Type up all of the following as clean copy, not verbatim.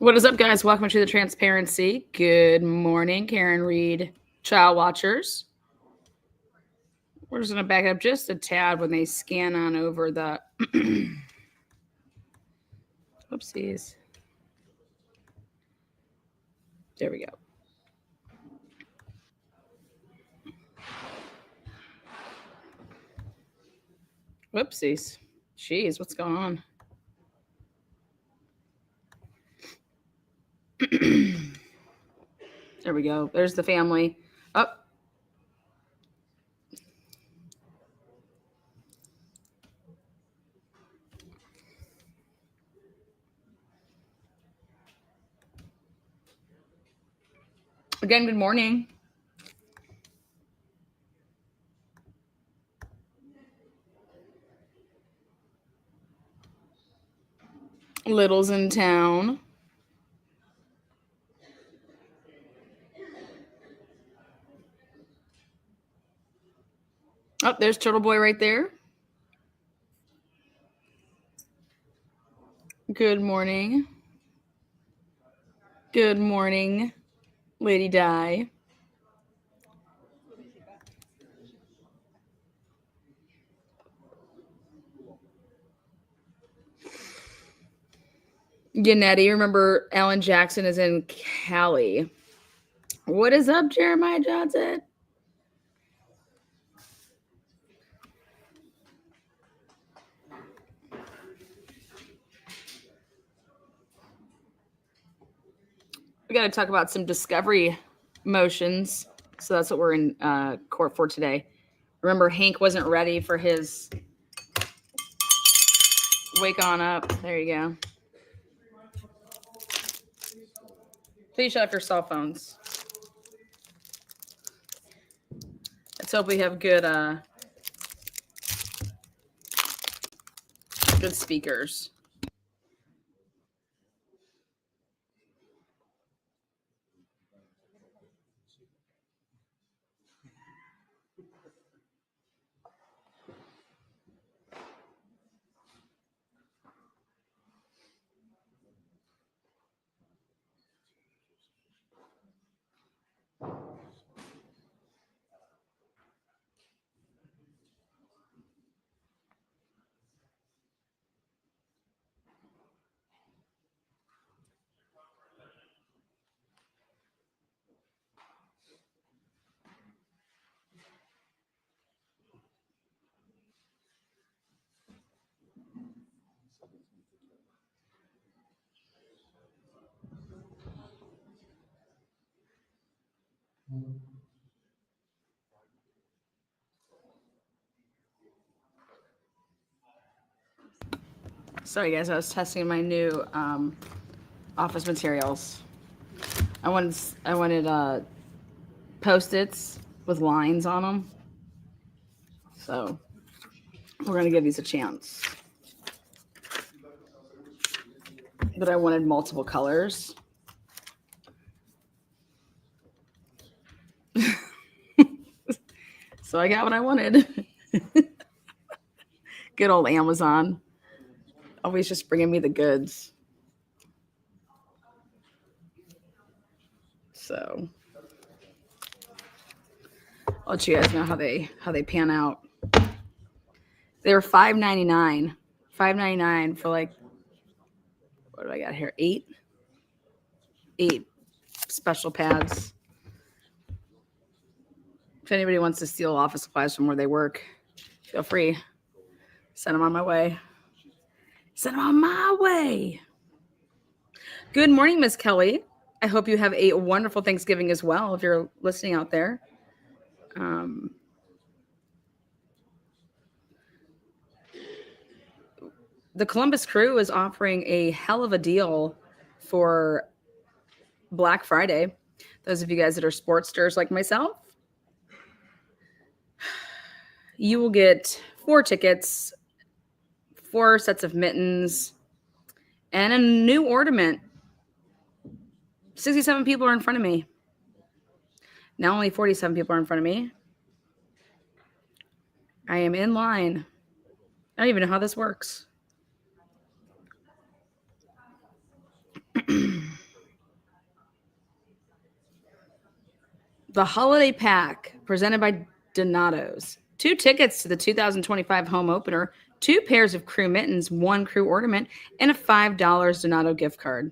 What is up, guys? Welcome to the Transparency. Good morning, Karen Reed, child watchers. We're just going to back up just a tad when they scan on over the. Whoopsies. There we go. Whoopsies. Jeez, what's going on? There we go. There's the family. Up. Again, good morning. Little's in town. Oh, there's Turtle Boy right there. Good morning. Good morning, Lady Di. Yannetti, remember Alan Jackson is in Cali. What is up, Jeremiah Johnson? We got to talk about some discovery motions. So that's what we're in court for today. Remember, Hank wasn't ready for his wake on up. There you go. Please shut off your cell phones. Let's hope we have good speakers. Sorry, guys. I was testing my new office materials. I wanted Post-its with lines on them. So we're gonna give these a chance. But I wanted multiple colors. So I got what I wanted. Good old Amazon. Always just bringing me the goods. So I'll let you guys know how they pan out. They were $5.99. $5.99 for like, what do I got here? Eight special pads. If anybody wants to steal office supplies from where they work, feel free. Send them on my way. Send them on my way. Good morning, Miss Kelly. I hope you have a wonderful Thanksgiving as well, if you're listening out there. The Columbus Crew is offering a hell of a deal for Black Friday. Those of you guys that are sportsters like myself, you will get 4 tickets, 4 sets of mittens, and a new ornament. 67 people are in front of me. Now only 47 people are in front of me. I am in line. I don't even know how this works. The holiday pack presented by Donato's. 2 tickets to the 2025 home opener, 2 pairs of crew mittens, 1 crew ornament, and a $5 Donato gift card.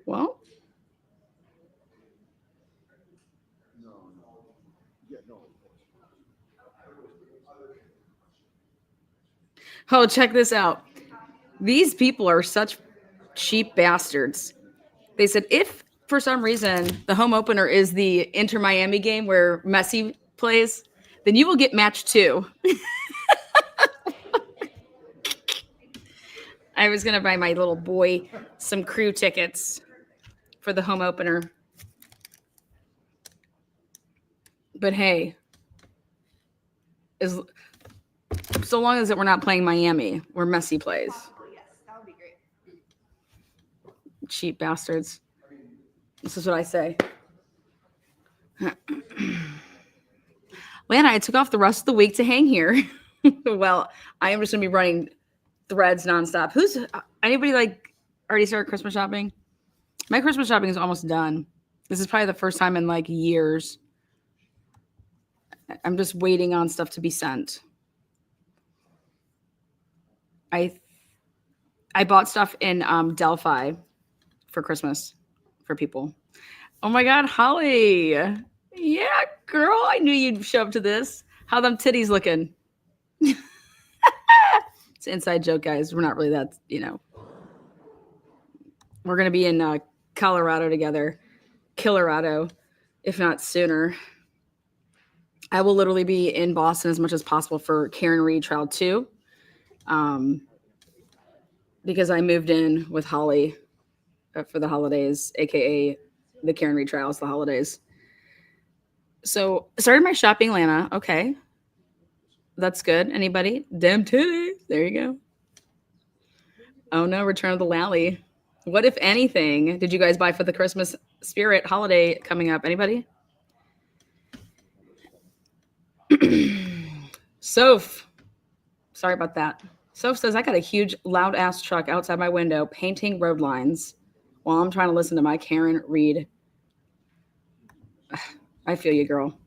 Well, oh, check this out. These people are such cheap bastards. They said if for some reason the home opener is the Inter Miami game where Messi plays, then you will get match 2. I was going to buy my little boy some crew tickets for the home opener. But hey, as so long as we're not playing Miami where Messi plays. Yes, that would be great. Cheap bastards. This is what I say. Lana, I took off the rest of the week to hang here. Well, I am just going to be running threads nonstop. Who's anybody like already started Christmas shopping? My Christmas shopping is almost done. This is probably the first time in like years. I'm just waiting on stuff to be sent. I bought stuff in Delphi for Christmas for people. Oh my God, Holly. Yeah, girl, I knew you'd show up to this. How them titties looking? It's an inside joke, guys. We're not really that, We're going to be in Colorado together. Colorado, if not sooner. I will literally be in Boston as much as possible for Karen Reed Trial 2. Because I moved in with Holly for the holidays, aka the Karen Reed Trials, the holidays. So started my shopping, Lana. Okay. That's good. Anybody? Damn titties. There you go. Oh no, Return of the Lally. What, if anything, did you guys buy for the Christmas spirit holiday coming up? Anybody? Soph. Sorry about that. Soph says, I got a huge loud ass truck outside my window painting road lines while I'm trying to listen to my Karen Reed. I feel you, girl.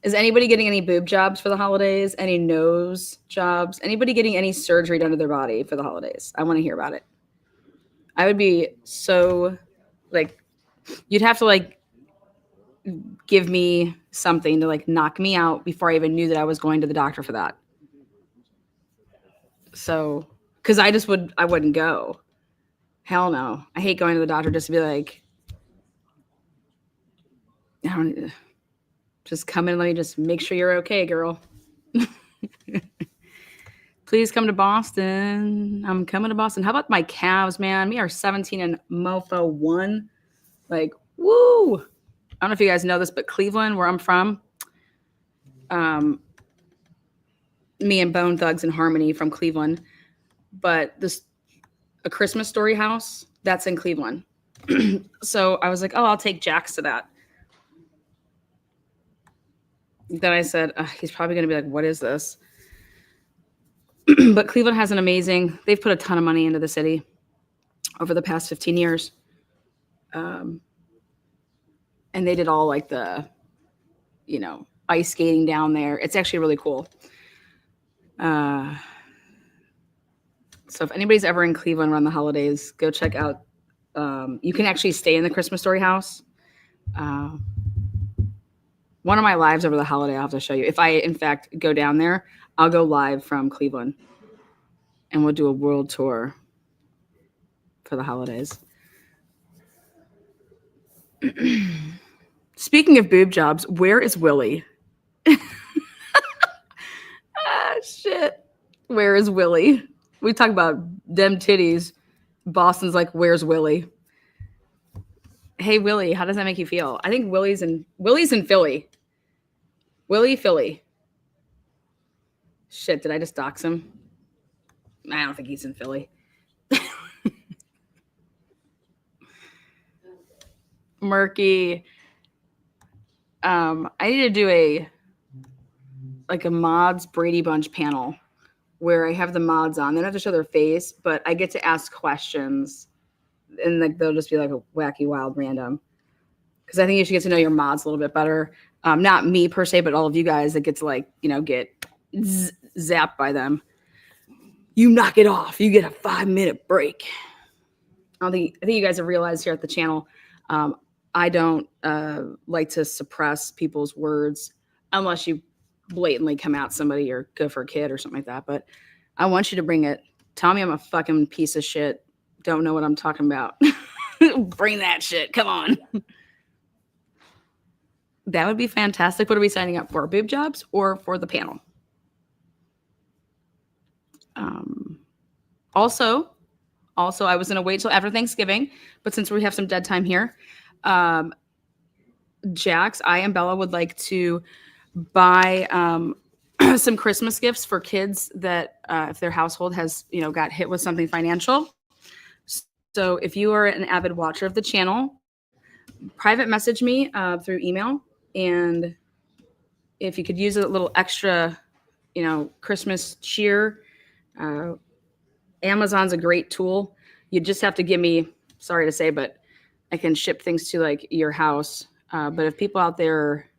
Is anybody getting any boob jobs for the holidays? Any nose jobs? Anybody getting any surgery done to their body for the holidays? I want to hear about it. I would be so, like, you'd have to, like, give me something to, like, knock me out before I even knew that I was going to the doctor for that. So, because I wouldn't go. Hell no. I hate going to the doctor just to be like, I don't just come in and let me just make sure you're okay, girl. Please come to Boston. I'm coming to Boston. How about my Cavs, man? We are 17 and mofo 1. Like, woo. I don't know if you guys know this, but Cleveland, where I'm from, me and Bone Thugs and Harmony from Cleveland, but a Christmas Story house, that's in Cleveland. So I was like, oh, I'll take Jax to that. Then I said, he's probably going to be like, what is this? But Cleveland has they've put a ton of money into the city over the past 15 years. And they did all like the, ice skating down there. It's actually really cool. So if anybody's ever in Cleveland around the holidays, go check out. You can actually stay in the Christmas Story house. One of my lives over the holiday, I'll have to show you. If I, in fact, go down there, I'll go live from Cleveland. And we'll do a world tour for the holidays. Speaking of boob jobs, where is Willie? Shit. Where is Willie? We talk about them titties. Boston's like, where's Willie? Hey, Willie, how does that make you feel? I think Willie's in Philly. Willie, Philly. Shit, did I just dox him? I don't think he's in Philly. Murky. I need to do a mods Brady Bunch panel where I have the mods on. They don't have to show their face, but I get to ask questions and like they'll just be like a wacky, wild, random. Because I think you should get to know your mods a little bit better. Not me per se, but all of you guys that get to like, get zapped by them. You knock it off. You get a 5-minute break. I think you guys have realized here at the channel, I don't like to suppress people's words unless you blatantly come out somebody or go for a kid or something like that. But I want you to bring it. Tell me I'm a fucking piece of shit. Don't know what I'm talking about. Bring that shit. Come on. That would be fantastic. What are we signing up for? Boob jobs or for the panel? Also, I was going to wait till after Thanksgiving, but since we have some dead time here, Jax, I and Bella would like to buy some Christmas gifts for kids that if their household has, got hit with something financial. So if you are an avid watcher of the channel, private message me through email. And if you could use a little extra, Christmas cheer, Amazon's a great tool. You just have to give me, sorry to say, but I can ship things to like your house. But if people out there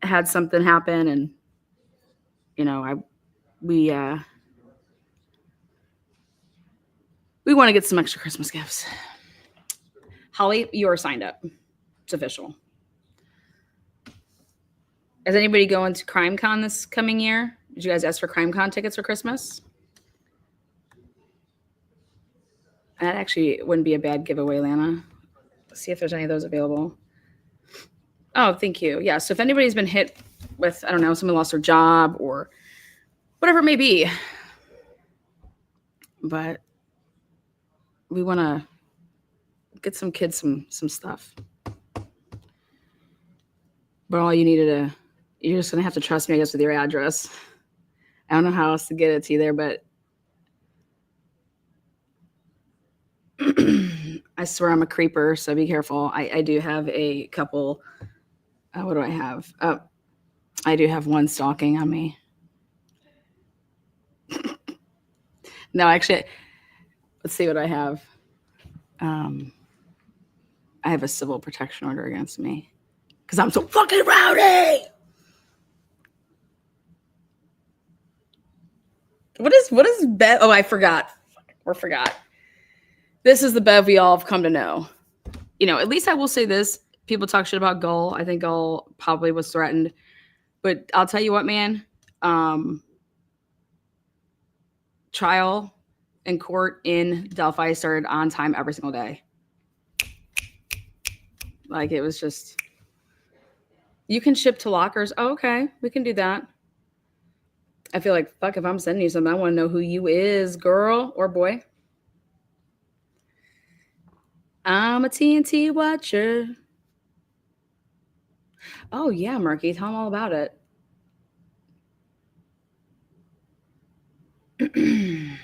had something happen and, we want to get some extra Christmas gifts. Holly, you are signed up. It's official. Is anybody going to CrimeCon this coming year? Did you guys ask for CrimeCon tickets for Christmas? That actually wouldn't be a bad giveaway, Lana. Let's see if there's any of those available. Oh, thank you. Yeah, so if anybody's been hit with, I don't know, someone lost their job or whatever it may be, but we want to get some kids some stuff. But all you needed you're just going to have to trust me, I guess, with your address. I don't know how else to get it to you there, but I swear I'm a creeper, so be careful. I do have a couple. What do I have? I do have one stalking on me. No, actually, let's see what I have. I have a civil protection order against me because I'm so fucking rowdy. What is Bev? Oh, I forgot. This is the Bev we all have come to know. At least I will say this. People talk shit about Gull. I think Gull probably was threatened. But I'll tell you what, man. Trial and court in Delphi started on time every single day. Like, it was just... You can ship to lockers. Oh, okay. We can do that. I feel like, fuck, if I'm sending you something, I want to know who you is, girl or boy. I'm a TNT watcher. Oh, yeah, Murky. Tell them all about it. In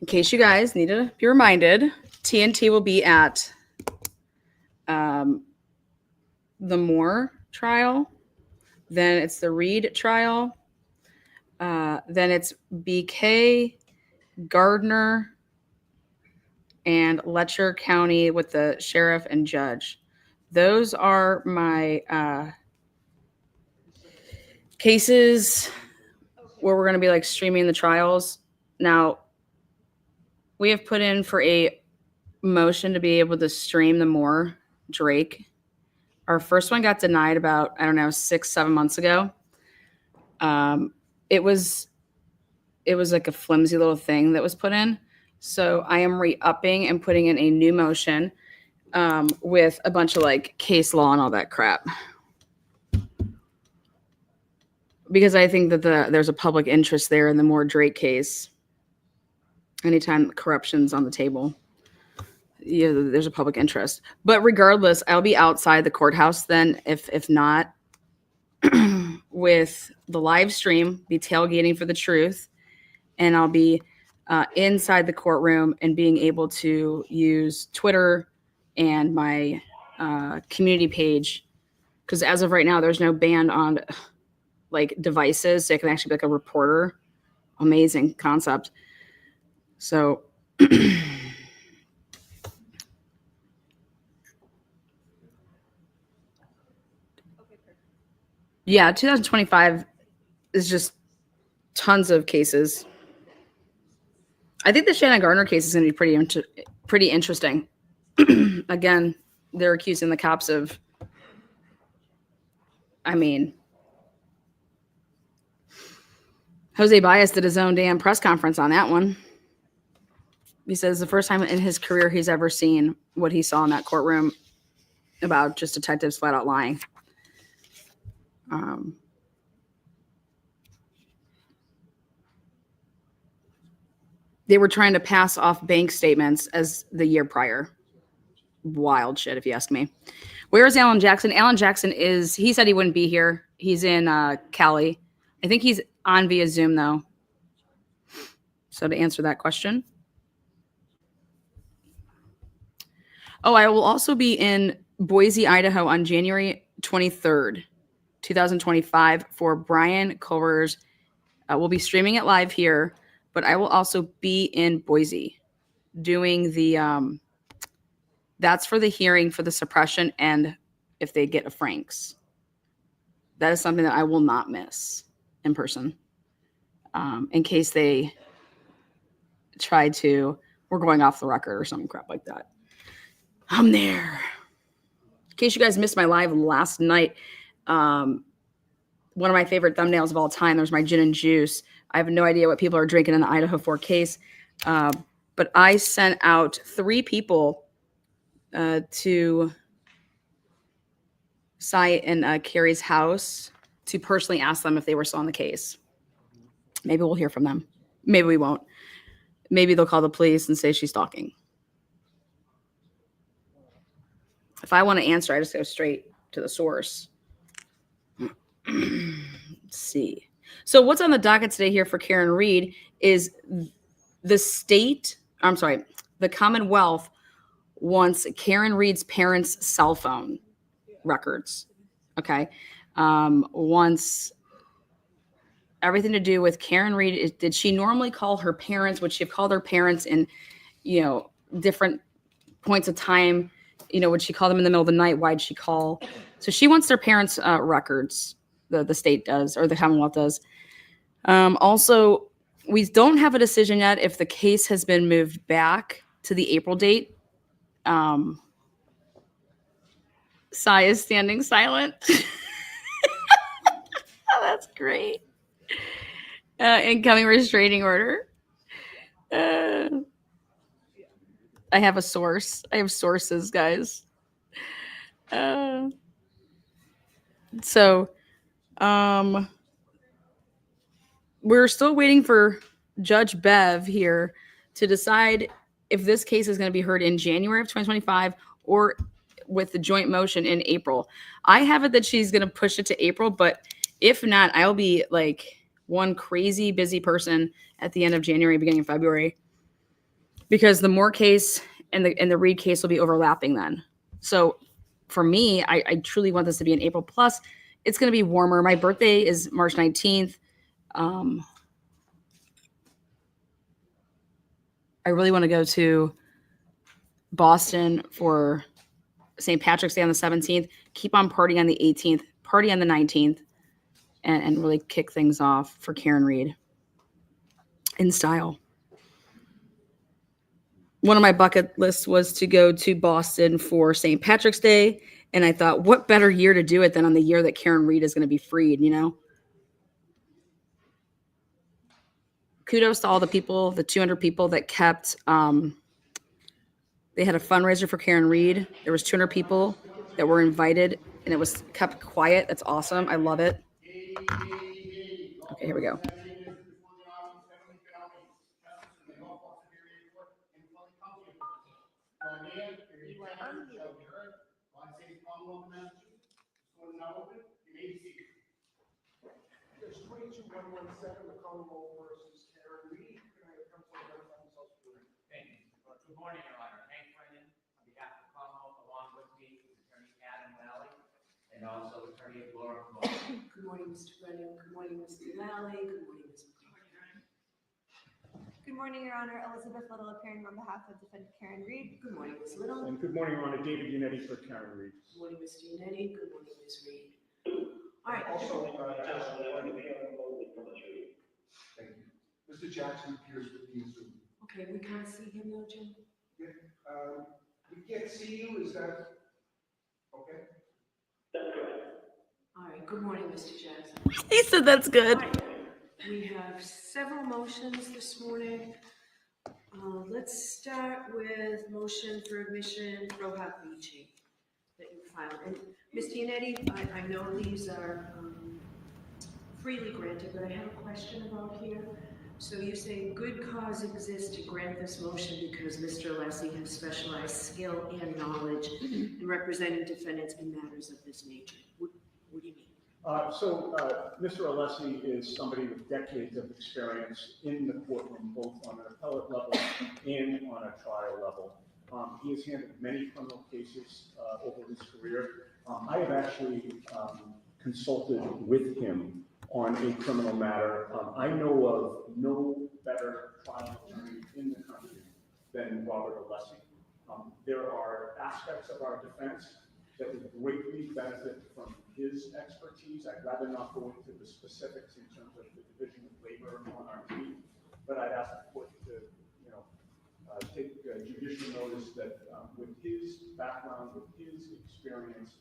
case you guys need to be reminded, TNT will be at the Moore trial. Then it's the Reed trial. Then it's BK, Gardner, and Letcher County with the sheriff and judge. Those are my cases where we're going to be like streaming the trials. Now, we have put in for a motion to be able to stream the Moore Drake. Our first one got denied about, 6-7 months ago. It was like a flimsy little thing that was put in. So I am re-upping and putting in a new motion with a bunch of like case law and all that crap. Because I think that there's a public interest there in the Moore Drake case. Anytime corruption's on the table, there's a public interest. But regardless, I'll be outside the courthouse then, if not, with the live stream, be tailgating for the truth, and I'll be inside the courtroom and being able to use Twitter and my community page, because as of right now, there's no ban on like devices, so I can actually be like a reporter. Amazing concept. So yeah, 2025 is just tons of cases. I think the Shannon Gardner case is going to be pretty interesting. Again, they're accusing the cops of, I mean, Jose Baez did his own damn press conference on that one. He says the first time in his career he's ever seen what he saw in that courtroom about just detectives flat out lying. They were trying to pass off bank statements as the year prior. Wild shit, if you ask me. Where is Alan Jackson? Alan Jackson he said he wouldn't be here. He's in Cali. I think he's on via Zoom, though. So to answer that question. Oh, I will also be in Boise, Idaho on January 23rd, 2025 for Brian Culver's. We'll be streaming it live here, but I will also be in Boise doing the that's for the hearing for the suppression and if they get a Franks. That is something that I will not miss in person. In case they try to, we're going off the record or some crap like that. I'm there. In case you guys missed my live last night, one of my favorite thumbnails of all time, there's my gin and juice. I have no idea what people are drinking in the Idaho 4 case, but I sent out 3 people to Cy and Carrie's house to personally ask them if they were still on the case. Maybe we'll hear from them. Maybe we won't. Maybe they'll call the police and say she's stalking. If I want to answer, I just go straight to the source. Let's see. So what's on the docket today here for Karen Read is the Commonwealth wants Karen Read's parents' cell phone records. Okay. Wants everything to do with Karen Read. Did she normally call her parents? Would she have called her parents in, different points of time? Would she call them in the middle of the night? Why'd she call? So she wants their parents' records. The state does, or the Commonwealth does. Also, we don't have a decision yet if the case has been moved back to the April date. Sai is standing silent. Oh, that's great. Incoming restraining order. I have a source. I have sources, guys. We're still waiting for Judge Bev here to decide if this case is going to be heard in January of 2025 or with the joint motion in April. I have it that she's going to push it to April, but if not, I'll be like one crazy busy person at the end of January, beginning of February, because the Moore case and the Reed case will be overlapping then. So for me, I truly want this to be in April. Plus, it's going to be warmer. My birthday is March 19th. I really want to go to Boston for St. Patrick's Day on the 17th, keep on partying on the 18th, party on the 19th, and really kick things off for Karen Read in style. One of my bucket lists was to go to Boston for St. Patrick's Day, and I thought, what better year to do it than on the year that Karen Read is going to be freed, Kudos to all the people, the 200 people that kept they had a fundraiser for Karen Read. There was 200 people that were invited, and it was kept quiet. That's awesome. I love it. Okay, here we go. Good morning, Your Honor. Hank Brennan, on behalf of the Commonwealth, along with me is Attorney Adam Lally and also Attorney Laura Moore. Good morning, Mr. Brennan. Good morning, Mr. Lally. Good morning, Ms. Good morning, Your Honor. Elizabeth Little appearing on behalf of defendant Karen Reed. Good morning, Ms. Little. And good morning, Your Honor. David Unetti for Karen Reed. Good morning, Mr. Unetti. Good morning, Ms. Reed. All right. Also, thank you. Mr. Jackson appears with me in Zoom. Okay, we can't see him though, Jim? We can't see you, is that okay? All right, good morning, Mr. Jackson. He said that's good. All right. We have several motions this morning. Let's start with motion for admission, Rohat Vici, that you filed. And Mr. Unetti, I know these are freely granted, but I have a question about here. So you say good cause exists to grant this motion because Mr. Alessi has specialized skill and knowledge in representing defendants in matters of this nature. What do you mean? Mr. Alessi is somebody with decades of experience in the courtroom, both on an appellate level and on a trial level. He has handled many criminal cases over his career. I have actually consulted with him on a criminal matter. I know of no better trial attorney in the country than Robert Alessi. There are aspects of our defense that would greatly benefit from his expertise. I'd rather not go into the specifics in terms of the division of labor on our team, but I'd ask the court to, take judicial notice that with his background, with his experience,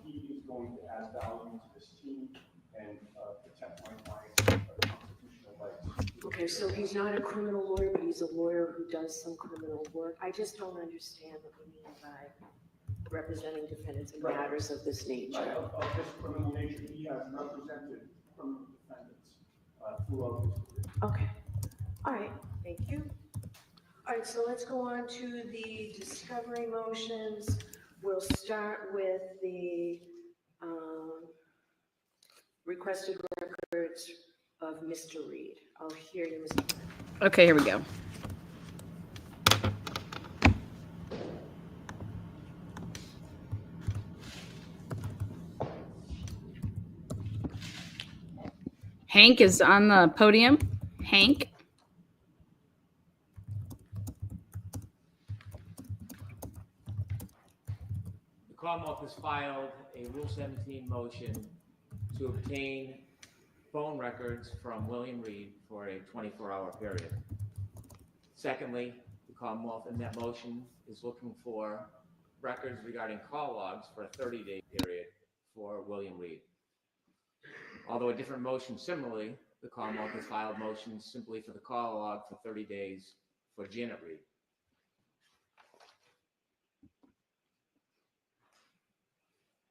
he is going to add value to this team and protect my client's constitutional rights. Okay, so he's not a criminal lawyer, but he's a lawyer who does some criminal work. I just don't understand what we mean by representing defendants in matters of this nature. Right, of this criminal nature, he has represented criminal defendants throughout his career. Okay, all right, thank you. All right, so let's go on to the discovery motions. We'll start with the requested records of Mr. Reed. I'll hear you, Mr. Reed. Okay, here we go. Hank is on the podium. Hank. The Commonwealth has filed a Rule 17 motion to obtain phone records from William Reed for a 24-hour period. Secondly, the Commonwealth in that motion is looking for records regarding call logs for a 30-day period for William Reed. Although a different motion similarly, the Commonwealth has filed motions simply for the call log for 30 days for Janet Reed.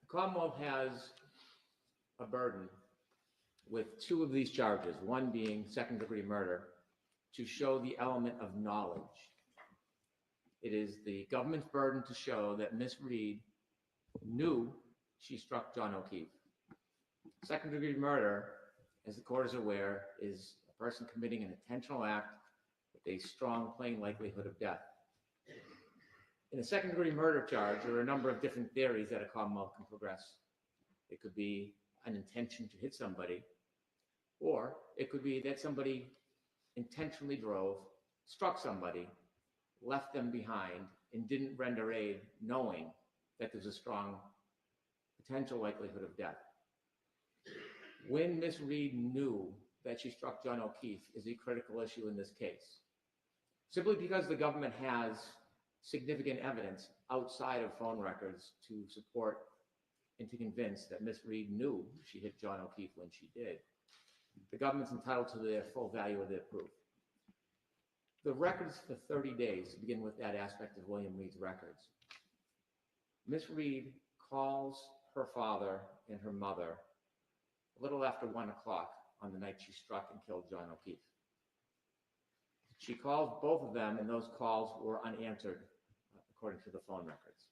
The Commonwealth has a burden with two of these charges, one being second-degree murder, to show the element of knowledge. It is the government's burden to show that Miss Reed knew she struck John O'Keefe. Second-degree murder, as the court is aware, is a person committing an intentional act with a strong, plain likelihood of death. In a second-degree murder charge, there are a number of different theories that a Commonwealth can progress. It could be an intention to hit somebody, or it could be that somebody intentionally drove, struck somebody, left them behind, and didn't render aid knowing that there's a strong potential likelihood of death. When Miss Reed knew that she struck John O'Keefe is a critical issue in this case. Simply because the government has significant evidence outside of phone records to support and to convince that Miss Reed knew she hit John O'Keefe when she did, the government's entitled to the full value of their proof. The records for 30 days begin with that aspect of William Reed's records. Miss Reed calls her father and her mother a little after 1 o'clock on the night she struck and killed John O'Keefe. She called both of them, and those calls were unanswered, according to the phone records.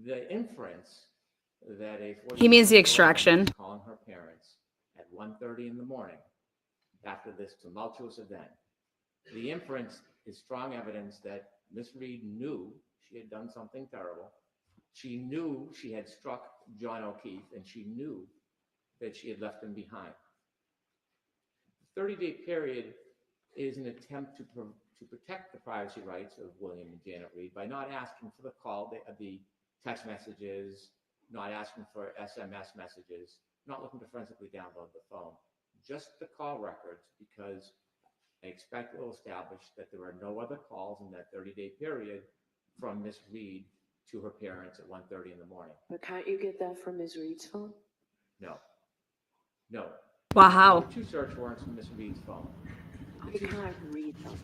The inference that a He means the extraction. was calling her parents at 1:30 in the morning after this tumultuous event. The inference is strong evidence that Miss Reed knew she had done something terrible. She knew she had struck John O'Keefe, and she knew that she had left him behind. The 30-day period is an attempt to protect the privacy rights of William and Janet Reed by not asking for the call, the text messages, not asking for SMS messages, not looking to forensically download the phone, just the call records, because I expect it will establish that there are no other calls in that 30-day period from Miss Reed to her parents at 1:30 in the morning. But can't you get that from Ms. Reed's phone? No. No. Wow, how? There were 2 search warrants from Miss Reed's phone. I can't read them.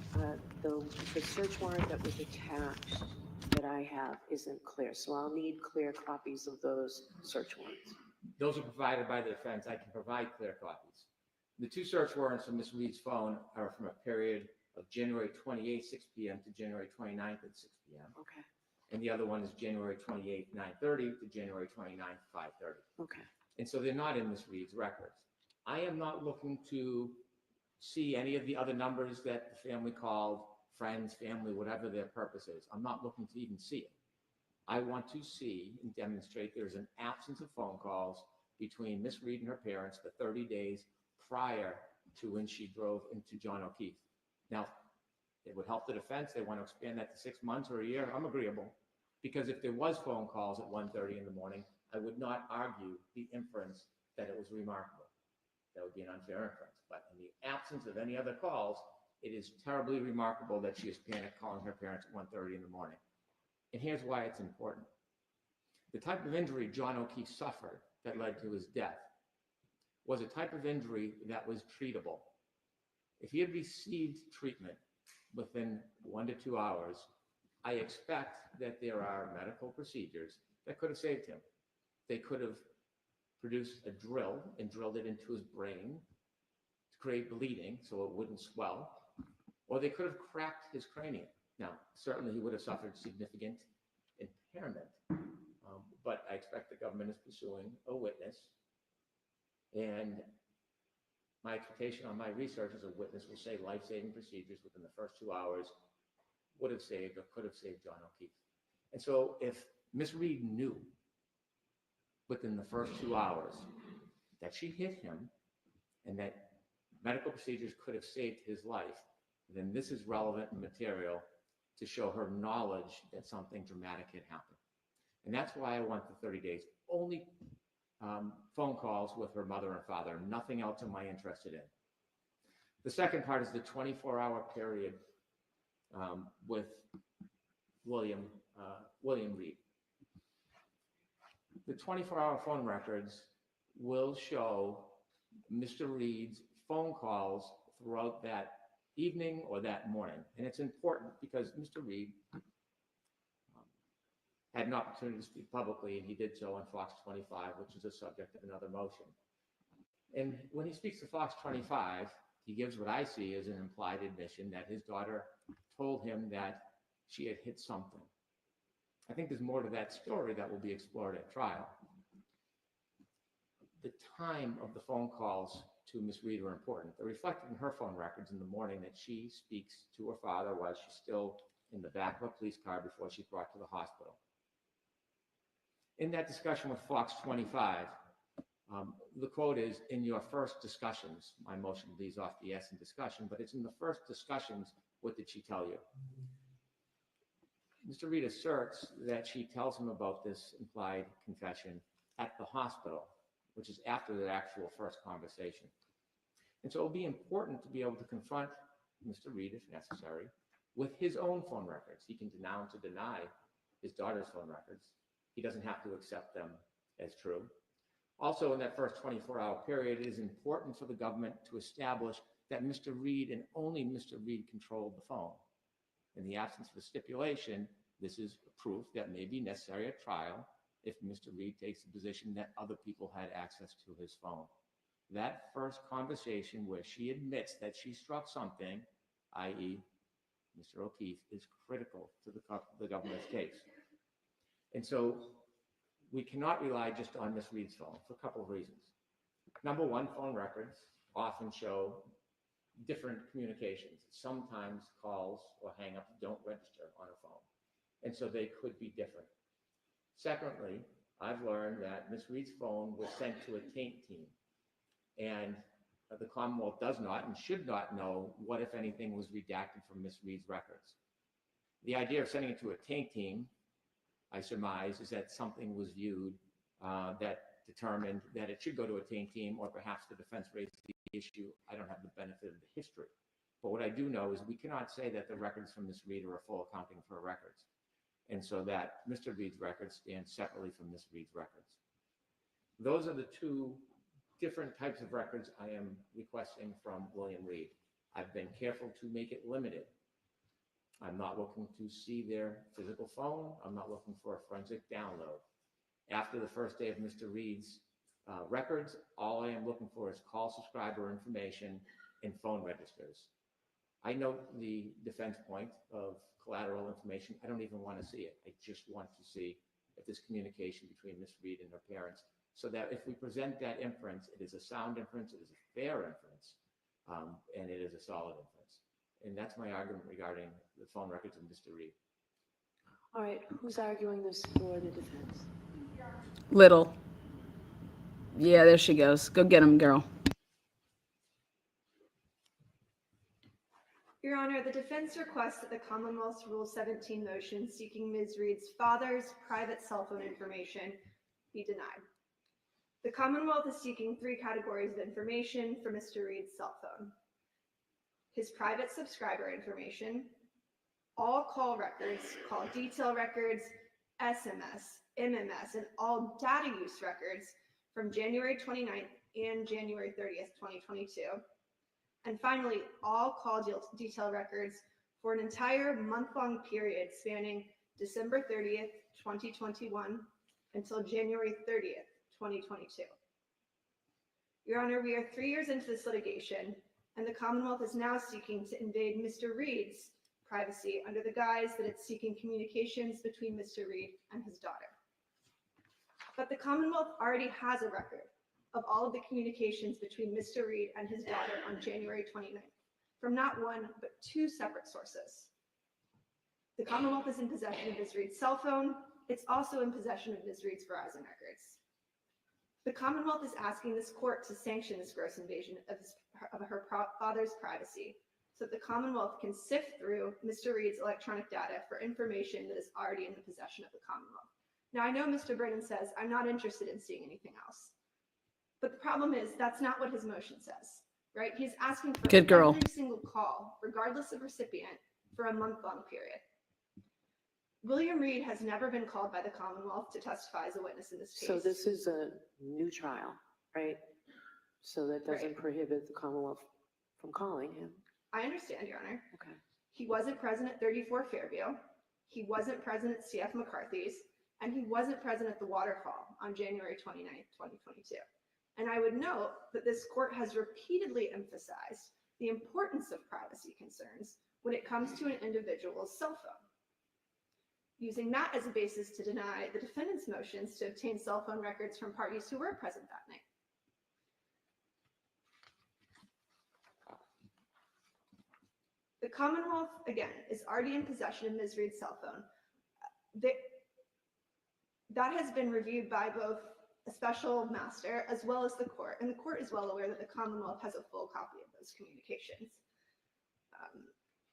The search warrant that was attached that I have isn't clear, so I'll need clear copies of those search warrants. Those are provided by the defense. I can provide clear copies. The 2 search warrants from Miss Reed's phone are from a period of January 28th, 6 p.m. to January 29th at 6 p.m. Okay, And the other one is January 28th, 9:30 to January 29th, 5:30. okay. And so they're not in Miss Reed's records. I am not looking to see any of the other numbers that the family called, friends, family, whatever their purpose is. I'm not looking to even see it. I want to see and demonstrate there's an absence of phone calls between Miss Reed and her parents for 30 days prior to when she drove into John O'Keefe. Now, it would help the defense. They want to expand that to 6 months or a year. I'm agreeable. Because if there was phone calls at 1:30 in the morning, I would not argue the inference that it was remarkable. That would be an unfair inference. But in the absence of any other calls, it is terribly remarkable that she is panicked calling her parents at 1:30 in the morning. And here's why it's important. The type of injury John O'Keefe suffered that led to his death was a type of injury that was treatable. If he had received treatment within 1 to 2 hours, I expect that there are medical procedures that could have saved him. They could have produced a drill and drilled it into his brain to create bleeding so it wouldn't swell, or they could have cracked his cranium. Now, certainly he would have suffered significant impairment, but I expect the government is pursuing a witness, and my expectation on my research is a witness will say life-saving procedures within the first 2 hours would have saved or could have saved John O'Keefe. And so if Miss Reed knew within the first 2 hours that she hit him and that medical procedures could have saved his life, then this is relevant material to show her knowledge that something dramatic had happened. And that's why I want the 30 days. Only phone calls with her mother and father, nothing else am I interested in. The second part is the 24-hour period with William Reed. The 24-hour phone records will show Mr. Reed's phone calls throughout that evening or that morning. And it's important because Mr. Reed had an opportunity to speak publicly, and he did so on Fox 25, which is the subject of another motion. And when he speaks to Fox 25, he gives what I see as an implied admission that his daughter told him that she had hit something. I think there's more to that story that will be explored at trial. The time of the phone calls to Miss Reed are important. They're reflected in her phone records in the morning that she speaks to her father while she's still in the back of a police car before she's brought to the hospital. In that discussion with Fox 25, the quote is, in your first discussions, my motion leaves off the S in discussion, but it's in the first discussions, what did she tell you? Mr. Reed asserts that she tells him about this implied confession at the hospital, which is after the actual first conversation. And so it'll be important to be able to confront Mr. Reed, if necessary, with his own phone records. He can denounce or deny his daughter's phone records. He doesn't have to accept them as true. Also, in that first 24-hour period, it is important for the government to establish that Mr. Reed and only Mr. Reed controlled the phone. In the absence of a stipulation, this is proof that may be necessary at trial if Mr. Reed takes the position that other people had access to his phone. That first conversation where she admits that she struck something, i.e. Mr. O'Keefe, is critical to the government's case. And so we cannot rely just on Miss Reed's phone for a couple of reasons. Number one, phone records often show different communications. Sometimes calls or hang-ups don't register on a phone, and so they could be different. Secondly, I've learned that Miss Reed's phone was sent to a taint team, and the Commonwealth does not and should not know what, if anything, was redacted from Ms. Reed's records. The idea of sending it to a taint team, I surmise, is that something was viewed that determined that it should go to a taint team, or perhaps the defense raised the issue. I don't have the benefit of the history. But what I do know is we cannot say that the records from Ms. Reed are a full accounting for her records, and so that Mr. Reed's records stand separately from Ms. Reed's records. Those are the two different types of records I am requesting from William Reed. I've been careful to make it limited. I'm not looking to see their physical phone. I'm not looking for a forensic download. After the first day of Mr. Reed's records, all I am looking for is call subscriber information and phone registers. I note the defense point of collateral information. I don't even want to see it. I just want to see if there's communication between Ms. Reed and her parents, so that if we present that inference, it is a sound inference, it is a fair inference, and it is a solid inference. And that's my argument regarding the phone records of Mr. Reed. All right, who's arguing this for the defense? Little. Yeah, there she goes. Go get him, girl. Your Honor, the defense requests that the Commonwealth's Rule 17 motion seeking Ms. Reed's father's private cell phone information be denied. The Commonwealth is seeking 3 categories of information for Mr. Reed's cell phone: his private subscriber information, all call records, call detail records, SMS, MMS, and all data use records from January 29th and January 30th, 2022. And finally, all call detail records for an entire month-long period spanning December 30th, 2021 until January 30th, 2022. Your Honor, we are 3 years into this litigation, and the Commonwealth is now seeking to invade Mr. Reed's privacy under the guise that it's seeking communications between Mr. Reed and his daughter. But the Commonwealth already has a record of all of the communications between Mr. Reed and his daughter on January 29th from not one, but 2 separate sources. The Commonwealth is in possession of Ms. Reed's cell phone. It's also in possession of Ms. Reed's Verizon records. The Commonwealth is asking this court to sanction this gross invasion of her father's privacy, so that the Commonwealth can sift through Mr. Reed's electronic data for information that is already in the possession of the Commonwealth. Now, I know Mr. Brennan says, I'm not interested in seeing anything else. But the problem is, that's not what his motion says, right? He's asking for Good girl. every single call, regardless of recipient, for a month-long period. William Reed has never been called by the Commonwealth to testify as a witness in this case. So this is a new trial, right? So that doesn't Right. prohibit the Commonwealth from calling him. I understand, Your Honor. Okay. He wasn't present at 34 Fairview. He wasn't present at CF McCarthy's, and he wasn't present at the waterfall on January 29th, 2022. And I would note that this court has repeatedly emphasized the importance of privacy concerns when it comes to an individual's cell phone, using that as a basis to deny the defendant's motions to obtain cell phone records from parties who were present that night. The Commonwealth, again, is already in possession of Ms. Reed's cell phone. That has been reviewed by both a special master as well as the court, and the court is well aware that the Commonwealth has a full copy of those communications.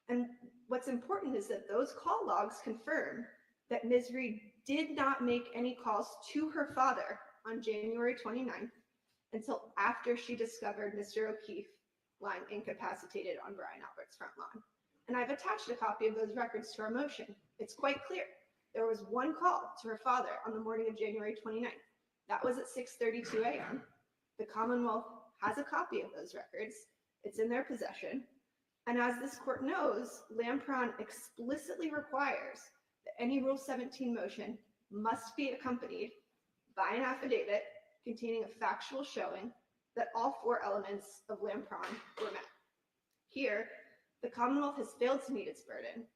And what's important is that those call logs confirm that Ms. Reed did not make any calls to her father on January 29th until after she discovered Mr. O'Keefe lying incapacitated on Brian Albert's front lawn. And I've attached a copy of those records to our motion. It's quite clear. There was one call to her father on the morning of January 29th. That was at 6:32 a.m. The Commonwealth has a copy of those records. It's in their possession. And as this court knows, Lampron explicitly requires that any Rule 17 motion must be accompanied by an affidavit containing a factual showing that all 4 elements of Lampron were met. Here, the Commonwealth has failed to meet its burden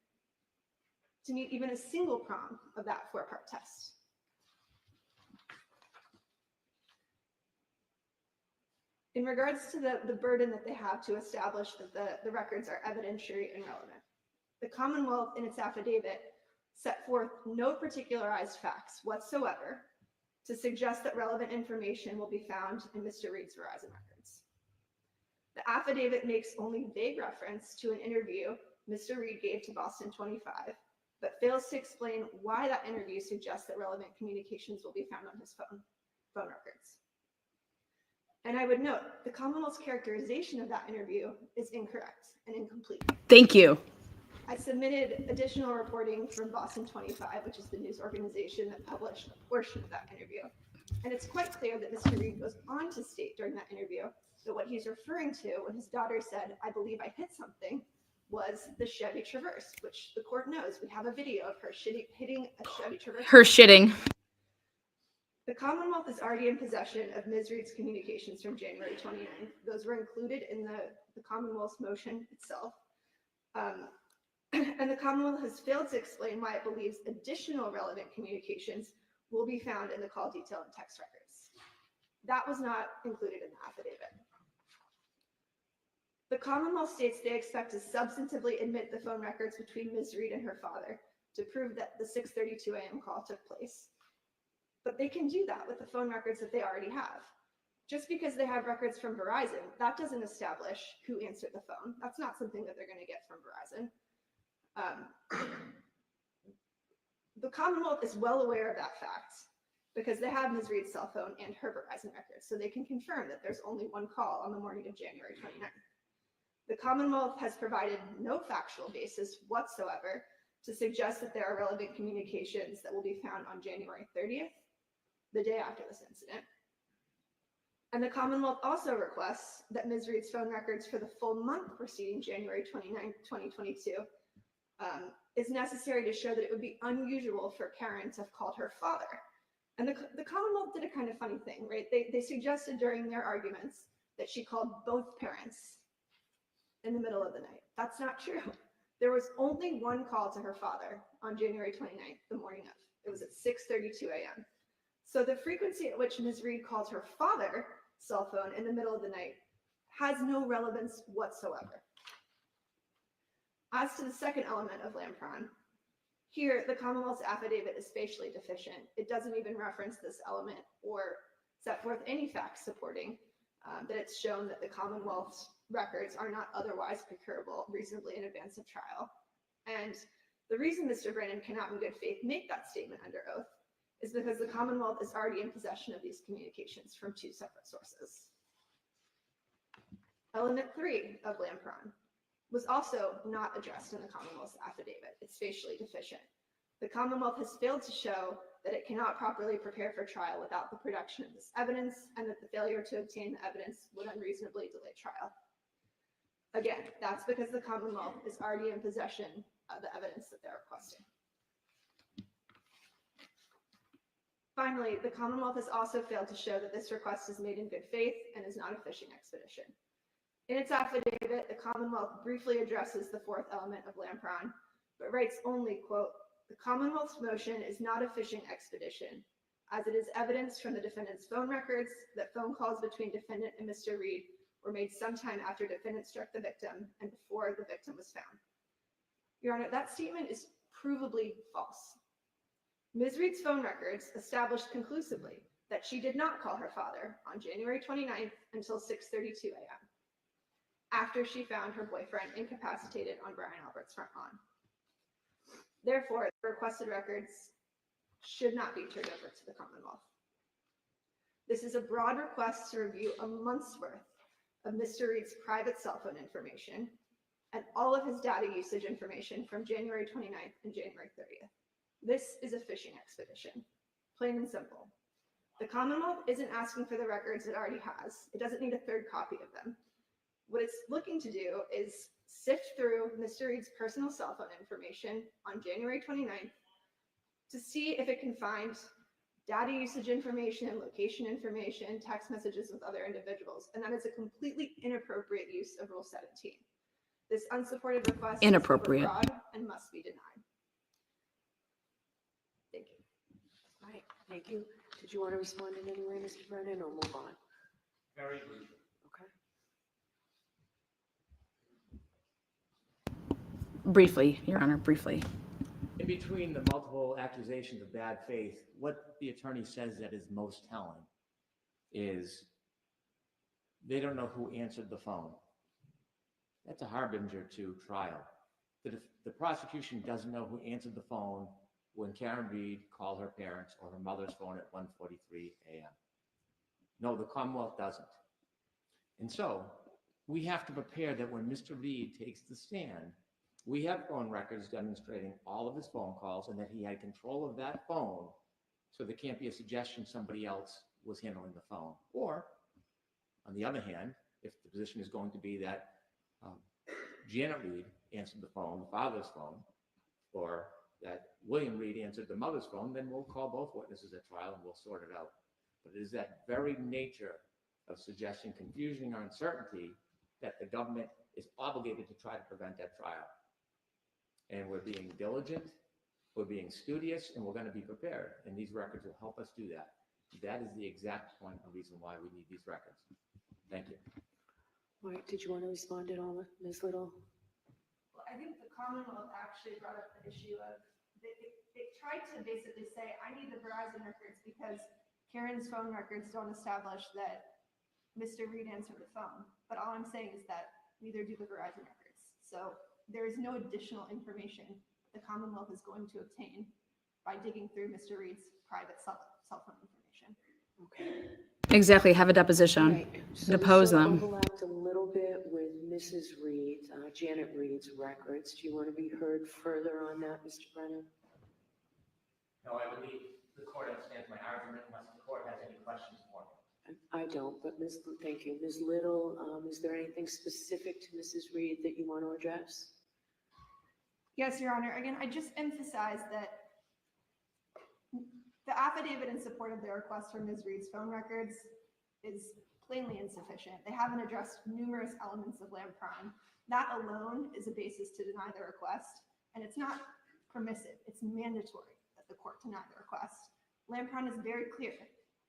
to meet even a single prong of that 4-part test. In regards to the burden that they have to establish that the records are evidentiary and relevant, the Commonwealth in its affidavit set forth no particularized facts whatsoever to suggest that relevant information will be found in Mr. Reed's Verizon records. The affidavit makes only vague reference to an interview Mr. Reed gave to Boston 25, but fails to explain why that interview suggests that relevant communications will be found on his phone records. And I would note, the Commonwealth's characterization of that interview is incorrect and incomplete. Thank you. I submitted additional reporting from Boston 25, which is the news organization that published a portion of that interview. And it's quite clear that Mr. Reed goes on to state during that interview that what he's referring to when his daughter said, "I believe I hit something," was the Chevy Traverse, which the court knows. We have a video of her hitting a Chevy Traverse. Her shitting. The Commonwealth is already in possession of Ms. Reed's communications from January 29th. Those were included in the Commonwealth's motion itself. And the Commonwealth has failed to explain why it believes additional relevant communications will be found in the call detail and text records. That was not included in the affidavit. The Commonwealth states they expect to substantively admit the phone records between Ms. Reed and her father to prove that the 6:32 a.m. call took place. But they can do that with the phone records that they already have. Just because they have records from Verizon, that doesn't establish who answered the phone. That's not something that they're going to get from Verizon. The Commonwealth is well aware of that fact because they have Ms. Reed's cell phone and her Verizon records, so they can confirm that there's only one call on the morning of January 29th. The Commonwealth has provided no factual basis whatsoever to suggest that there are relevant communications that will be found on January 30th, the day after this incident. And the Commonwealth also requests that Ms. Reed's phone records for the full month preceding January 29, 2022 is necessary to show that it would be unusual for Karen to have called her father. And the Commonwealth did a kind of funny thing, right? They suggested during their arguments that she called both parents in the middle of the night. That's not true. There was only one call to her father on January 29th, the morning of. It was at 6:32 a.m. So the frequency at which Ms. Reed called her father's cell phone in the middle of the night has no relevance whatsoever. As to the second element of Lampron, here the Commonwealth's affidavit is facially deficient. It doesn't even reference this element or set forth any facts supporting that it's shown that the Commonwealth's records are not otherwise procurable reasonably in advance of trial. And the reason Mr. Brennan cannot in good faith make that statement under oath is because the Commonwealth is already in possession of these communications from two separate sources. Element 3 of Lampron was also not addressed in the Commonwealth's affidavit. It's facially deficient. The Commonwealth has failed to show that it cannot properly prepare for trial without the production of this evidence, and that the failure to obtain the evidence would unreasonably delay trial. Again, that's because the Commonwealth is already in possession of the evidence that they're requesting. Finally, the Commonwealth has also failed to show that this request is made in good faith and is not a fishing expedition. In its affidavit, the Commonwealth briefly addresses the fourth element of Lampron, but writes only, quote, "The Commonwealth's motion is not a fishing expedition, as it is evidence from the defendant's phone records that phone calls between defendant and Mr. Reed were made sometime after defendant struck the victim and before the victim was found." Your Honor, that statement is provably false. Ms. Reed's phone records established conclusively that she did not call her father on January 29th until 6:32 a.m. after she found her boyfriend incapacitated on Brian Albert's front lawn. Therefore, the requested records should not be turned over to the Commonwealth. This is a broad request to review a month's worth of Mr. Reed's private cell phone information and all of his data usage information from January 29th and January 30th. This is a fishing expedition, plain and simple. The Commonwealth isn't asking for the records it already has. It doesn't need a third copy of them. What it's looking to do is sift through Mr. Reed's personal cell phone information on January 29th to see if it can find data usage information, location information, text messages with other individuals, and that is a completely inappropriate use of Rule 17. This unsupported request Inappropriate. is overbroad and must be denied. Thank you. All right, thank you. Did you want to respond in any way, Mr. Brennan, or move on? Very brief. Okay. Briefly, Your Honor, briefly. In between the multiple accusations of bad faith, what the attorney says that is most telling is they don't know who answered the phone. that's a harbinger to trial. The prosecution doesn't know who answered the phone when Karen Reed called her parents or her mother's phone at 1:43 a.m. No, the Commonwealth doesn't. And so we have to prepare that when Mr. Reed takes the stand, we have phone records demonstrating all of his phone calls and that he had control of that phone, so there can't be a suggestion somebody else was handling the phone. Or, on the other hand, if the position is going to be that Janet Reed answered the phone, the father's phone, or that William Reed answered the mother's phone, then we'll call both witnesses at trial and we'll sort it out. But it is that very nature of suggesting confusion or uncertainty that the government is obligated to try to prevent at trial. And we're being diligent, we're being studious, and we're going to be prepared. And these records will help us do that. That is the exact point and reason why we need these records. Thank you. All right, did you want to respond at all, Ms. Little? Well, I think the Commonwealth actually brought up the issue of, they tried to basically say, I need the Verizon records because Karen's phone records don't establish that Mr. Reed answered the phone. But all I'm saying is that neither do the Verizon records. So there is no additional information the Commonwealth is going to obtain by digging through Mr. Reed's private cell phone information. Okay. Exactly. Have a deposition. Right. So Depose this them. overlapped a little bit with Mrs. Reed's, Janet Reed's records. Do you want to be heard further on that, Mr. Brennan? No, I believe the court understands my argument unless the court has any questions for me. I don't, but thank you. Ms. Little, is there anything specific to Mrs. Reed that you want to address? Yes, Your Honor. Again, I just emphasize that the affidavit in support of the request for Ms. Reed's phone records is plainly insufficient. They haven't addressed numerous elements of land crime. That alone is a basis to deny the request, and it's not permissive. It's mandatory that the court deny the request. Land crime is very clear.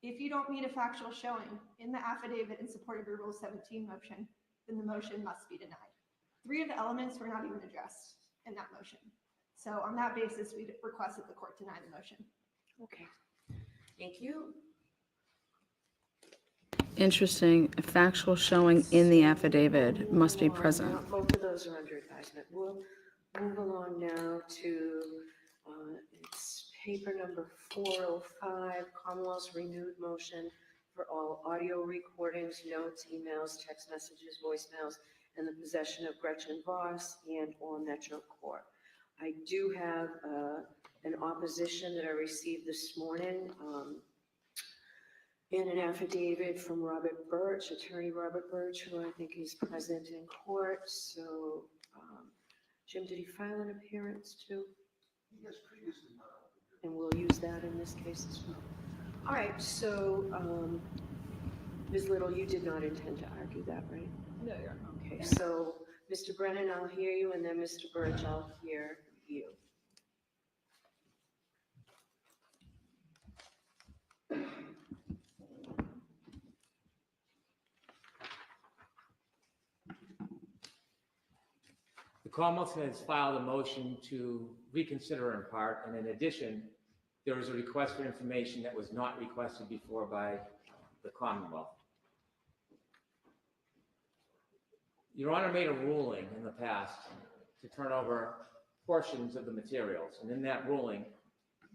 If you don't meet a factual showing in the affidavit in support of your Rule 17 motion, then the motion must be denied. 3 of the elements were not even addressed in that motion. So on that basis, we request that the court deny the motion. Okay. Thank you. Interesting. A factual showing in the affidavit must be Move along present. now. Both of those are under advisement. We'll move along now to it's paper number 405, Commonwealth's renewed motion for all audio recordings, notes, emails, text messages, voicemails, and the possession of Gretchen Voss and or Metro Corp. I do have an opposition that I received this morning in an affidavit from Robert Birch, attorney Robert Birch, who I think is present in court. So, Jim, did he file an appearance too? Yes, previously not. And we'll use that in this case as well. All right, so Ms. Little, you did not intend to argue that, right? No, Your Honor. Okay, so Mr. Brennan, I'll hear you, and then Mr. Birch, I'll hear you. The Commonwealth has filed a motion to reconsider in part, and in addition, there was a request for information that was not requested before by the Commonwealth. Your Honor made a ruling in the past to turn over portions of the materials, and in that ruling,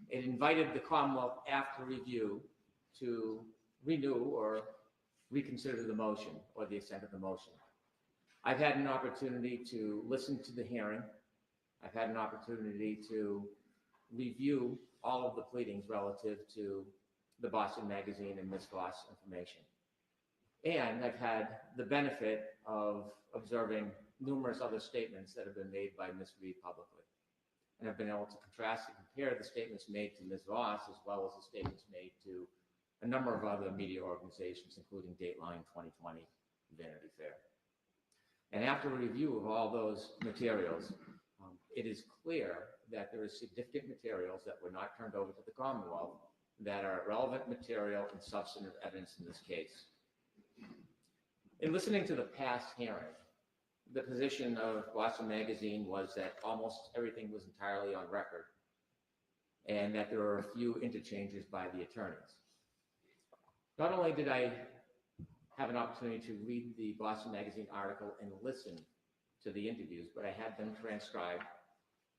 it invited the Commonwealth after review to renew or reconsider the motion or the extent of the motion. I've had an opportunity to listen to the hearing. I've had an opportunity to review all of the pleadings relative to the Boston Magazine and Ms. Voss information. And I've had the benefit of observing numerous other statements that have been made by Ms. Reed publicly. And I've been able to contrast and compare the statements made to Ms. Voss as well as the statements made to a number of other media organizations, including Dateline 2020, Vanity Fair. And after a review of all those materials, it is clear that there is significant materials that were not turned over to the Commonwealth that are relevant material and substantive evidence in this case. In listening to the past hearing, the position of Boston Magazine was that almost everything was entirely on record and that there were a few interchanges by the attorneys. Not only did I have an opportunity to read the Boston Magazine article and listen to the interviews, but I had them transcribed,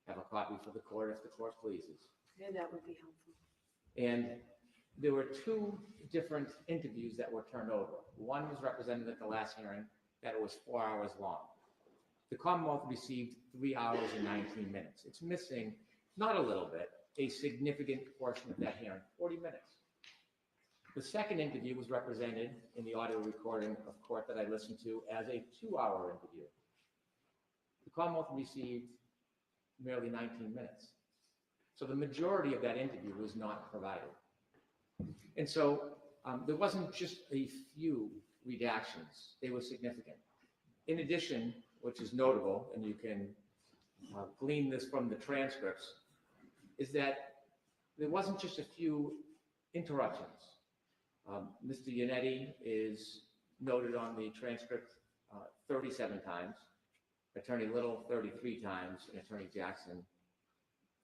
have a copy for the court if the court pleases. Yeah, that would be helpful. And there were two different interviews that were turned over. One was represented at the last hearing, that it was 4 hours long. The Commonwealth received 3 hours and 19 minutes. It's missing, not a little bit, a significant portion of that hearing, 40 minutes. The second interview was represented in the audio recording of court that I listened to as a 2-hour interview. The Commonwealth received merely 19 minutes. So the majority of that interview was not provided. And so there wasn't just a few redactions, they were significant. In addition, which is notable, and you can glean this from the transcripts, is that there wasn't just a few interruptions. Mr. Yannetti is noted on the transcript 37 times, Attorney Little 33 times, and Attorney Jackson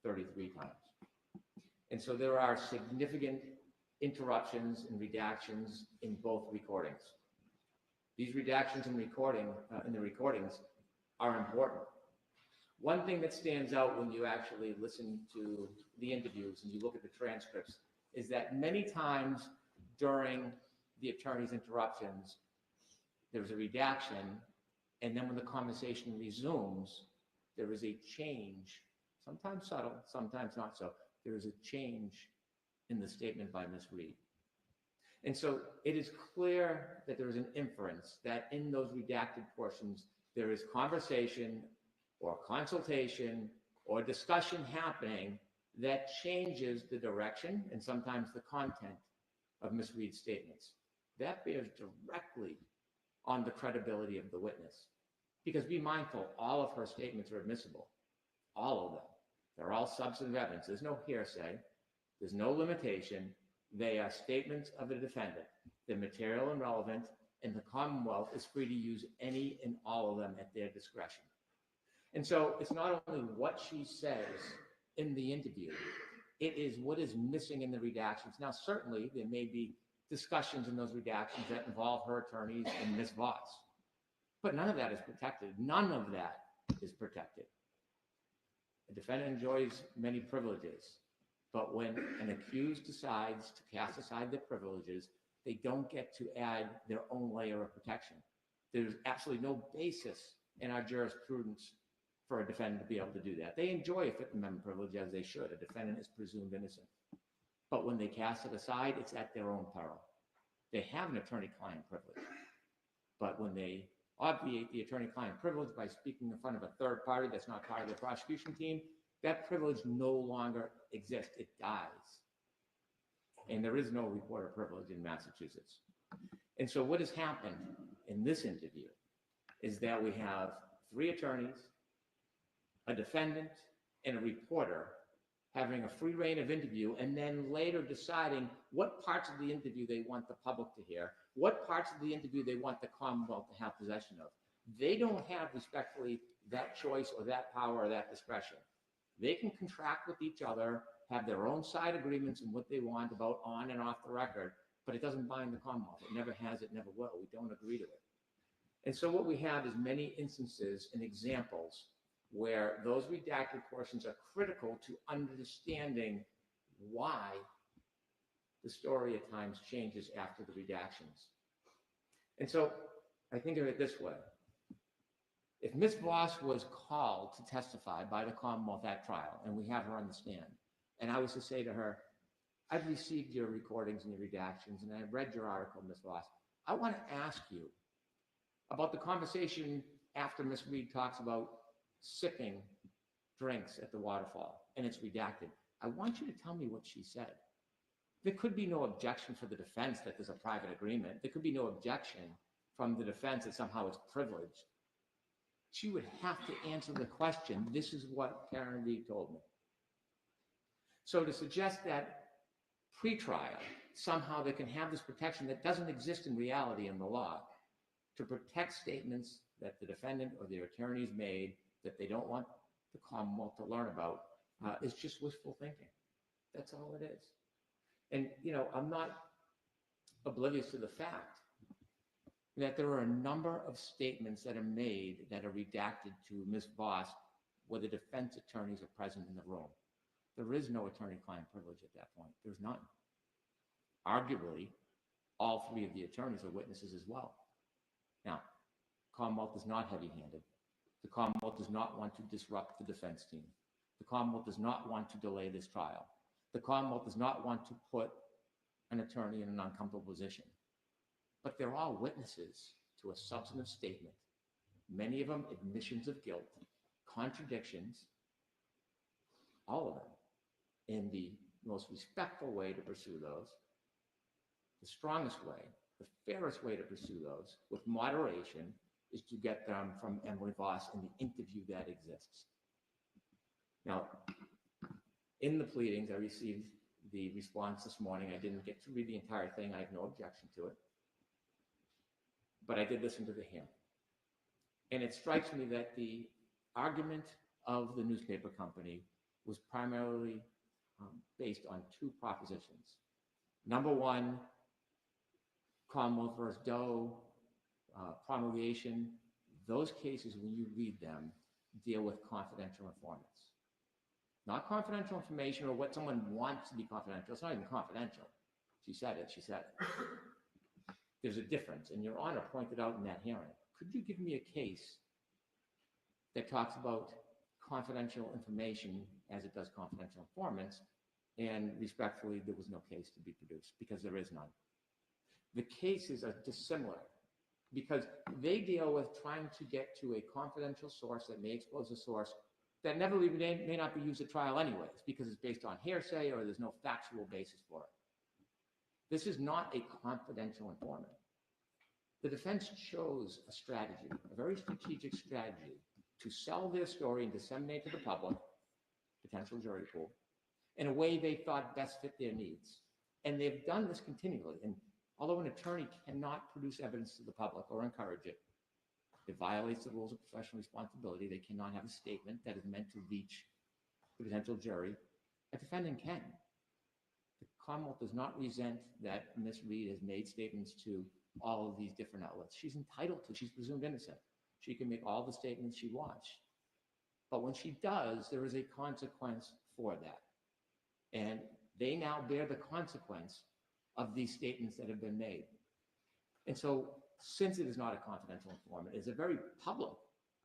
33 times. And so there are significant interruptions and redactions in both recordings. These redactions in the recordings are important. One thing that stands out when you actually listen to the interviews and you look at the transcripts is that many times during the attorney's interruptions, there's a redaction, and then when the conversation resumes, there is a change, sometimes subtle, sometimes not so. There is a change in the statement by Ms. Reed. And so it is clear that there is an inference that in those redacted portions, there is conversation or consultation or discussion happening that changes the direction and sometimes the content of Ms. Reed's statements. That bears directly on the credibility of the witness. Because be mindful, all of her statements are admissible, all of them. They're all substantive evidence. There's no hearsay. There's no limitation. They are statements of the defendant. They're material and relevant, and the Commonwealth is free to use any and all of them at their discretion. And so it's not only what she says in the interview, it is what is missing in the redactions. Now, certainly, there may be discussions in those redactions that involve her attorneys and Ms. Voss, but none of that is protected. None of that is protected. A defendant enjoys many privileges, but when an accused decides to cast aside their privileges, they don't get to add their own layer of protection. There's absolutely no basis in our jurisprudence for a defendant to be able to do that. They enjoy a Fifth Amendment privilege as they should. A defendant is presumed innocent. But when they cast it aside, it's at their own peril. They have an attorney-client privilege. But when they obviate the attorney-client privilege by speaking in front of a third party that's not part of the prosecution team, that privilege no longer exists. It dies. And there is no reporter privilege in Massachusetts. And so what has happened in this interview is that we have 3 attorneys, a defendant, and a reporter having a free reign of interview, and then later deciding what parts of the interview they want the public to hear, what parts of the interview they want the Commonwealth to have possession of. They don't have, respectfully, that choice or that power or that discretion. They can contract with each other, have their own side agreements and what they want about on and off the record, but it doesn't bind the Commonwealth. It never has, it never will. We don't agree to it. And so what we have is many instances and examples where those redacted portions are critical to understanding why the story at times changes after the redactions. And so I think of it this way. If Ms. Voss was called to testify by the Commonwealth at trial, and we have her on the stand, and I was to say to her, I've received your recordings and your redactions, and I've read your article, Ms. Voss. I want to ask you about the conversation after Ms. Reed talks about sipping drinks at the waterfall, and it's redacted. I want you to tell me what she said. There could be no objection for the defense that there's a private agreement. There could be no objection from the defense that somehow it's privileged. She would have to answer the question, this is what Karen Reed told me. So to suggest that pre-trial, somehow they can have this protection that doesn't exist in reality in the law to protect statements that the defendant or their attorneys made that they don't want the Commonwealth to learn about is just wishful thinking. That's all it is. And, you know, I'm not oblivious to the fact that there are a number of statements that are made that are redacted to Ms. Voss where the defense attorneys are present in the room. There is no attorney-client privilege at that point. There's none. Arguably, all three of the attorneys are witnesses as well. Now, Commonwealth is not heavy-handed. The Commonwealth does not want to disrupt the defense team. The Commonwealth does not want to delay this trial. The Commonwealth does not want to put an attorney in an uncomfortable position. But they're all witnesses to a substantive statement, many of them admissions of guilt, contradictions, all of them, in the most respectful way to pursue those, the strongest way, the fairest way to pursue those with moderation is to get them from Emily Voss in the interview that exists. Now, in the pleadings, I received the response this morning. I didn't get to read the entire thing. I have no objection to it. But I did listen to the hearing. And it strikes me that the argument of the newspaper company was primarily based on two propositions. Number one, Commonwealth versus Doe, promulgation, those cases, when you read them, deal with confidential informants. Not confidential information or what someone wants to be confidential. It's not even confidential. She said it, she said it. There's a difference, and Your Honor pointed out in that hearing. Could you give me a case that talks about confidential information as it does confidential informants? And respectfully, there was no case to be produced because there is none. The cases are dissimilar because they deal with trying to get to a confidential source that may expose a source that never even may not be used at trial anyways because it's based on hearsay or there's no factual basis for it. This is not a confidential informant. The defense chose a strategy, a very strategic strategy, to sell their story and disseminate to the public, potential jury pool, in a way they thought best fit their needs. And they've done this continually. And although an attorney cannot produce evidence to the public or encourage it, it violates the rules of professional responsibility. They cannot have a statement that is meant to reach the potential jury. A defendant can. The Commonwealth does not resent that Ms. Reed has made statements to all of these different outlets. She's entitled to. She's presumed innocent. She can make all the statements she wants. But when she does, there is a consequence for that. And they now bear the consequence of these statements that have been made. And so, since it is not a confidential informant, it's a very public,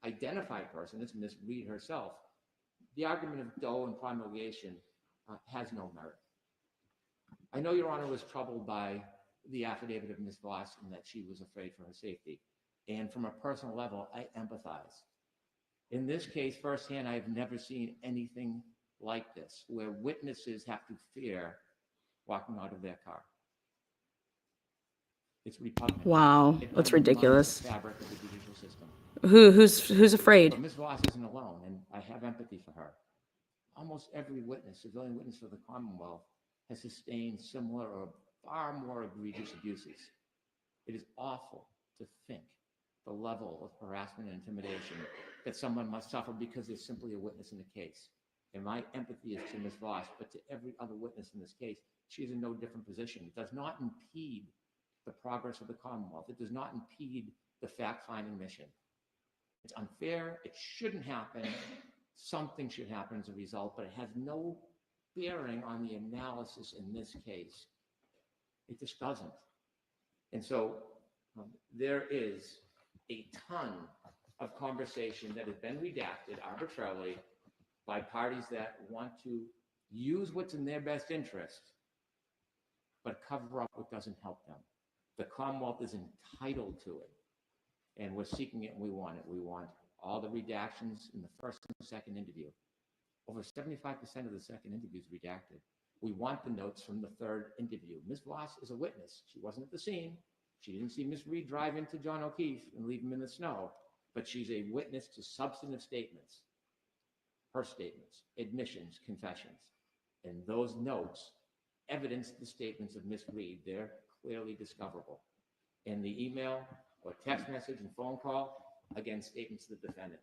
identified person, it's Ms. Reed herself, the argument of Doe and promulgation has no merit. I know Your Honor was troubled by the affidavit of Ms. Voss and that she was afraid for her safety. And from a personal level, I empathize. In this case, firsthand, I have never seen anything like this, where witnesses have to fear walking out of their car. It's repugnant. Wow, It that's undermines ridiculous. the fabric of the judicial system. Who's afraid? But Ms. Voss isn't alone, and I have empathy for her. Almost every witness, civilian witness for the Commonwealth, has sustained similar or far more egregious abuses. It is awful to think the level of harassment and intimidation that someone must suffer because they're simply a witness in the case. And my empathy is to Ms. Voss, but to every other witness in this case, she is in no different position. It does not impede the progress of the Commonwealth. It does not impede the fact-finding mission. It's unfair. It shouldn't happen. Something should happen as a result, but it has no bearing on the analysis in this case. It just doesn't. And so there is a ton of conversation that has been redacted arbitrarily by parties that want to use what's in their best interest, but cover up what doesn't help them. The Commonwealth is entitled to it, and we're seeking it and we want it. We want all the redactions in the first and second interview. Over 75% of the second interview is redacted. We want the notes from the third interview. Ms. Voss is a witness. She wasn't at the scene. She didn't see Ms. Reed drive into John O'Keefe and leave him in the snow, but she's a witness to substantive statements, her statements, admissions, confessions. And those notes evidence the statements of Ms. Reed. They're clearly discoverable. And the email or text message and phone call, again, statements of the defendant.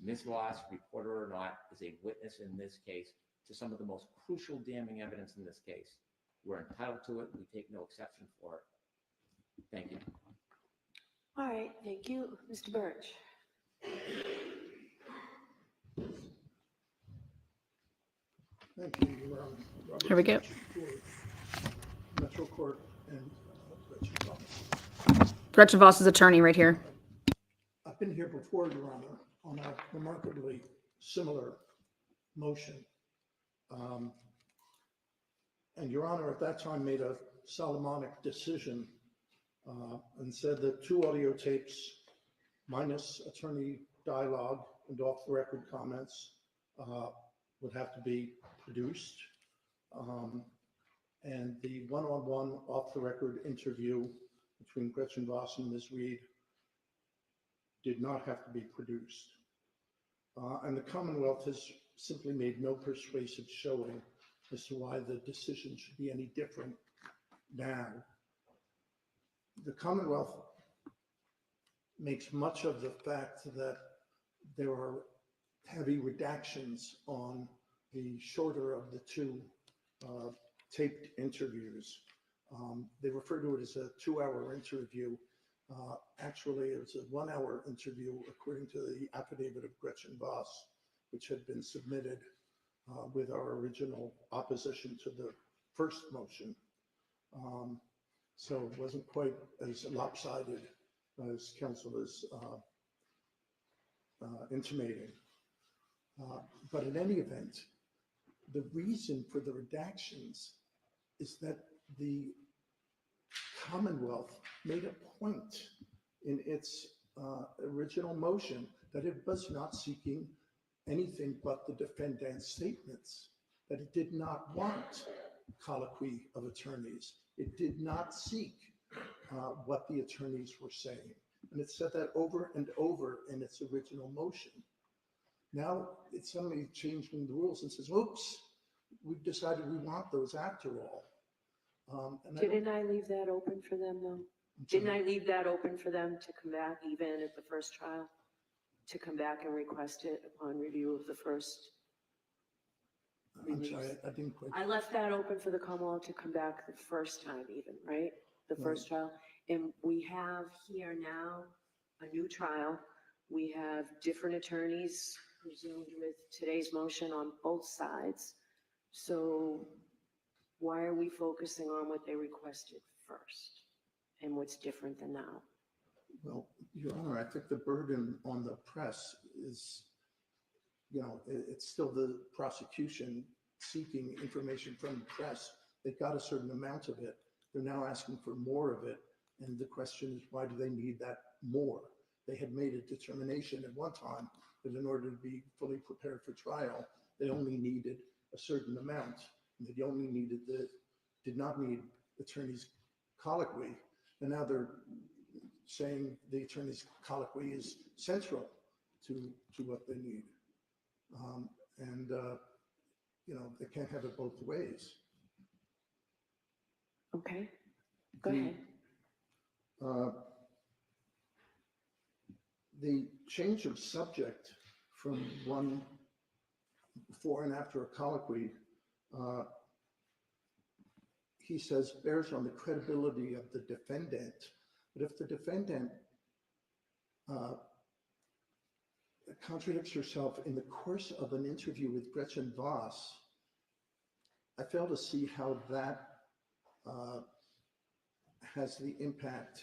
Ms. Voss, reporter or not, is a witness in this case to some of the most crucial damning evidence in this case. We're entitled to it. We take no exception for it. Thank you. All right, thank you. Mr. Birch. Thank you, Your Honor. Robert Here we go. Birch for Metro Court and Gretchen Thomas. Gretchen Voss's attorney right here. I've been here before, Your Honor, on a remarkably similar motion. And Your Honor at that time made a Solomonic decision and said that 2 audio tapes minus attorney dialogue and off-the-record comments would have to be produced. And the one-on-one off-the-record interview between Gretchen Voss and Ms. Reed did not have to be produced. And the Commonwealth has simply made no persuasive showing as to why the decision should be any different now. The Commonwealth makes much of the fact that there are heavy redactions on the shorter of the 2 taped interviews. They refer to it as a 2-hour interview. Actually, it was a 1-hour interview according to the affidavit of Gretchen Voss, which had been submitted with our original opposition to the first motion. So it wasn't quite as lopsided as counsel is intimating. But in any event, the reason for the redactions is that the Commonwealth made a point in its original motion that it was not seeking anything but the defendant's statements, that it did not want colloquy of attorneys. It did not seek what the attorneys were saying. And it said that over and over in its original motion. Now it's suddenly changing the rules and says, oops, we've decided we want those after all. Didn't I leave that open for them though? Didn't I leave that open for them to come back even at the first trial? To come back and request it upon review of the first? I'm sorry, I didn't quite. I left that open for the Commonwealth to come back the first time even, right? The first trial. And we have here now a new trial. We have different attorneys presumed with today's motion on both sides. So why are we focusing on what they requested first and what's different than now? Well, Your Honor, I think the burden on the press is, it's still the prosecution seeking information from the press. They got a certain amount of it. They're now asking for more of it. And the question is, why do they need that more? They had made a determination at one time that in order to be fully prepared for trial, they only needed a certain amount. And they only did not need attorney's colloquy. And now they're saying the attorney's colloquy is central to what they need. They can't have it both ways. Okay, go ahead. The change of subject from one before and after a colloquy, he says, bears on the credibility of the defendant. But if the defendant contradicts herself in the course of an interview with Gretchen Voss, I fail to see how that has the impact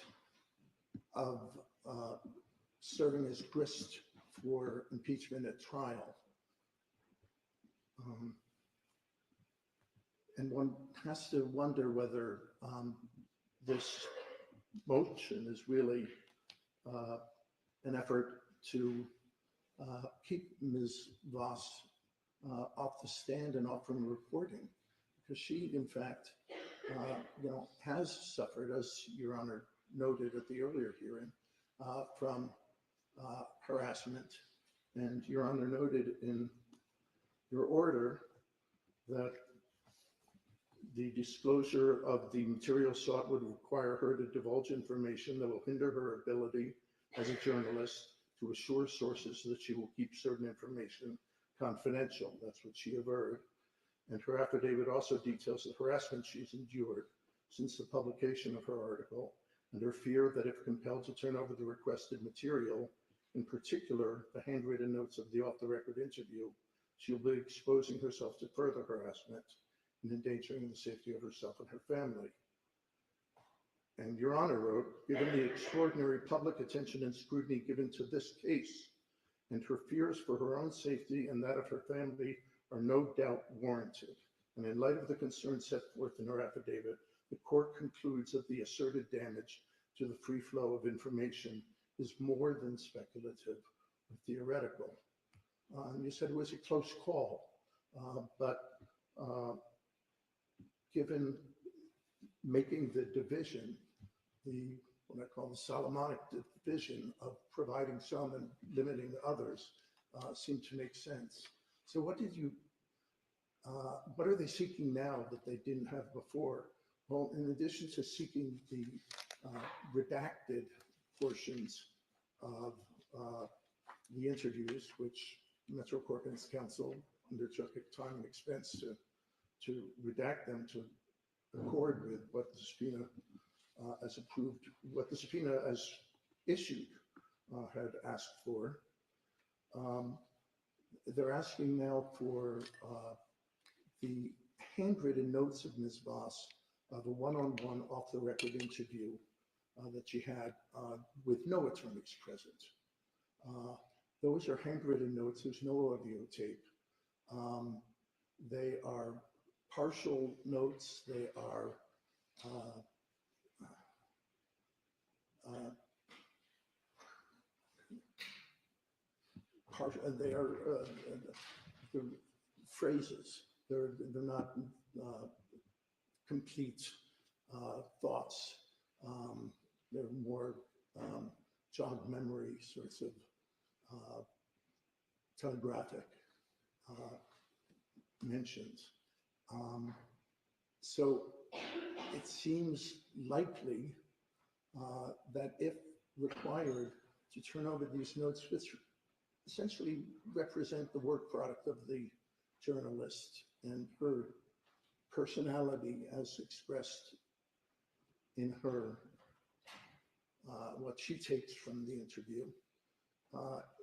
of serving as grist for impeachment at trial. And one has to wonder whether this motion is really an effort to keep Ms. Voss off the stand and off from reporting, because she, in fact, has suffered, as Your Honor noted at the earlier hearing, from harassment. And Your Honor noted in your order that the disclosure of the material sought would require her to divulge information that will hinder her ability as a journalist to assure sources that she will keep certain information confidential. That's what she averred. And her affidavit also details the harassment she's endured since the publication of her article and her fear that if compelled to turn over the requested material, in particular the handwritten notes of the off-the-record interview, she'll be exposing herself to further harassment and endangering the safety of herself and her family. And Your Honor wrote, given the extraordinary public attention and scrutiny given to this case, and her fears for her own safety and that of her family are no doubt warranted. And in light of the concerns set forth in her affidavit, the court concludes that the asserted damage to the free flow of information is more than speculative or theoretical. You said it was a close call, but given making the division, what I call the Solomonic division of providing some and limiting others, seemed to make sense. So what are they seeking now that they didn't have before? Well, in addition to seeking the redacted portions of the interviews, which Metro Corkins Council undertook time and expense to redact them to accord with what the subpoena as approved, what the subpoena as issued had asked for. They're asking now for the handwritten notes of Ms. Voss, the one-on-one off-the-record interview that she had with no attorneys present. Those are handwritten notes. There's no audio tape. They are partial notes. They are they're phrases. They're not complete thoughts. They're more jogged memory sorts of telegraphic mentions. So it seems likely that if required to turn over these notes, which essentially represent the work product of the journalist and her personality as expressed in her, what she takes from the interview.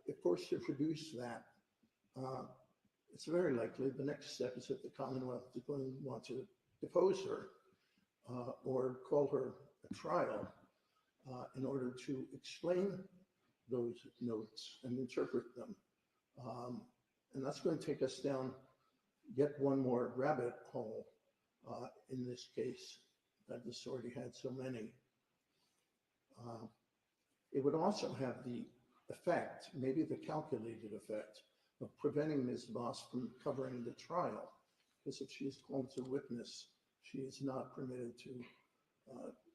If forced to produce that, it's very likely the next step is that the Commonwealth is going to want to depose her or call her a trial in order to explain those notes and interpret them. And that's going to take us down yet one more rabbit hole in this case that this already had so many. It would also have the effect, maybe the calculated effect, of preventing Ms. Voss from covering the trial, because if she is called to witness, she is not permitted to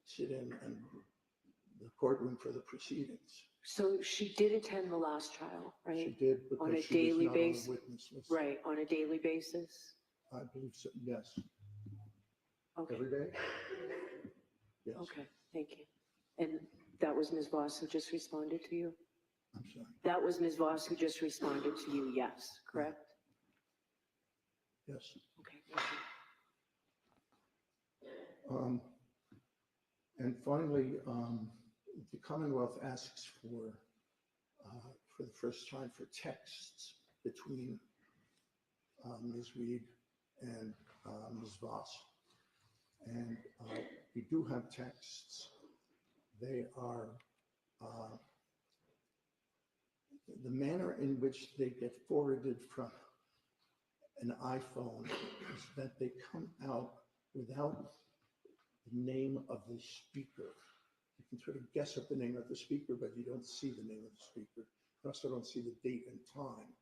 sit in the courtroom for the proceedings. So she did attend the last trial, right? She did, On a because she daily was not on basis? the witness list. Right, on a daily basis? I believe so, yes. Okay, Every day? Yes. okay, thank you. And that was Ms. Voss who just responded to you? I'm sorry. That was Ms. Voss who just responded to you, yes, correct? Yes. Okay, thank you. And finally, the Commonwealth asks for the first time, for texts between Ms. Reed and Ms. Voss. And we do have texts. They are, the manner in which they get forwarded from an iPhone is that they come out without the name of the speaker. You can sort of guess at the name of the speaker, but you don't see the name of the speaker. You also don't see the date and time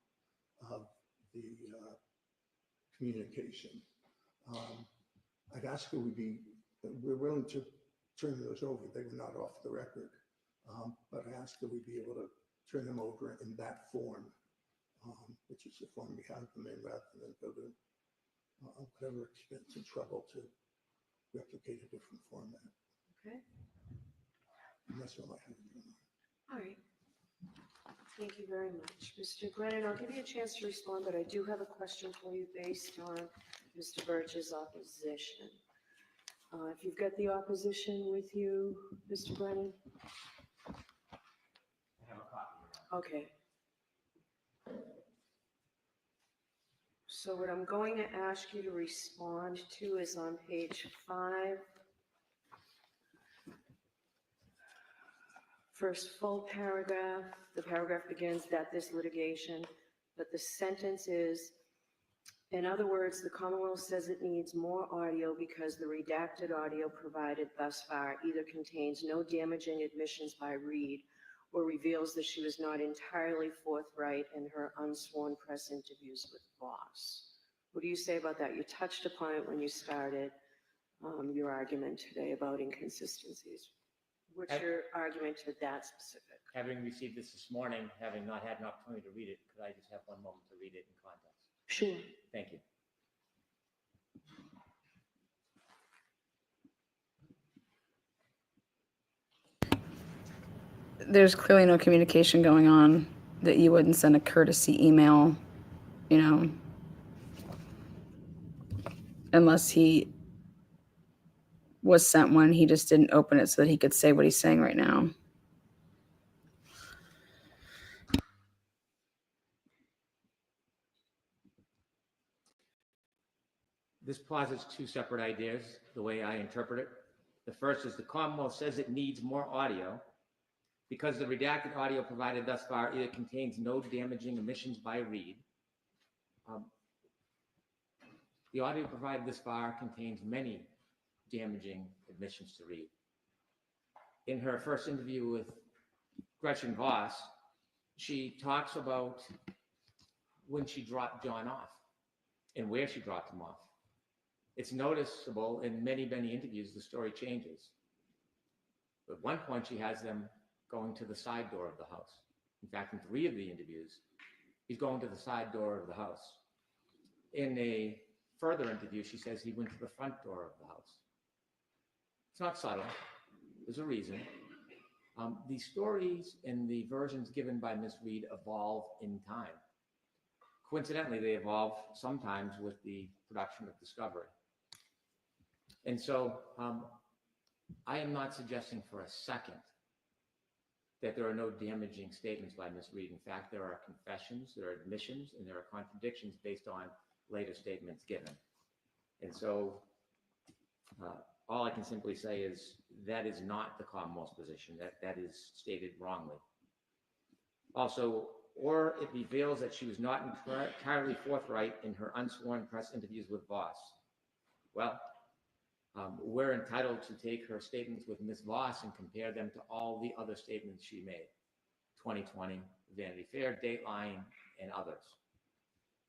of the communication. I'd ask that we're willing to turn those over. They were not off the record, but I ask that we be able to turn them over in that form, which is the form we have them in, rather than go to whatever expense and trouble to replicate a different format. Okay, And that's all I have. all right. Thank you very much. Mr. Grennan, I'll give you a chance to respond, but I do have a question for you based on Mr. Birch's opposition. If you've got the opposition with you, Mr. Brennan? I have a copy. Okay. So what I'm going to ask you to respond to is on page 5. First full paragraph, the paragraph begins that this litigation, but the sentence is, in other words, the Commonwealth says it needs more audio because the redacted audio provided thus far either contains no damaging admissions by Reed or reveals that she was not entirely forthright in her unsworn press interviews with Voss. What do you say about that? You touched upon it when you started your argument today about inconsistencies. What's your argument to that specific? Having received this morning, having not had an opportunity to read it, could I just have one moment to read it in context? Sure. Thank you. There's clearly no communication going on that you wouldn't send a courtesy email, you know, unless he was sent one, he just didn't open it so that he could say what he's saying right now. This posits two separate ideas, the way I interpret it. The first is the Commonwealth says it needs more audio because the redacted audio provided thus far either contains no damaging omissions by Reed. The audio provided this far contains many damaging admissions to Reed. In her first interview with Gretchen Voss, she talks about when she dropped John off and where she dropped him off. It's noticeable in many, many interviews, the story changes. At one point, she has them going to the side door of the house. In fact, in 3 of the interviews, he's going to the side door of the house. In a further interview, she says he went to the front door of the house. It's not subtle. There's a reason. The stories and the versions given by Ms. Reed evolve in time. Coincidentally, they evolve sometimes with the production of Discovery. And so I am not suggesting for a second that there are no damaging statements by Ms. Reed. In fact, there are confessions, there are admissions, and there are contradictions based on later statements given. And so all I can simply say is that is not the Commonwealth's position. That is stated wrongly. Also, or it reveals that she was not entirely forthright in her unsworn press interviews with Voss. Well, we're entitled to take her statements with Ms. Voss and compare them to all the other statements she made. 2020, Vanity Fair, Dateline, and others.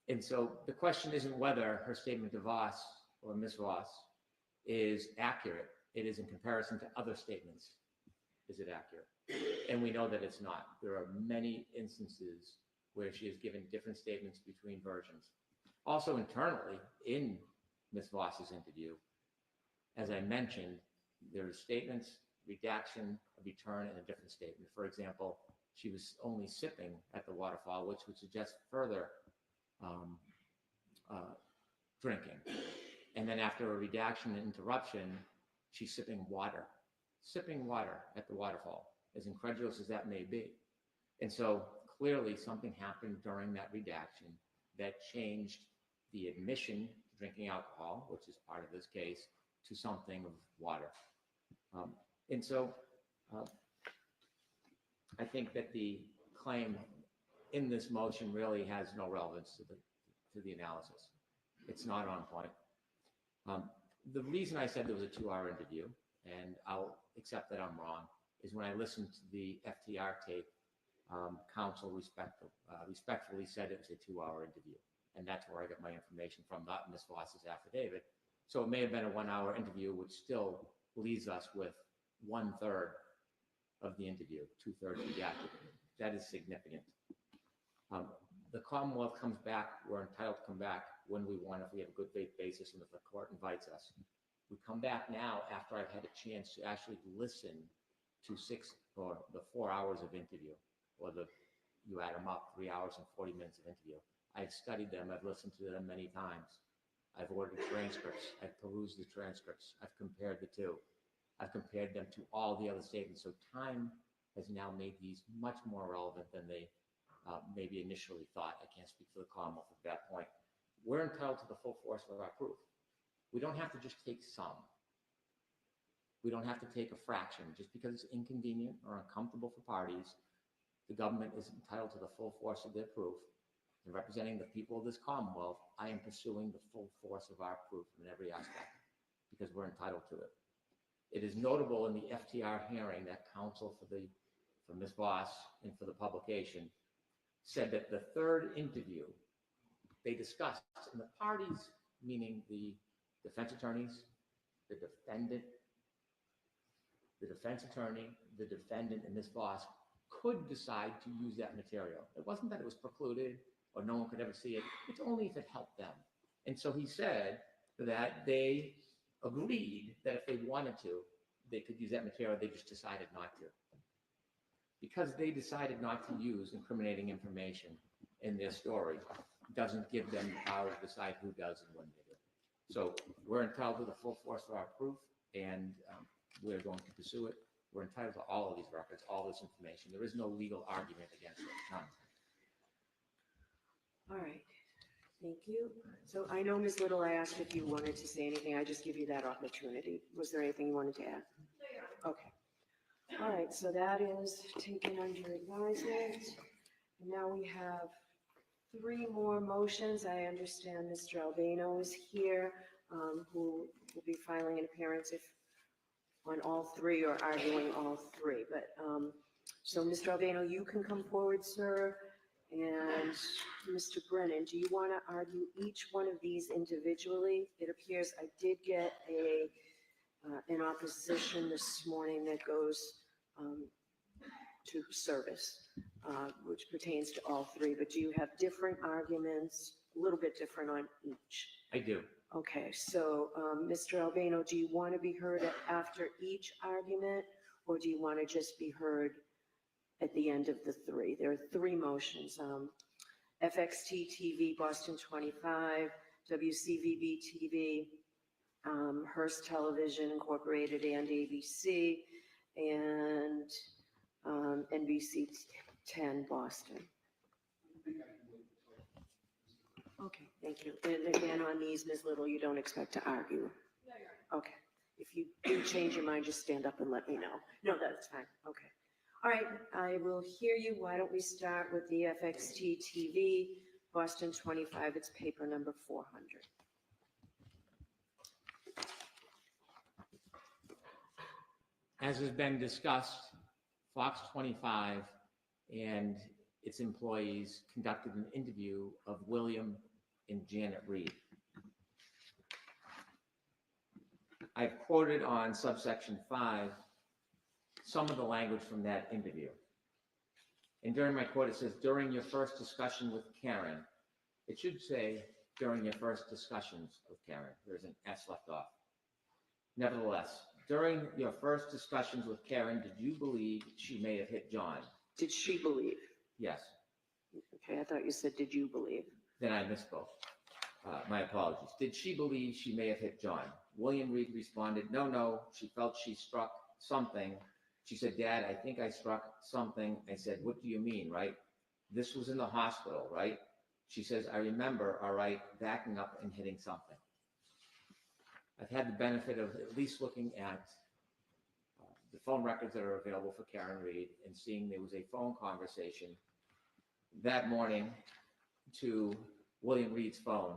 And so the question isn't whether her statement to Voss or Ms. Voss is accurate. It is in comparison to other statements. Is it accurate? And we know that it's not. There are many instances where she has given different statements between versions. Also internally, in Ms. Voss's interview, as I mentioned, there are statements, redaction, a return, and a different statement. For example, she was only sipping at the waterfall, which would suggest further drinking. And then after a redaction and interruption, she's sipping water at the waterfall, as incredulous as that may be. And so clearly something happened during that redaction that changed the admission to drinking alcohol, which is part of this case, to something of water. And so I think that the claim in this motion really has no relevance to the analysis. It's not on point. The reason I said there was a 2-hour interview, and I'll accept that I'm wrong, is when I listened to the FTR tape, counsel respectfully said it was a 2-hour interview. And that's where I got my information from, not Ms. Voss's affidavit. So it may have been a 1-hour interview, which still leaves us with 1/3 of the interview, 2/3 redacted. That is significant. The Commonwealth comes back, we're entitled to come back when we want, if we have a good faith basis and if the court invites us. We come back now after I've had a chance to actually listen to 6 or the 4 hours of interview, or you add them up, 3 hours and 40 minutes of interview. I've studied them, I've listened to them many times. I've ordered transcripts. I've perused the transcripts. I've compared the two. I've compared them to all the other statements. So time has now made these much more relevant than they maybe initially thought. I can't speak for the Commonwealth at that point. We're entitled to the full force of our proof. We don't have to just take some. We don't have to take a fraction. Just because it's inconvenient or uncomfortable for parties, the government is entitled to the full force of their proof. And representing the people of this Commonwealth, I am pursuing the full force of our proof in every aspect because we're entitled to it. It is notable in the FTR hearing that counsel for Ms. Voss and for the publication said that the third interview they discussed, and the parties, meaning the defense attorneys, the defendant, the defendant, and Ms. Voss could decide to use that material. It wasn't that it was precluded or no one could ever see it. It's only if it helped them. And so he said that they agreed that if they wanted to, they could use that material. They just decided not to. Because they decided not to use incriminating information in their story doesn't give them the power to decide who does and when they do. So we're entitled to the full force of our proof, and we're going to pursue it. We're entitled to all of these records, all this information. There is no legal argument against it. None. All right, thank you. So I know, Ms. Little, I asked if you wanted to say anything. I just give you that opportunity. Was there anything you wanted to add? Okay. All right, so that is taken under advisement. And now we have 3 more motions. I understand Mr. Albano is here, who will be filing an appearance if on all 3 or arguing all 3. But so Mr. Albano, you can come forward, sir. And Mr. Brennan, do you want to argue each one of these individually? It appears I did get an opposition this morning that goes to service, which pertains to all 3. But do you have different arguments, a little bit different on each? I do. Okay, so Mr. Albano, do you want to be heard after each argument, or do you want to just be heard at the end of the 3? There are 3 motions. FXT TV, Boston 25, WCVB TV, Hearst Television Incorporated and ABC, and NBC 10 Boston. Okay, thank you. And again, on these, Ms. Little, you don't expect to argue? No, okay. If you do change your mind, just stand up and let me know. No, that's fine. Okay. All right, I will hear you. Why don't we start with the FXT TV, Boston 25, it's paper number 400. As has been discussed, Fox 25 and its employees conducted an interview of William and Janet Reed. I've quoted on subsection 5 some of the language from that interview. And during my quote, it says, during your first discussion with Karen. It should say, during your first discussions with Karen. There's an S left off. Nevertheless, during your first discussions with Karen, did you believe she may have hit John? Did she believe? Yes. Okay, I thought you said, did you believe? Then I misspoke. My apologies. Did she believe she may have hit John? William Reed responded, no, she felt she struck something. She said, Dad, I think I struck something. I said, what do you mean, right? This was in the hospital, right? She says, I remember, all right, backing up and hitting something. I've had the benefit of at least looking at the phone records that are available for Karen Reed and seeing there was a phone conversation that morning to William Reed's phone.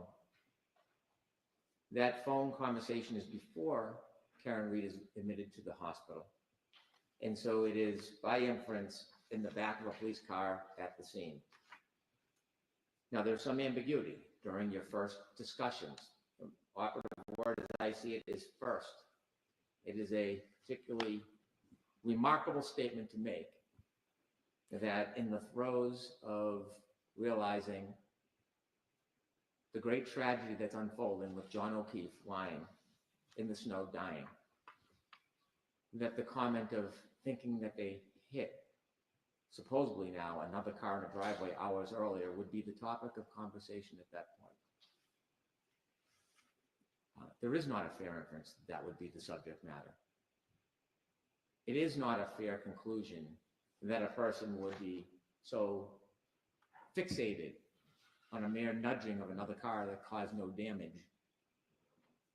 That phone conversation is before Karen Reed is admitted to the hospital. And so it is by inference in the back of a police car at the scene. Now there's some ambiguity during your first discussions. The operative word as I see it is first. It is a particularly remarkable statement to make that in the throes of realizing the great tragedy that's unfolding with John O'Keefe lying in the snow dying, that the comment of thinking that they hit supposedly now another car in a driveway hours earlier would be the topic of conversation at that point. there is not a fair inference that would be the subject matter. It is not a fair conclusion that a person would be so fixated on a mere nudging of another car that caused no damage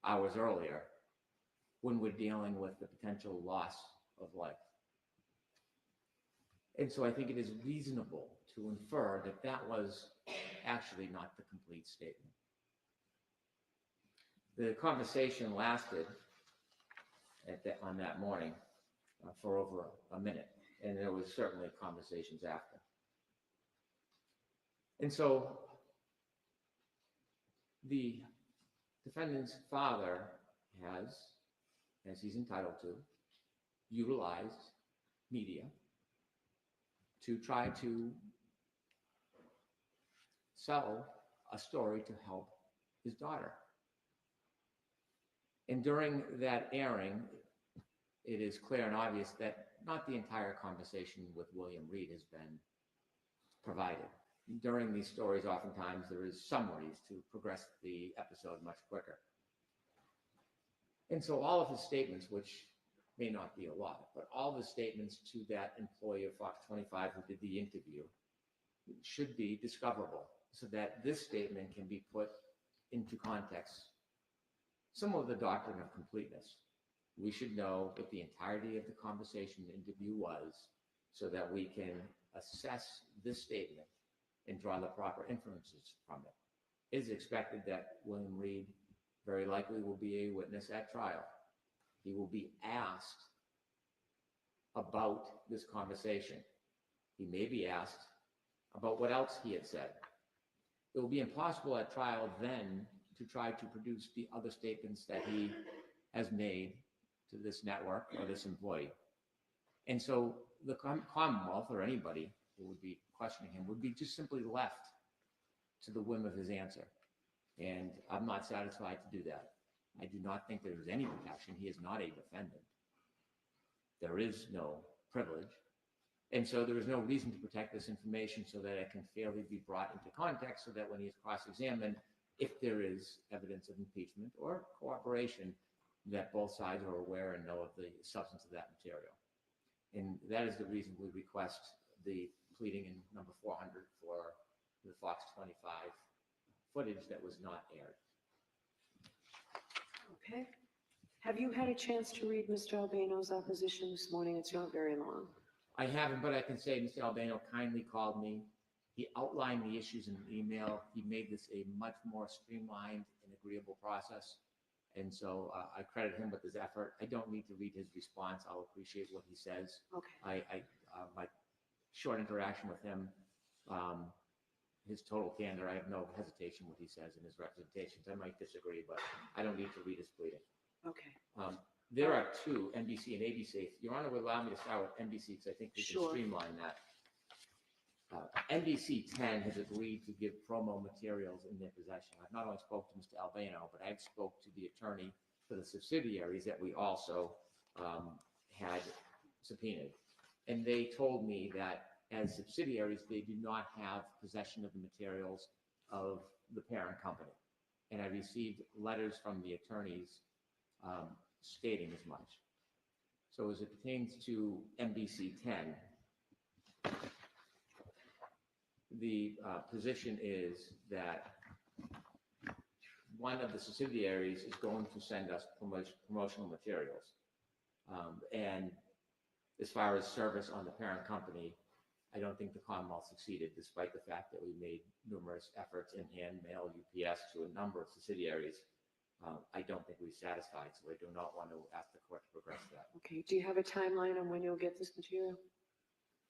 hours earlier when we're dealing with the potential loss of life. And so I think it is reasonable to infer that that was actually not the complete statement. The conversation lasted on that morning for over a minute, and there was certainly conversations after. And so the defendant's father has, as he's entitled to, utilized media to try to sell a story to help his daughter. And during that airing, it is clear and obvious that not the entire conversation with William Reed has been provided. During these stories, oftentimes there is summaries to progress the episode much quicker. And so all of his statements, which may not be a lot, but all the statements to that employee of Fox 25 who did the interview should be discoverable so that this statement can be put into context. Some of the doctrine of completeness. We should know what the entirety of the conversation interview was so that we can assess this statement and draw the proper inferences from it. It is expected that William Reed very likely will be a witness at trial. He will be asked about this conversation. He may be asked about what else he had said. It will be impossible at trial then to try to produce the other statements that he has made to this network or this employee. And so the Commonwealth or anybody who would be questioning him would be just simply left to the whim of his answer. And I'm not satisfied to do that. I do not think there is any protection. He is not a defendant. There is no privilege. And so there is no reason to protect this information so that it can fairly be brought into context so that when he is cross-examined, if there is evidence of impeachment or cooperation, that both sides are aware and know of the substance of that material. And that is the reason we request the pleading in number 400 for the Fox 25 footage that was not aired. Okay. Have you had a chance to read Mr. Albano's opposition this morning? It's not very long. I haven't, but I can say Mr. Albano kindly called me. He outlined the issues in an email. He made this a much more streamlined and agreeable process. And so I credit him with his effort. I don't need to read his response. I'll appreciate what he says. Okay. My short interaction with him, his total candor, I have no hesitation what he says in his representations. I might disagree, but I don't need to read his pleading. Okay. There are two, NBC and ABC. Your Honor would allow me to start with NBC because I think we can Sure. streamline that. NBC 10 has agreed to give promo materials in their possession. I've not only spoke to Mr. Albano, but I've spoke to the attorney for the subsidiaries that we also had subpoenaed. And they told me that as subsidiaries, they do not have possession of the materials of the parent company. And I received letters from the attorneys stating as much. So as it pertains to NBC 10, the position is that one of the subsidiaries is going to send us promotional materials. And as far as service on the parent company, I don't think the Commonwealth succeeded, despite the fact that we made numerous efforts in hand, mail, UPS to a number of subsidiaries. I don't think we satisfied, so I do not want to ask the court to progress that. Okay. Do you have a timeline on when you'll get this material?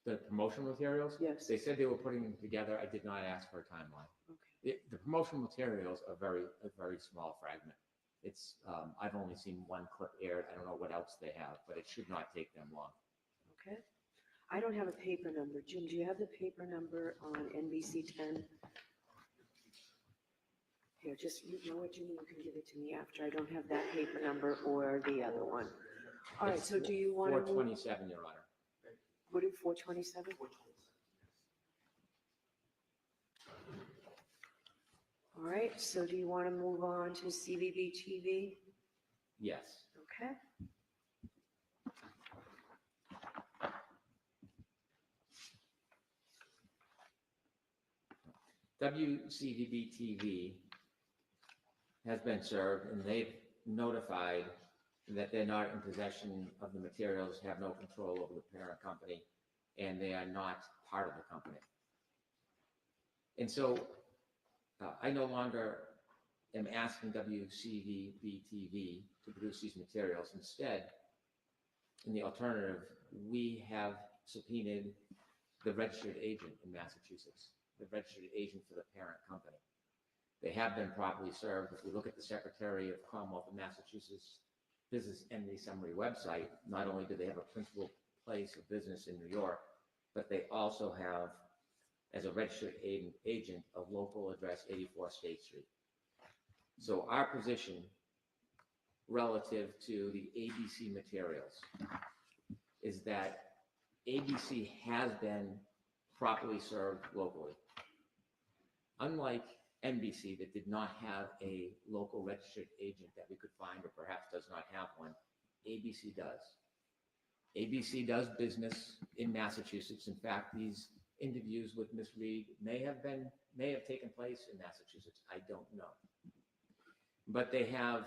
The promotional materials? Yes. They said they were putting them together. I did not ask for a timeline. Okay. The promotional materials are a very small fragment. It's I've only seen one clip aired. I don't know what else they have, but it should not take them long. Okay. I don't have a paper number. Jim, do you have the paper number on NBC 10? Here, just, you know what, Jimmy, you can give it to me after. I don't have that paper number or the other one. All right, so do you want to? 427, Your Honor. What did 427? All right, so do you want to move on to CVB TV? Yes. Okay. WCVB TV has been served, and they've notified that they're not in possession of the materials, have no control over the parent company, and they are not part of the company. And so I no longer am asking WCVB TV to produce these materials. Instead, in the alternative, we have subpoenaed the registered agent in Massachusetts, the registered agent for the parent company. They have been properly served. If we look at the Secretary of Commonwealth of Massachusetts Business Entity Summary website, not only do they have a principal place of business in New York, but they also have, as a registered agent, a local address, 84 State Street. So our position relative to the ABC materials is that ABC has been properly served locally. Unlike NBC, that did not have a local registered agent that we could find, or perhaps does not have one, ABC does. ABC does business in Massachusetts. In fact, these interviews with Ms. Reed may have taken place in Massachusetts. I don't know. But they have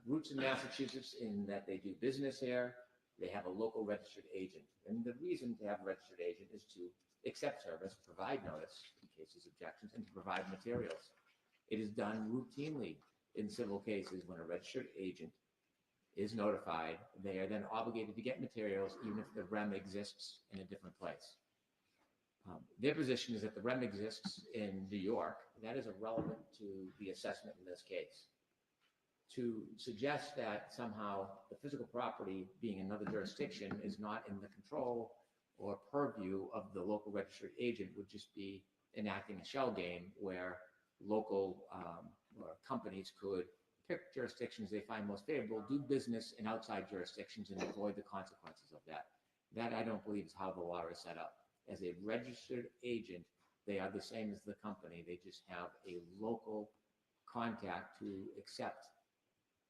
roots in Massachusetts in that they do business here. They have a local registered agent. And the reason to have a registered agent is to accept service, provide notice in cases of objections, and to provide materials. It is done routinely in civil cases when a registered agent is notified. They are then obligated to get materials even if the REM exists in a different place. Their position is that the REM exists in New York. That is irrelevant to the assessment in this case. To suggest that somehow the physical property being another jurisdiction is not in the control or purview of the local registered agent would just be enacting a shell game where local or companies could pick jurisdictions they find most favorable, do business in outside jurisdictions, and avoid the consequences of that. That, I don't believe, is how the law is set up. As a registered agent, they are the same as the company. They just have a local contact to accept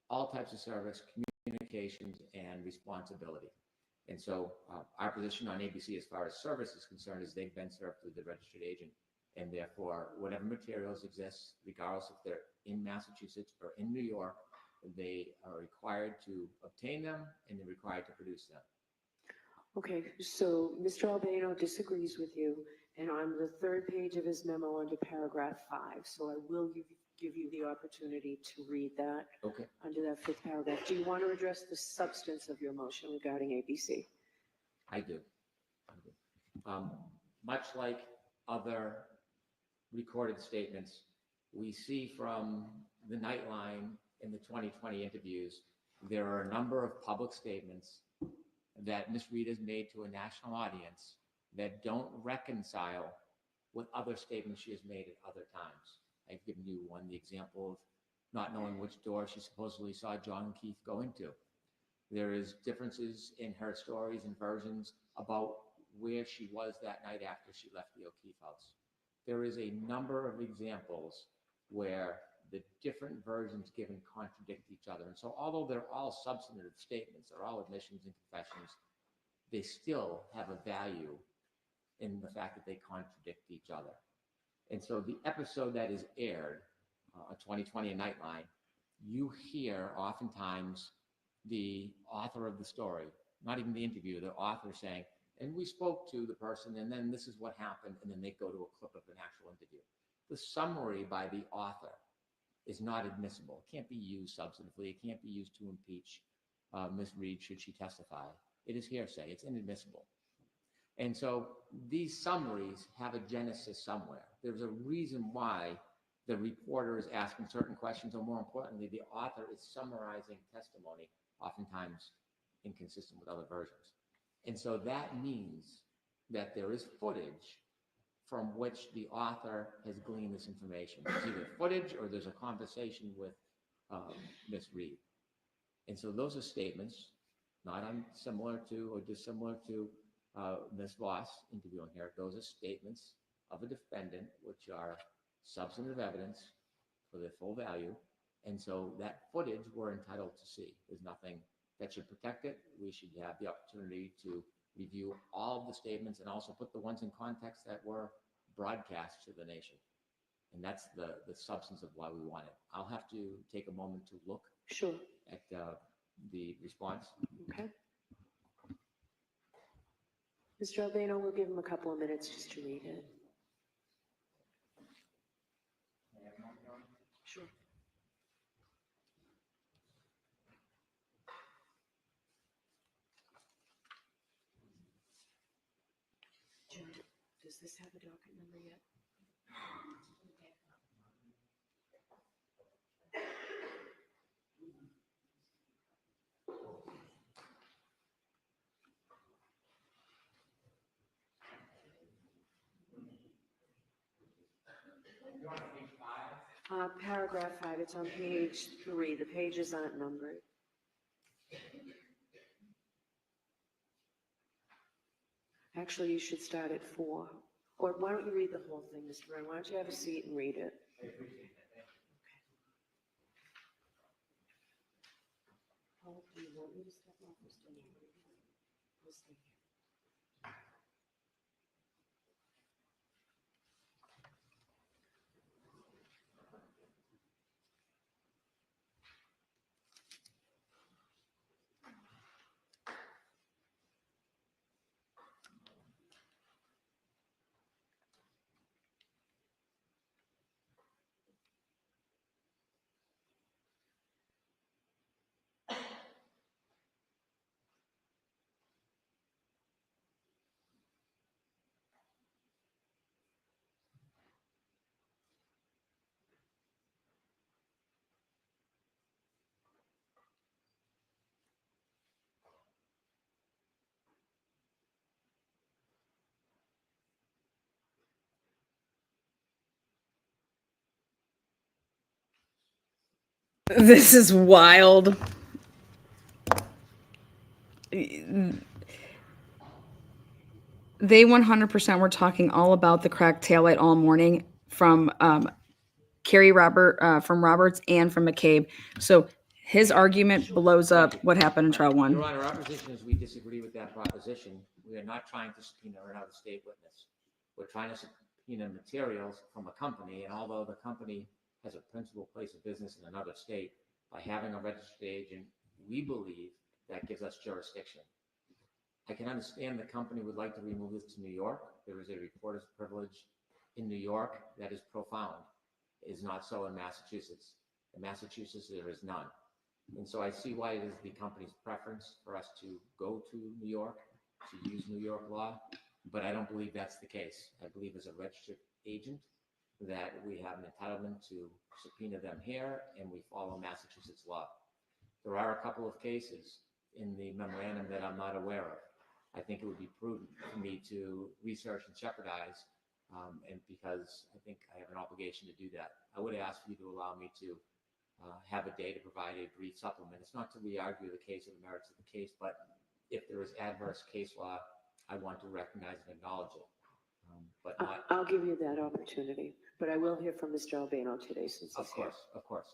all types of service, communications, and responsibility. And so our position on ABC as far as service is concerned is they've been served through the registered agent, and therefore whatever materials exist, regardless if they're in Massachusetts or in New York, they are required to obtain them and they're required to produce them. Okay, so Mr. Albano disagrees with you, and on the third page of his memo under paragraph 5, so I will give you the opportunity to read that. Okay. Under that 5th paragraph. Do you want to address the substance of your motion regarding ABC? I do. Much like other recorded statements, we see from the Nightline in the 2020 interviews, there are a number of public statements that Ms. Reed has made to a national audience that don't reconcile with other statements she has made at other times. I've given you the example of not knowing which door she supposedly saw John Keith go into. There is differences in her stories and versions about where she was that night after she left the O'Keefe house. There is a number of examples where the different versions given contradict each other. And so although they're all substantive statements, they're all admissions and confessions, they still have a value in the fact that they contradict each other. And so the episode that is aired, 2020 Nightline, you hear oftentimes the author of the story, not even the interview, the author saying, and we spoke to the person, and then this is what happened, and then they go to a clip of an actual interview. The summary by the author is not admissible. It can't be used substantively. It can't be used to impeach Ms. Reed should she testify. It is hearsay. It's inadmissible. And so these summaries have a genesis somewhere. There's a reason why the reporter is asking certain questions, or more importantly, the author is summarizing testimony, oftentimes inconsistent with other versions. And so that means that there is footage from which the author has gleaned this information. There's either footage or there's a conversation with Ms. Reed. And so those are statements, not unsimilar to or dissimilar to Ms. Voss interviewing here. Those are statements of a defendant, which are substantive evidence for their full value. And so that footage we're entitled to see. There's nothing that should protect it. We should have the opportunity to review all of the statements and also put the ones in context that were broadcast to the nation. And that's the substance of why we want it. I'll have to take a moment to look Sure. at the response. Okay. Mr. Albano, we'll give him a couple of minutes just to read it. Sure. John, does this have a docket number yet? Paragraph 5, it's on page 3. The pages aren't numbered. Actually, you should start at 4. Or why don't you read the whole thing, Mr. Brown? Why don't you have a seat and read it? Paul, do you want me to step off or stay here? We'll stay here. This is wild. They 100% were talking all about the cracked taillight all morning from Kerry from Roberts and from McCabe. So his argument blows up what happened in trial one. Your Honor, our position is we disagree with that proposition. We are not trying to subpoena another state witness. We're trying to subpoena materials from a company, and although the company has a principal place of business in another state, by having a registered agent, we believe that gives us jurisdiction. I can understand the company would like to remove this to New York. There is a reporter's privilege in New York that is profound. It is not so in Massachusetts. In Massachusetts, there is none. And so I see why it is the company's preference for us to go to New York, to use New York law, but I don't believe that's the case. I believe as a registered agent that we have an entitlement to subpoena them here, and we follow Massachusetts law. There are a couple of cases in the memorandum that I'm not aware of. I think it would be prudent for me to research and jeopardize, and because I think I have an obligation to do that. I would ask you to allow me to have a day to provide a brief supplement. It's not to re-argue the case or the merits of the case, but if there is adverse case law, I want to recognize and acknowledge it. But not. I'll give you that opportunity, but I will hear from Mr. Albano today since he's here. Of course.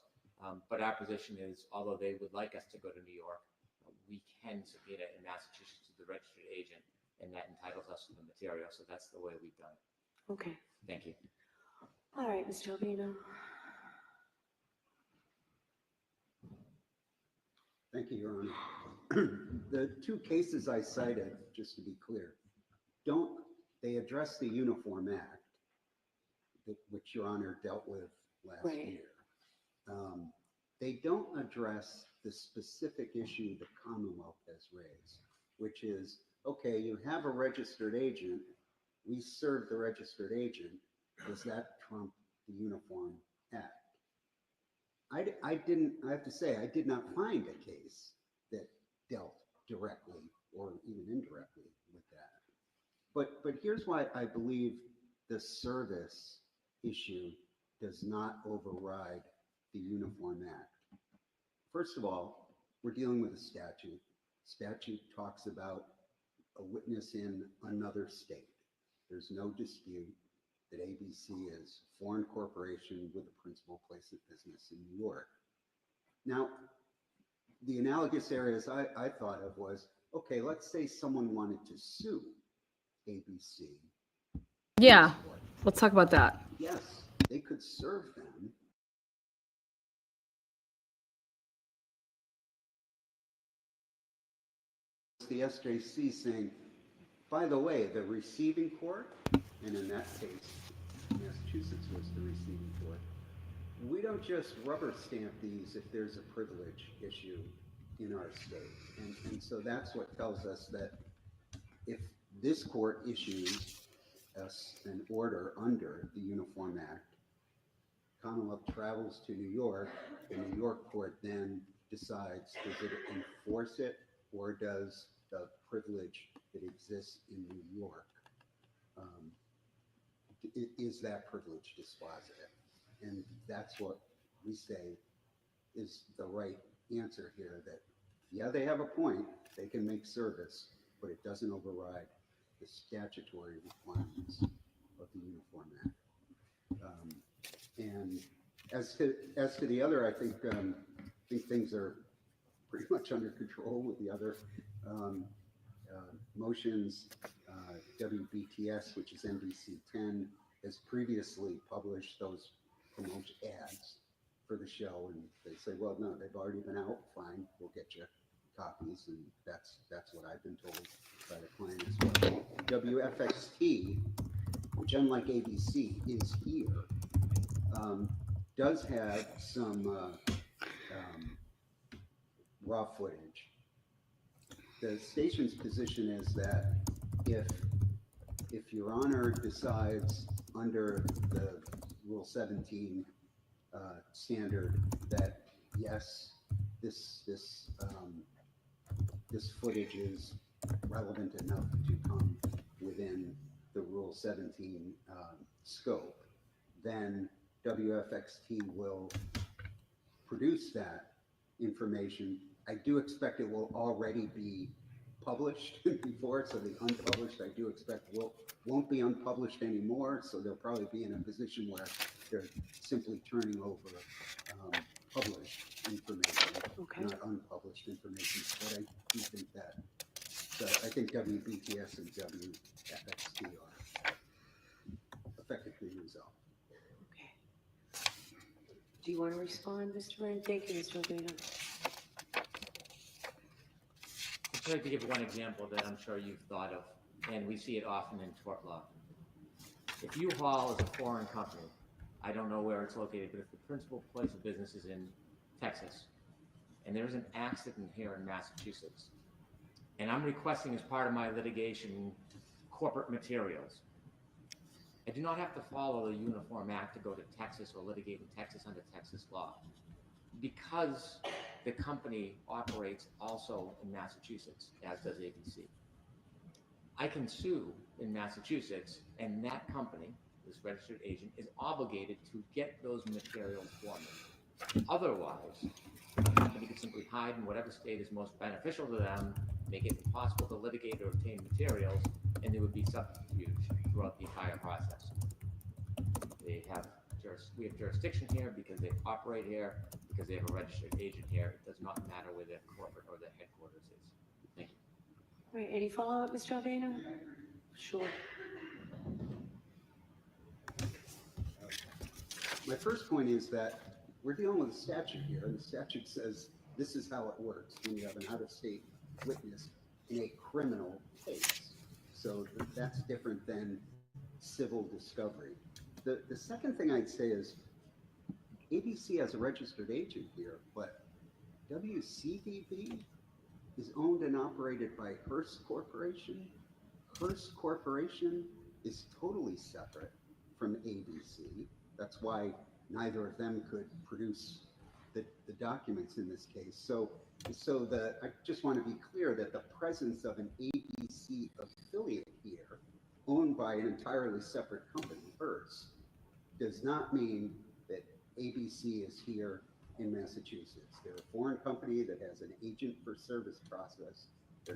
But our position is, although they would like us to go to New York, we can subpoena in Massachusetts to the registered agent, and that entitles us to the material. So that's the way we've done it. Okay. Thank you. All right, Mr. Albano. Thank you, Your Honor. The two cases I cited, just to be clear, they address the Uniform Act, which Your Honor dealt with last year. They don't address the specific issue the Commonwealth has raised, which is, okay, you have a registered agent, we serve the registered agent, does that trump the Uniform Act? I have to say, I did not find a case that dealt directly or even indirectly with that. But here's why I believe the service issue does not override the Uniform Act. First of all, we're dealing with a statute. Statute talks about a witness in another state. There's no dispute that ABC is a foreign corporation with a principal place of business in New York. Now, the analogous areas I thought of was, okay, let's say someone wanted to sue ABC. Yeah, let's talk about that. Yes, they could serve them. The SJC saying, by the way, the receiving court, and in that case, Massachusetts was the receiving court, we don't just rubber stamp these if there's a privilege issue in our state. And so that's what tells us that if this court issues us an order under the Uniform Act, Commonwealth travels to New York, the New York court then decides, does it enforce it, or does the privilege that exists in New York, is that privilege dispositive? And that's what we say is the right answer here, that, yeah, they have a point, they can make service, but it doesn't override the statutory requirements of the Uniform Act. And as to the other, I think things are pretty much under control with the other motions. WBTS, which is NBC 10, has previously published those promotion ads for the show, and they say, well, no, they've already been out. Fine, we'll get you copies, and that's what I've been told by the client as well. WFXT, which unlike ABC is here, does have some raw footage. The station's position is that if Your Honor decides under the Rule 17 standard that yes, this footage is relevant enough to come within the Rule 17 scope, then WFXT will produce that information. I do expect it will already be published before, so the unpublished I do expect won't be unpublished anymore, so they'll probably be in a position where they're simply turning over published information, Okay. not unpublished information. But I do think that, so I think WBTS and WFXT are effectively resolved. Okay. Do you want to respond, Mr. Ryan? Thank you, Mr. Albino. I'd like to give one example that I'm sure you've thought of, and we see it often in tort law. If U-Haul is a foreign company, I don't know where it's located, but if the principal place of business is in Texas, and there's an accident here in Massachusetts, and I'm requesting as part of my litigation corporate materials, I do not have to follow the Uniform Act to go to Texas or litigate in Texas under Texas law. Because the company operates also in Massachusetts, as does ABC. I can sue in Massachusetts, and that company, this registered agent, is obligated to get those materials for me. Otherwise, the company could simply hide in whatever state is most beneficial to them, make it impossible to litigate or obtain materials, and there would be subterfuge throughout the entire process. We have jurisdiction here because they operate here, because they have a registered agent here. It does not matter where their corporate or their headquarters is. Thank you. All right, any follow-up, Mr. Albino? Sure. My first point is that we're dealing with a statute here, and the statute says this is how it works when you have an out-of-state witness in a criminal case. So that's different than civil discovery. The second thing I'd say is ABC has a registered agent here, but WCDB is owned and operated by Hearst Corporation. Hearst Corporation is totally separate from ABC. That's why neither of them could produce the documents in this case. So I just want to be clear that the presence of an ABC affiliate here, owned by an entirely separate company, Hearst, does not mean that ABC is here in Massachusetts. They're a foreign company that has an agent for service process. They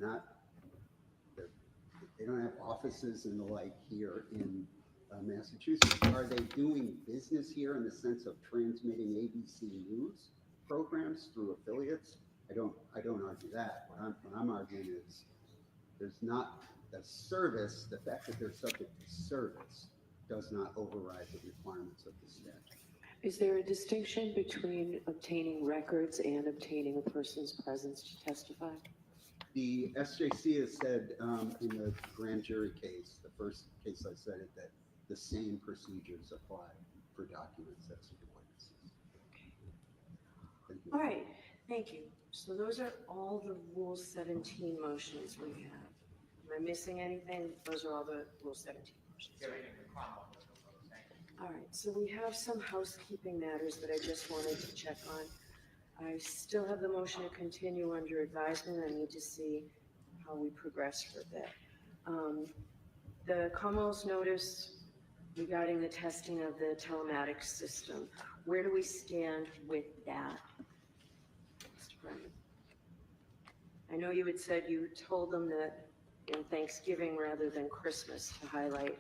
don't have offices and the like here in Massachusetts. Are they doing business here in the sense of transmitting ABC News programs through affiliates? I don't argue that. What I'm arguing is there's not the service, the fact that they're subject to service does not override the requirements of the statute. Is there a distinction between obtaining records and obtaining a person's presence to testify? The SJC has said in the grand jury case, the first case I cited, that the same procedures apply for documents that secure witnesses. Thank you. All right, thank you. So those are all the Rule 17 motions we have. Am I missing anything? Those are all the Rule 17 motions. All right, so we have some housekeeping matters that I just wanted to check on. I still have the motion to continue under advisement. I need to see how we progress with that. The Commonwealth's notice regarding the testing of the telematics system, where do we stand with that, Mr. Brennan? I know you had said you told them that in Thanksgiving rather than Christmas to highlight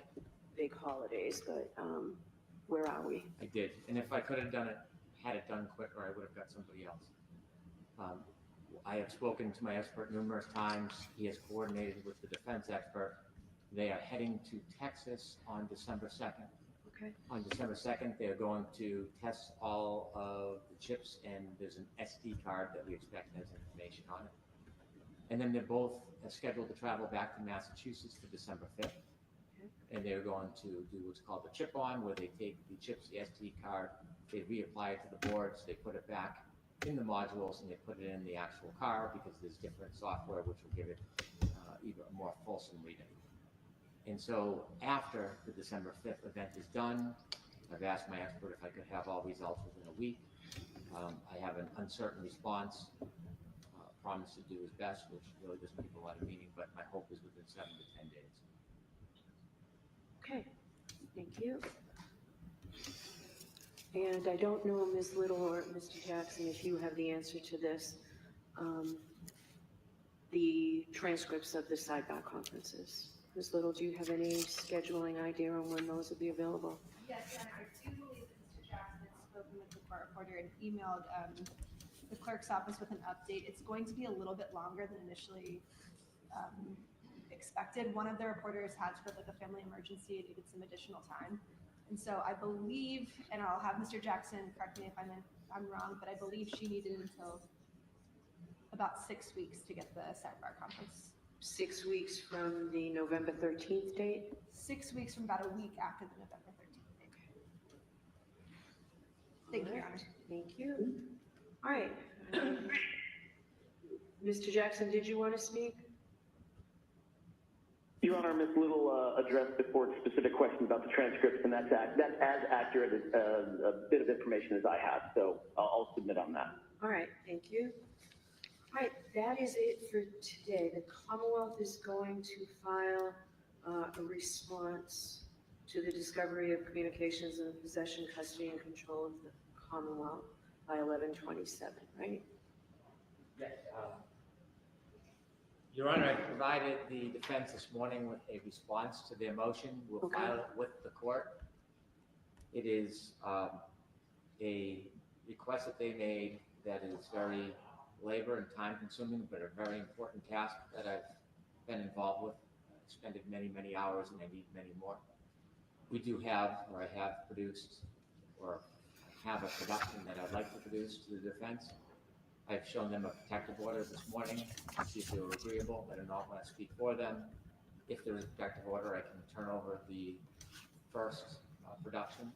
big holidays, but where are we? I did, and if I could have had it done quicker, I would have got somebody else. I have spoken to my expert numerous times. He has coordinated with the defense expert. They are heading to Texas on December 2nd. Okay. On December 2nd, they're going to test all of the chips, and there's an SD card that we expect has information on it. And then they're both scheduled to travel back to Massachusetts for December 5th. And they're going to do what's called the chip on, where they take the chips, the SD card, they reapply it to the boards, they put it back in the modules, and they put it in the actual car because there's different software which will give it even a more fulsome reading. And so after the December 5th event is done, I've asked my expert if I could have all results within a week. I have an uncertain response, promise to do his best, which really doesn't give a lot of meaning, but my hope is within 7 to 10 days. Okay, thank you. And I don't know, Ms. Little or Mr. Jackson, if you have the answer to this. The transcripts of the sidebar conferences. Ms. Little, do you have any scheduling idea on when those will be available? Yes, and I do believe that Mr. Jackson has spoken with the court reporter and emailed the clerk's office with an update. It's going to be a little bit longer than initially expected. One of the reporters had sort of like a family emergency and needed some additional time. And so I believe, and I'll have Mr. Jackson correct me if I'm wrong, but I believe she needed until about 6 weeks to get the sidebar conference. 6 weeks from the November 13th date? 6 weeks from about a week after the November 13th date. Thank you, Your Honor. Thank you. All right. Mr. Jackson, did you want to speak? Your Honor, Ms. Little addressed the court's specific question about the transcripts, and that's as accurate a bit of information as I have, so I'll submit on that. All right, thank you. All right, that is it for today. The Commonwealth is going to file a response to the discovery of communications in possession, custody, and control of the Commonwealth by 11/27, right? Yes. Your Honor, I provided the defense this morning with a response to their motion. We'll Okay. file it with the court. It is a request that they made that is very labor and time consuming, but a very important task that I've been involved with. I've expended many, many hours, and I need many more. We do have, or I have produced, or have a production that I'd like to produce to the defense. I've shown them a protective order this morning to see if they were agreeable. I do not want to speak for them. If there is a protective order, I can turn over the first production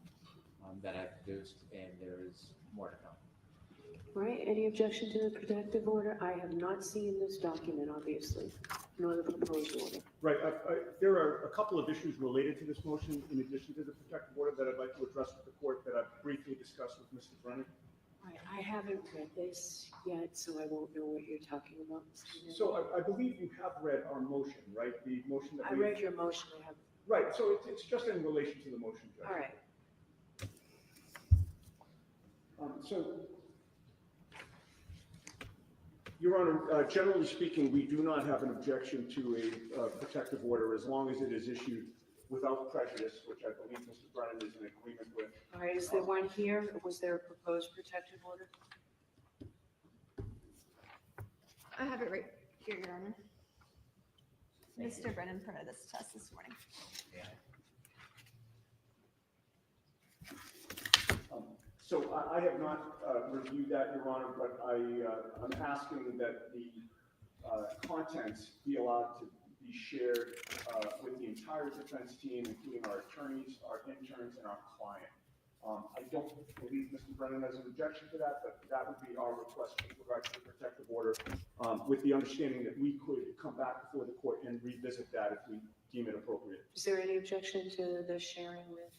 that I've produced, and there is more to come. All right, any objection to the protective order? I have not seen this document, obviously, nor the proposed order. Right, there are a couple of issues related to this motion in addition to the protective order that I'd like to address with the court that I've briefly discussed with Mr. Brennan. All right, I haven't read this yet, so I won't know what you're talking about, Mr. Newman. So I believe you have read our motion, right? The motion that I read your motion, I have. Right, so it's just in relation to the motion, Judge. All right. So, Your Honor, generally speaking, we do not have an objection to a protective order as long as it is issued without prejudice, which I believe Mr. Brennan is in agreement with. All right, is there one here? Was there a proposed protective order? I have it right here, Your Honor. Mr. Brennan printed this test this morning. So I have not reviewed that, Your Honor, but I'm asking that the contents be allowed to be shared with the entire defense team, including our attorneys, our interns, and our client. I don't believe Mr. Brennan has an objection to that, but that would be our request with regard to the protective order, with the understanding that we could come back before the court and revisit that if we deem it appropriate. Is there any objection to the sharing with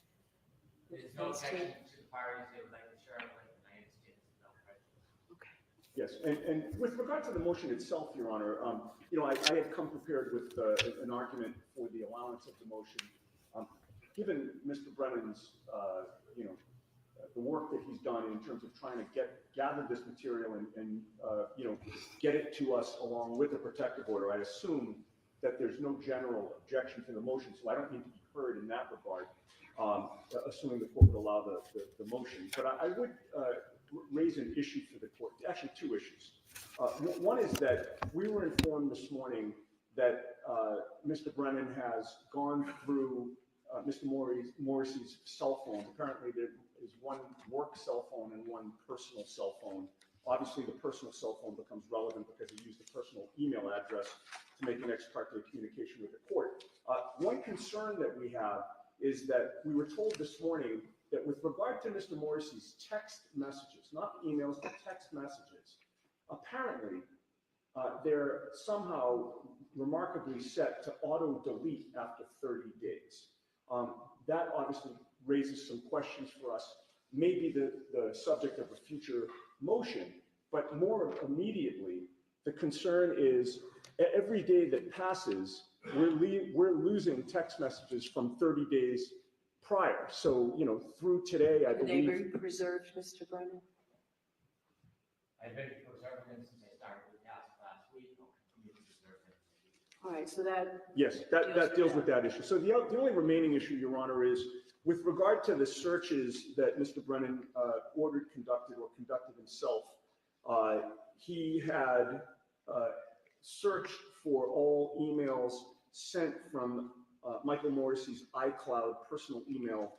the There's no defense team? objection to the parties they would like to share with, and I understand it's no prejudice. Okay. Yes, and with regard to the motion itself, Your Honor, I had come prepared with an argument for the allowance of the motion. Given Mr. Brennan's, the work that he's done in terms of trying to gather this material and get it to us along with the protective order, I assume that there's no general objection to the motion, so I don't need to be heard in that regard, assuming the court would allow the motion. But I would raise an issue for the court, actually two issues. One is that we were informed this morning that Mr. Brennan has gone through Mr. Morrissey's cell phone. Apparently there is one work cell phone and one personal cell phone. Obviously the personal cell phone becomes relevant because he used a personal email address to make an ex parte communication with the court. One concern that we have is that we were told this morning that with regard to Mr. Morrissey's text messages, not emails, but text messages, apparently they're somehow remarkably set to auto-delete after 30 days. That obviously raises some questions for us, maybe the subject of a future motion, but more immediately, the concern is every day that passes, we're losing text messages from 30 days prior. So, through today, I Are they believe. preserved, Mr. Brennan? I've been preserving them since I started the task last week. I'll continue to preserve them. All right, so that, Yes, that deals with that issue. So the only remaining issue, Your Honor, is with regard to the searches that Mr. Brennan conducted himself, he had searched for all emails sent from Michael Morrissey's iCloud personal email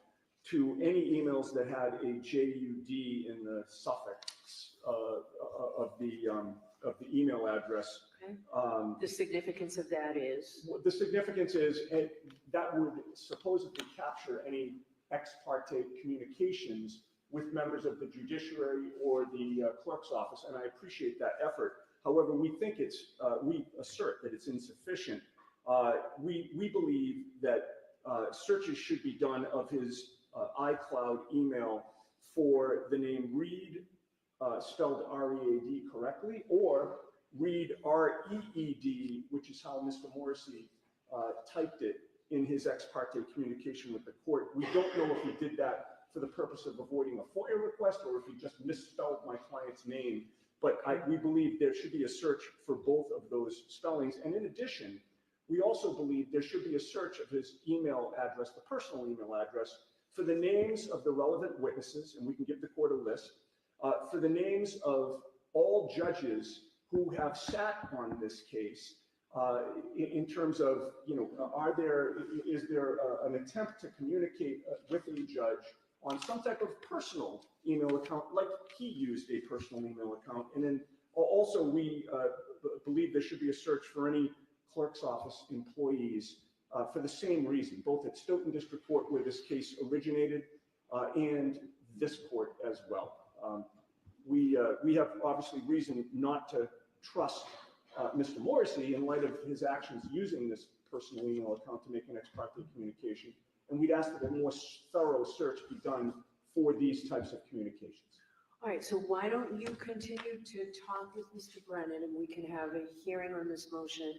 to any emails that had a JUD in the suffix of the email address. okay. The significance of that is? The significance is that would supposedly capture any ex parte communications with members of the judiciary or the clerk's office, and I appreciate that effort. However, we think we assert that it's insufficient. We believe that searches should be done of his iCloud email for the name Reed, spelled R-E-A-D correctly, or Reed R-E-E-D, which is how Mr. Morrissey typed it in his ex parte communication with the court. We don't know if he did that for the purpose of avoiding a FOIA request or if he just misspelled my client's name. But we believe there should be a search for both of those spellings. And in addition, we also believe there should be a search of his email address, the personal email address, for the names of the relevant witnesses, and we can give the court a list, for the names of all judges who have sat on this case, in terms of, is there an attempt to communicate with a judge on some type of personal email account, like he used a personal email account. And then also we believe there should be a search for any clerk's office employees for the same reason, both at Stoughton District Court where this case originated and this court as well. We have obviously reason not to trust Mr. Morrissey in light of his actions using this personal email account to make an ex parte communication. And we'd ask that a more thorough search be done for these types of communications. All right, so why don't you continue to talk with Mr. Brennan and we can have a hearing on this motion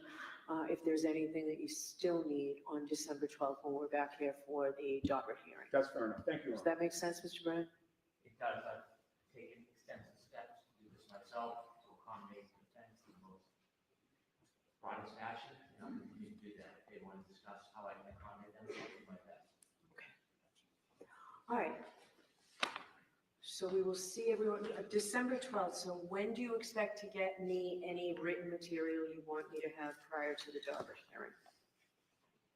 if there's anything that you still need on December 12th when we're back here for the Daubert hearing. That's fair enough. Thank you. Does that make sense, Mr. Brennan? It does. I've taken extensive steps to do this myself to accommodate the defense in the most broadest fashion, and I'll continue to do that. If they want to discuss how I can accommodate them, All right. So we will see everyone, December 12th. So when do you expect to get me any written material you want me to have prior to the Daubert hearing?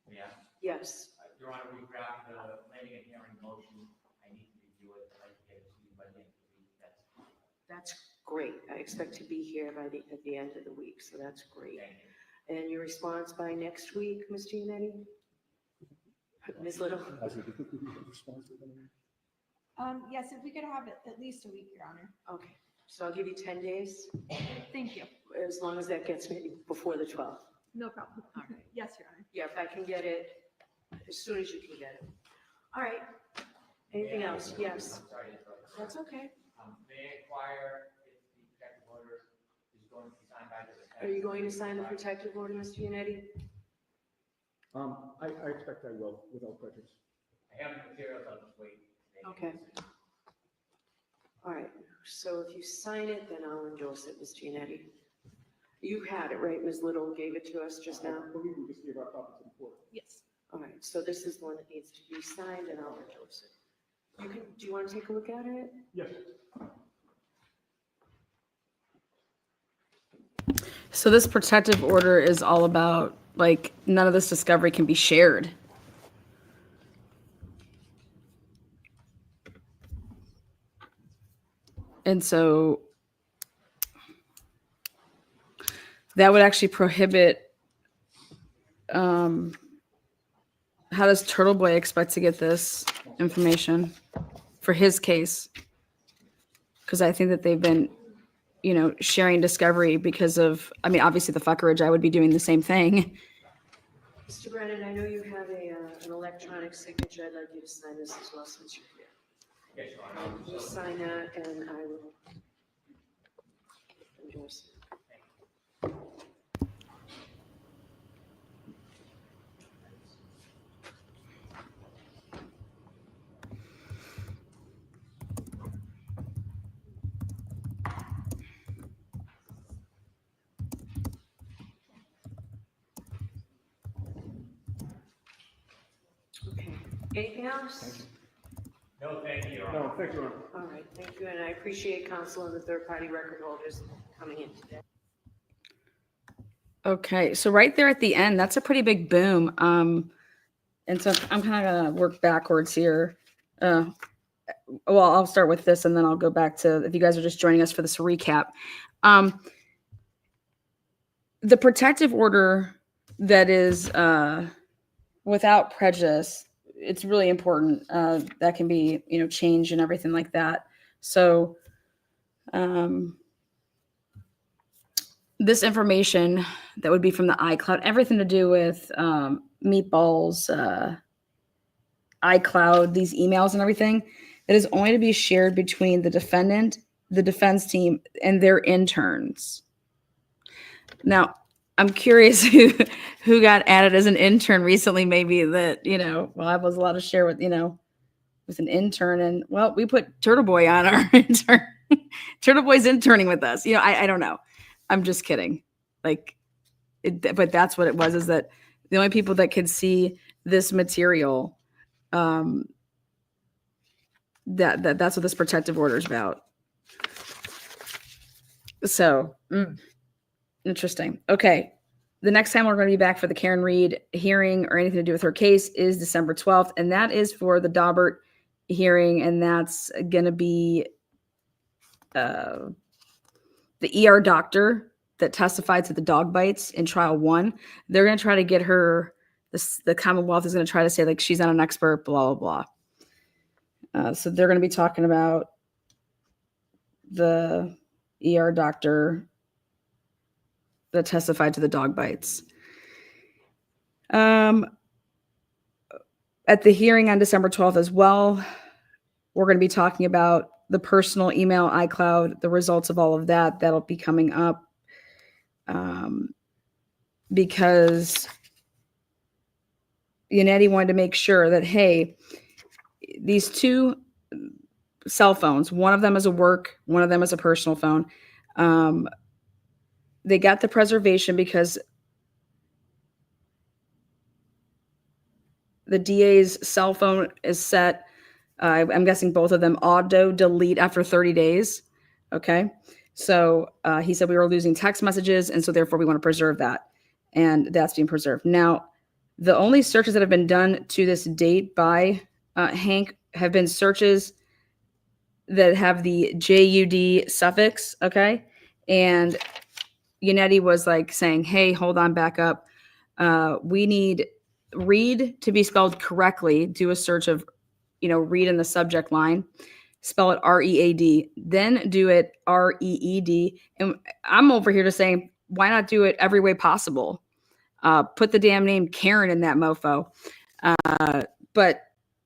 Yeah. Yes. Your Honor, we draft the planning and hearing motion. I need to review it. I'd like to get it to you by the end of the week. That's great. I expect to be here at the end of the week, so that's great. Thank you. And your response by next week, Ms. Giannetti? Ms. Little? Yes, if we could have it at least a week, Your Honor. Okay, so I'll give you 10 days, Thank you. as long as that gets me before the 12th. No problem. All right. Yes, Your Honor. Yeah, if I can get it, as soon as you can get it. All right. Anything else? Yes. I'm sorry to interrupt. That's okay. May I inquire if the protective order is going to be signed by the... Are you going to sign the protective order, Mr. Giannetti? I expect I will, without prejudice. I have the materials, I'll just wait. Okay. All right, so if you sign it, then I'll endorse it, Ms. Giannetti. You had it, right? Ms. Little gave it to us just now? I believe we just gave our copy to the court. Yes. All right, so this is the one that needs to be signed, and I'll endorse it. Do you want to take a look at it? Yes. So this protective order is all about, like, none of this discovery can be shared. And so that would actually prohibit, how does Turtle Boy expect to get this information for his case? Because I think that they've been, sharing discovery because of, obviously the fuckerage, I would be doing the same thing. Mr. Brennan, I know you have an electronic signature. I'd like you to sign this as well, since you're here. Yes, Your Honor. You sign that, and I will endorse it. Okay. Anything else? No, thank you, Your Honor. No, thank you, Your Honor. All right, thank you, and I appreciate counsel and the third-party record holders coming in today. Okay, so right there at the end, that's a pretty big boom. And so I'm kind of gonna work backwards here. Well, I'll start with this, and then I'll go back to, if you guys are just joining us for this recap. The protective order that is without prejudice, it's really important. That can be, changed and everything like that. So this information that would be from the iCloud, everything to do with Meatball's iCloud, these emails and everything, that is only to be shared between the defendant, the defense team, and their interns. Now, I'm curious who got added as an intern recently, maybe that, I was allowed to share with, with an intern. And, well, we put Turtle Boy on our intern. Turtle Boy's interning with us. I don't know. I'm just kidding. But that's what it was, is that the only people that could see this material, that's what this protective order is about. So, interesting. Okay. The next time we're going to be back for the Karen Reed hearing or anything to do with her case is December 12th. And that is for the Daubert hearing. And that's going to be the ER doctor that testified to the dog bites in trial 1. They're going to try to get her, the Commonwealth is going to try to say, like, she's not an expert, blah, blah, blah. So they're going to be talking about the ER doctor that testified to the dog bites. At the hearing on December 12th as well, we're going to be talking about the personal email, iCloud, the results of all of that. That'll be coming up because Yannetti wanted to make sure that, hey, these two cell phones, one of them is a work, one of them is a personal phone. They got the preservation because the DA's cell phone is set I'm guessing both of them auto delete after 30 days. Okay. So he said we were losing text messages, and so therefore we want to preserve that. And that's being preserved. Now, the only searches that have been done to this date by Hank have been searches that have the JUD suffix. Okay. And Yannetti was like saying, hey, hold on, back up. We need read to be spelled correctly. Do a search of, read in the subject line, spell it READ, then do it REED. And I'm over here to saying, why not do it every way possible? Put the damn name Karen in that mofo. But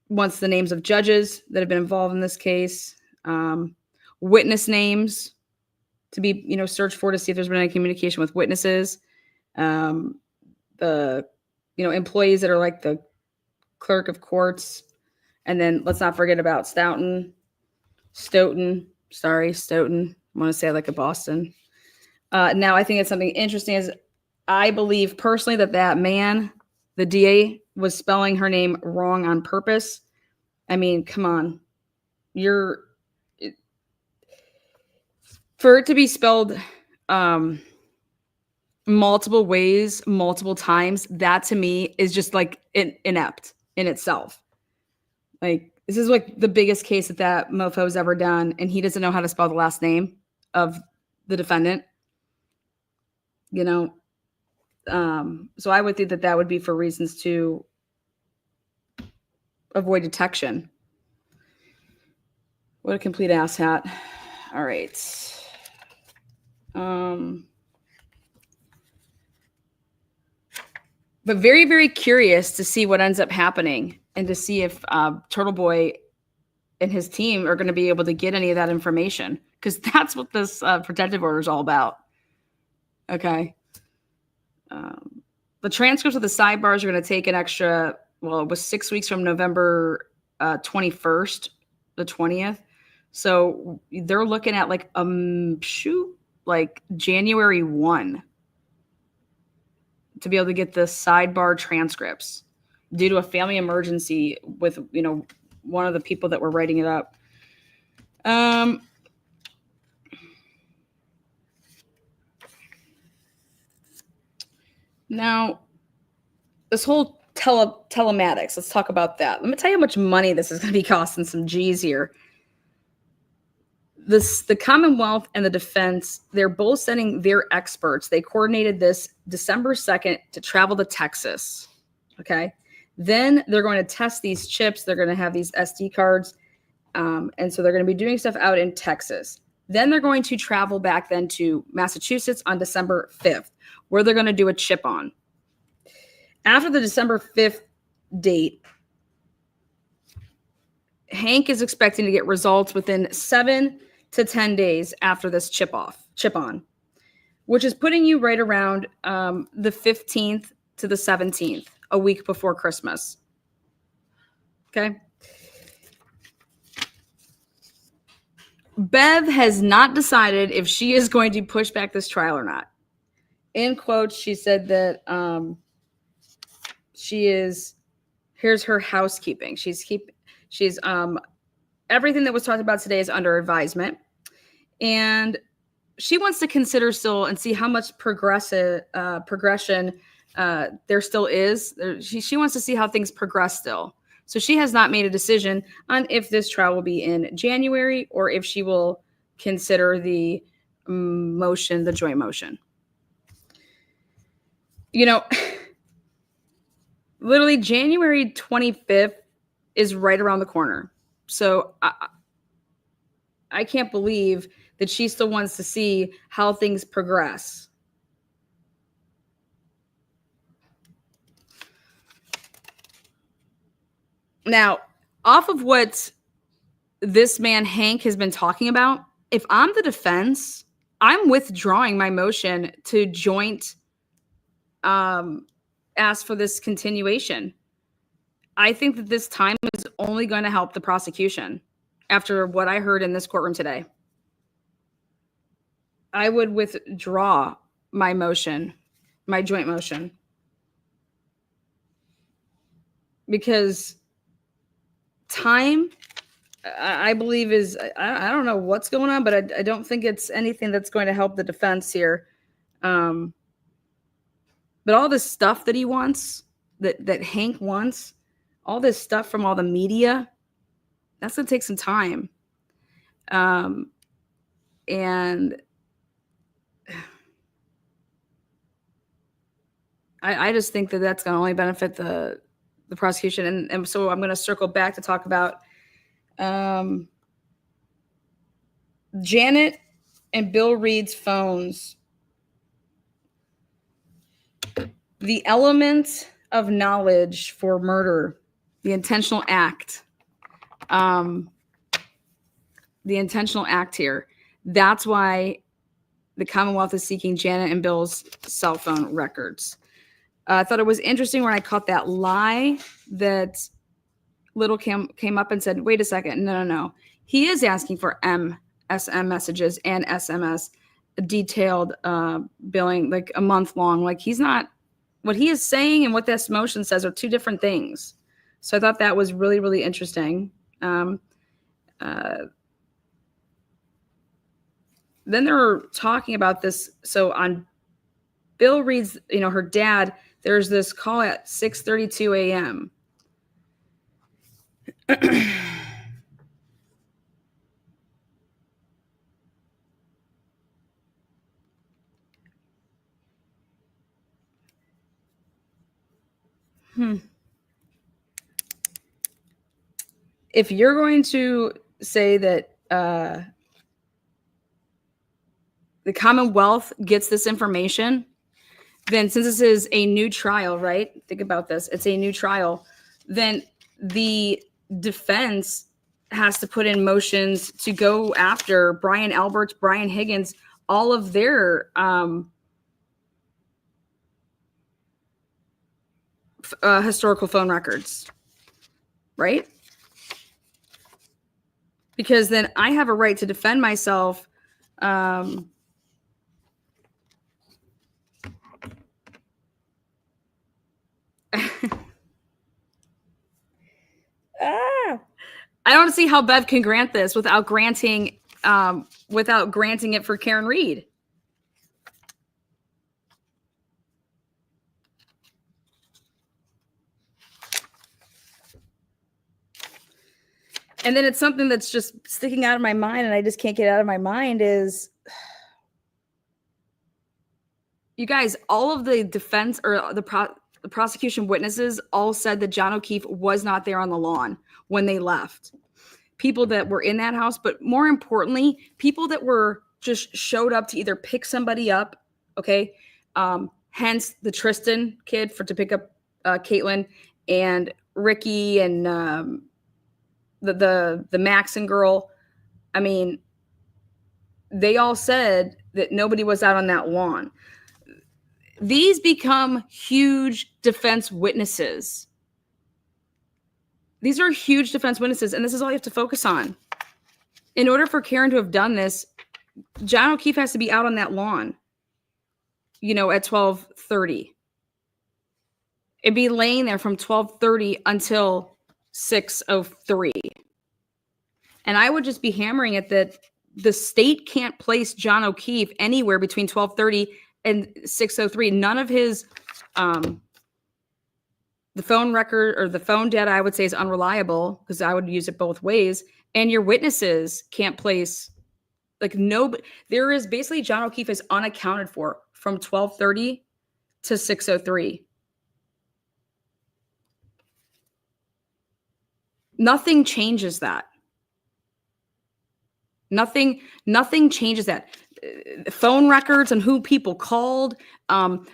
once the names of judges that have been involved in this case, witness names to be, searched for to see if there's been any communication with witnesses, the, employees that are like the clerk of courts. And then let's not forget about Stoughton. I want to say I like a Boston. Now, I think it's something interesting is I believe personally that man, the DA, was spelling her name wrong on purpose. I mean, come on. For it to be spelled multiple ways, multiple times, that to me is just like inept in itself. Like, this is like the biggest case that mofo's ever done, and he doesn't know how to spell the last name of the defendant. So I would think that would be for reasons to avoid detection. What a complete asshat. All right. But very, very curious to see what ends up happening and to see if Turtle Boy and his team are going to be able to get any of that information, because that's what this protective order is all about. Okay. The transcripts of the sidebars are going to take an extra, well, it was 6 weeks from November 21st, the 20th. So they're looking at like January 1 to be able to get the sidebar transcripts due to a family emergency with, one of the people that were writing it up. Now, this whole telematics, let's talk about that. Let me tell you how much money this is going to be costing some G's here. The Commonwealth and the defense, they're both sending their experts. They coordinated this December 2nd to travel to Texas. Okay. Then they're going to test these chips. They're going to have these SD cards. And so they're going to be doing stuff out in Texas. Then they're going to travel back then to Massachusetts on December 5th, where they're going to do a chip on. After the December 5th date, Hank is expecting to get results within 7 to 10 days after this chip on, which is putting you right around the 15th to the 17th, a week before Christmas. Okay. Bev has not decided if she is going to push back this trial or not. In quotes, she said that here's her housekeeping. She's everything that was talked about today is under advisement. And she wants to consider still and see how much progression there still is. She wants to see how things progress still. So she has not made a decision on if this trial will be in January or if she will consider the joint motion. Literally January 25th is right around the corner. So I can't believe that she still wants to see how things progress. Now, off of what this man Hank has been talking about, if I'm the defense, I'm withdrawing my motion to joint ask for this continuation. I think that this time is only going to help the prosecution after what I heard in this courtroom today. I would withdraw my motion, my joint motion, because time I believe is, I don't know what's going on, but I don't think it's anything that's going to help the defense here. But all this stuff that he wants, that Hank wants, all this stuff from all the media, that's going to take some time. And I just think that that's going to only benefit the prosecution. And so I'm going to circle back to talk about Janet and Bill Reed's phones. The element of knowledge for murder, the intentional act. The intentional act here. That's why the Commonwealth is seeking Janet and Bill's cell phone records. I thought it was interesting when I caught that lie that Little came up and said, wait a second, no. He is asking for MSM messages and SMS detailed billing, like a month long. Like he's not, what he is saying and what this motion says are two different things. So I thought that was really, really interesting. Then they were talking about this. So on Bill Reed's, her dad, there's this call at 6:32 a.m. If you're going to say that the Commonwealth gets this information, then since this is a new trial, right? Think about this. It's a new trial. Then the defense has to put in motions to go after Brian Alberts, Brian Higgins, all of their historical phone records, right? Because then I have a right to defend myself. I don't see how Bev can grant this without granting it for Karen Reed. And then it's something that's just sticking out of my mind and I just can't get out of my mind is, you guys, all of the defense or the prosecution witnesses all said that John O'Keefe was not there on the lawn when they left. People that were in that house, but more importantly, people that were just showed up to either pick somebody up, okay? Hence the Tristan kid to pick up Caitlin, and Ricky and the Maxon girl. I mean, they all said that nobody was out on that lawn. These become huge defense witnesses. These are huge defense witnesses, and this is all you have to focus on. In order for Karen to have done this, John O'Keefe has to be out on that lawn, at 12:30. It'd be laying there from 12:30 until 6:03. And I would just be hammering it that the state can't place John O'Keefe anywhere between 12:30 and 6:03. None of his the phone record or the phone data, I would say, is unreliable because I would use it both ways. And your witnesses can't place, there is basically John O'Keefe is unaccounted for from 12:30 to 6:03. Nothing changes that. Nothing changes that. Phone records and who people called,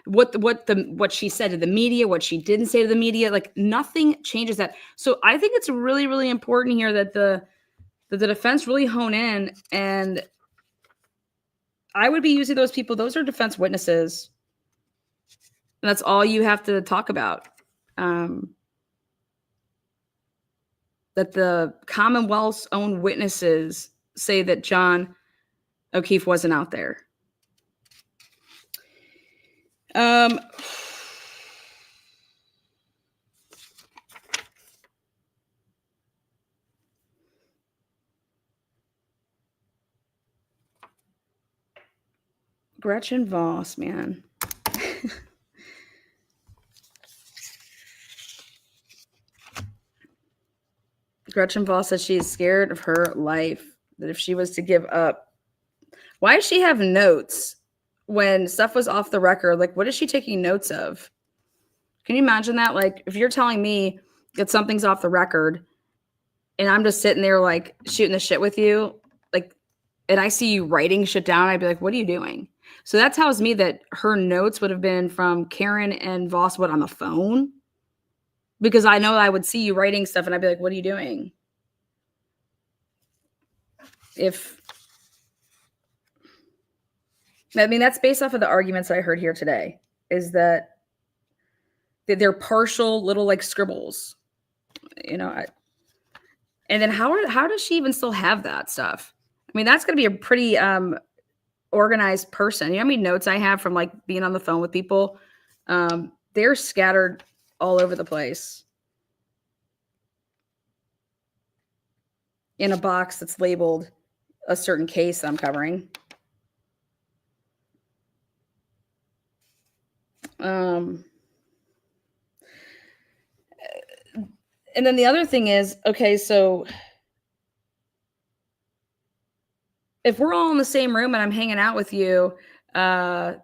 what she said to the media, what she didn't say to the media, nothing changes that. So I think it's really, really important here that the defense really hone in, and I would be using those people. Those are defense witnesses. And that's all you have to talk about. That the Commonwealth's own witnesses say that John O'Keefe wasn't out there. Gretchen Voss, man. Gretchen Voss said she is scared of her life, that if she was to give up. Why does she have notes when stuff was off the record? Like, what is she taking notes of? Can you imagine that? Like, if you're telling me that something's off the record and I'm just sitting there, like, shooting the shit with you, like, and I see you writing shit down, I'd be like, what are you doing? So that tells me that her notes would have been from Karen and Voss on the phone, because I know I would see you writing stuff and I'd be like, what are you doing? That's based off of the arguments I heard here today, is that they're partial little like scribbles, and then how does she even still have that stuff? I mean, that's going to be a pretty organized person. You know how many notes I have from like being on the phone with people? They're scattered all over the place in a box that's labeled a certain case that I'm covering. And then the other thing is, okay, so if we're all in the same room and I'm hanging out with you, and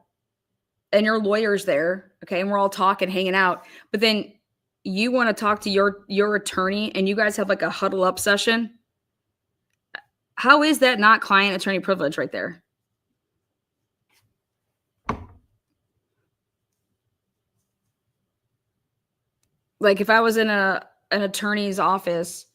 your lawyer's there, okay, and we're all talking, hanging out, but then you want to talk to your attorney and you guys have like a huddle up session, how is that not client attorney privilege right there? Like, if I was in an attorney's office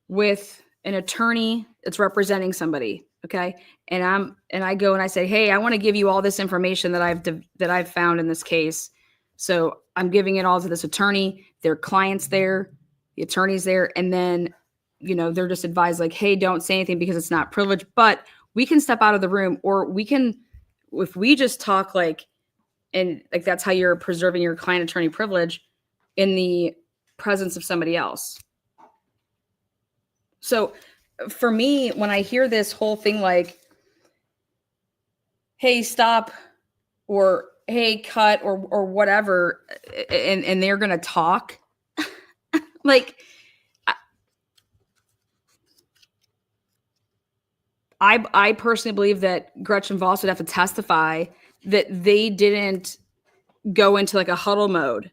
with an attorney that's representing somebody, okay, and I go and I say, hey, I want to give you all this information that I've found in this case, so I'm giving it all to this attorney. Their client's there, the attorney's there, and then they're just advised like, hey, don't say anything because it's not privileged, but we can step out of the room, or we can, if we just talk like, and like that's how you're preserving your client attorney privilege in the presence of somebody else. So for me, when I hear this whole thing like, hey, stop, or hey, cut, or whatever, and they're going to talk, like, I personally believe that Gretchen Voss would have to testify that they didn't go into like a huddle mode,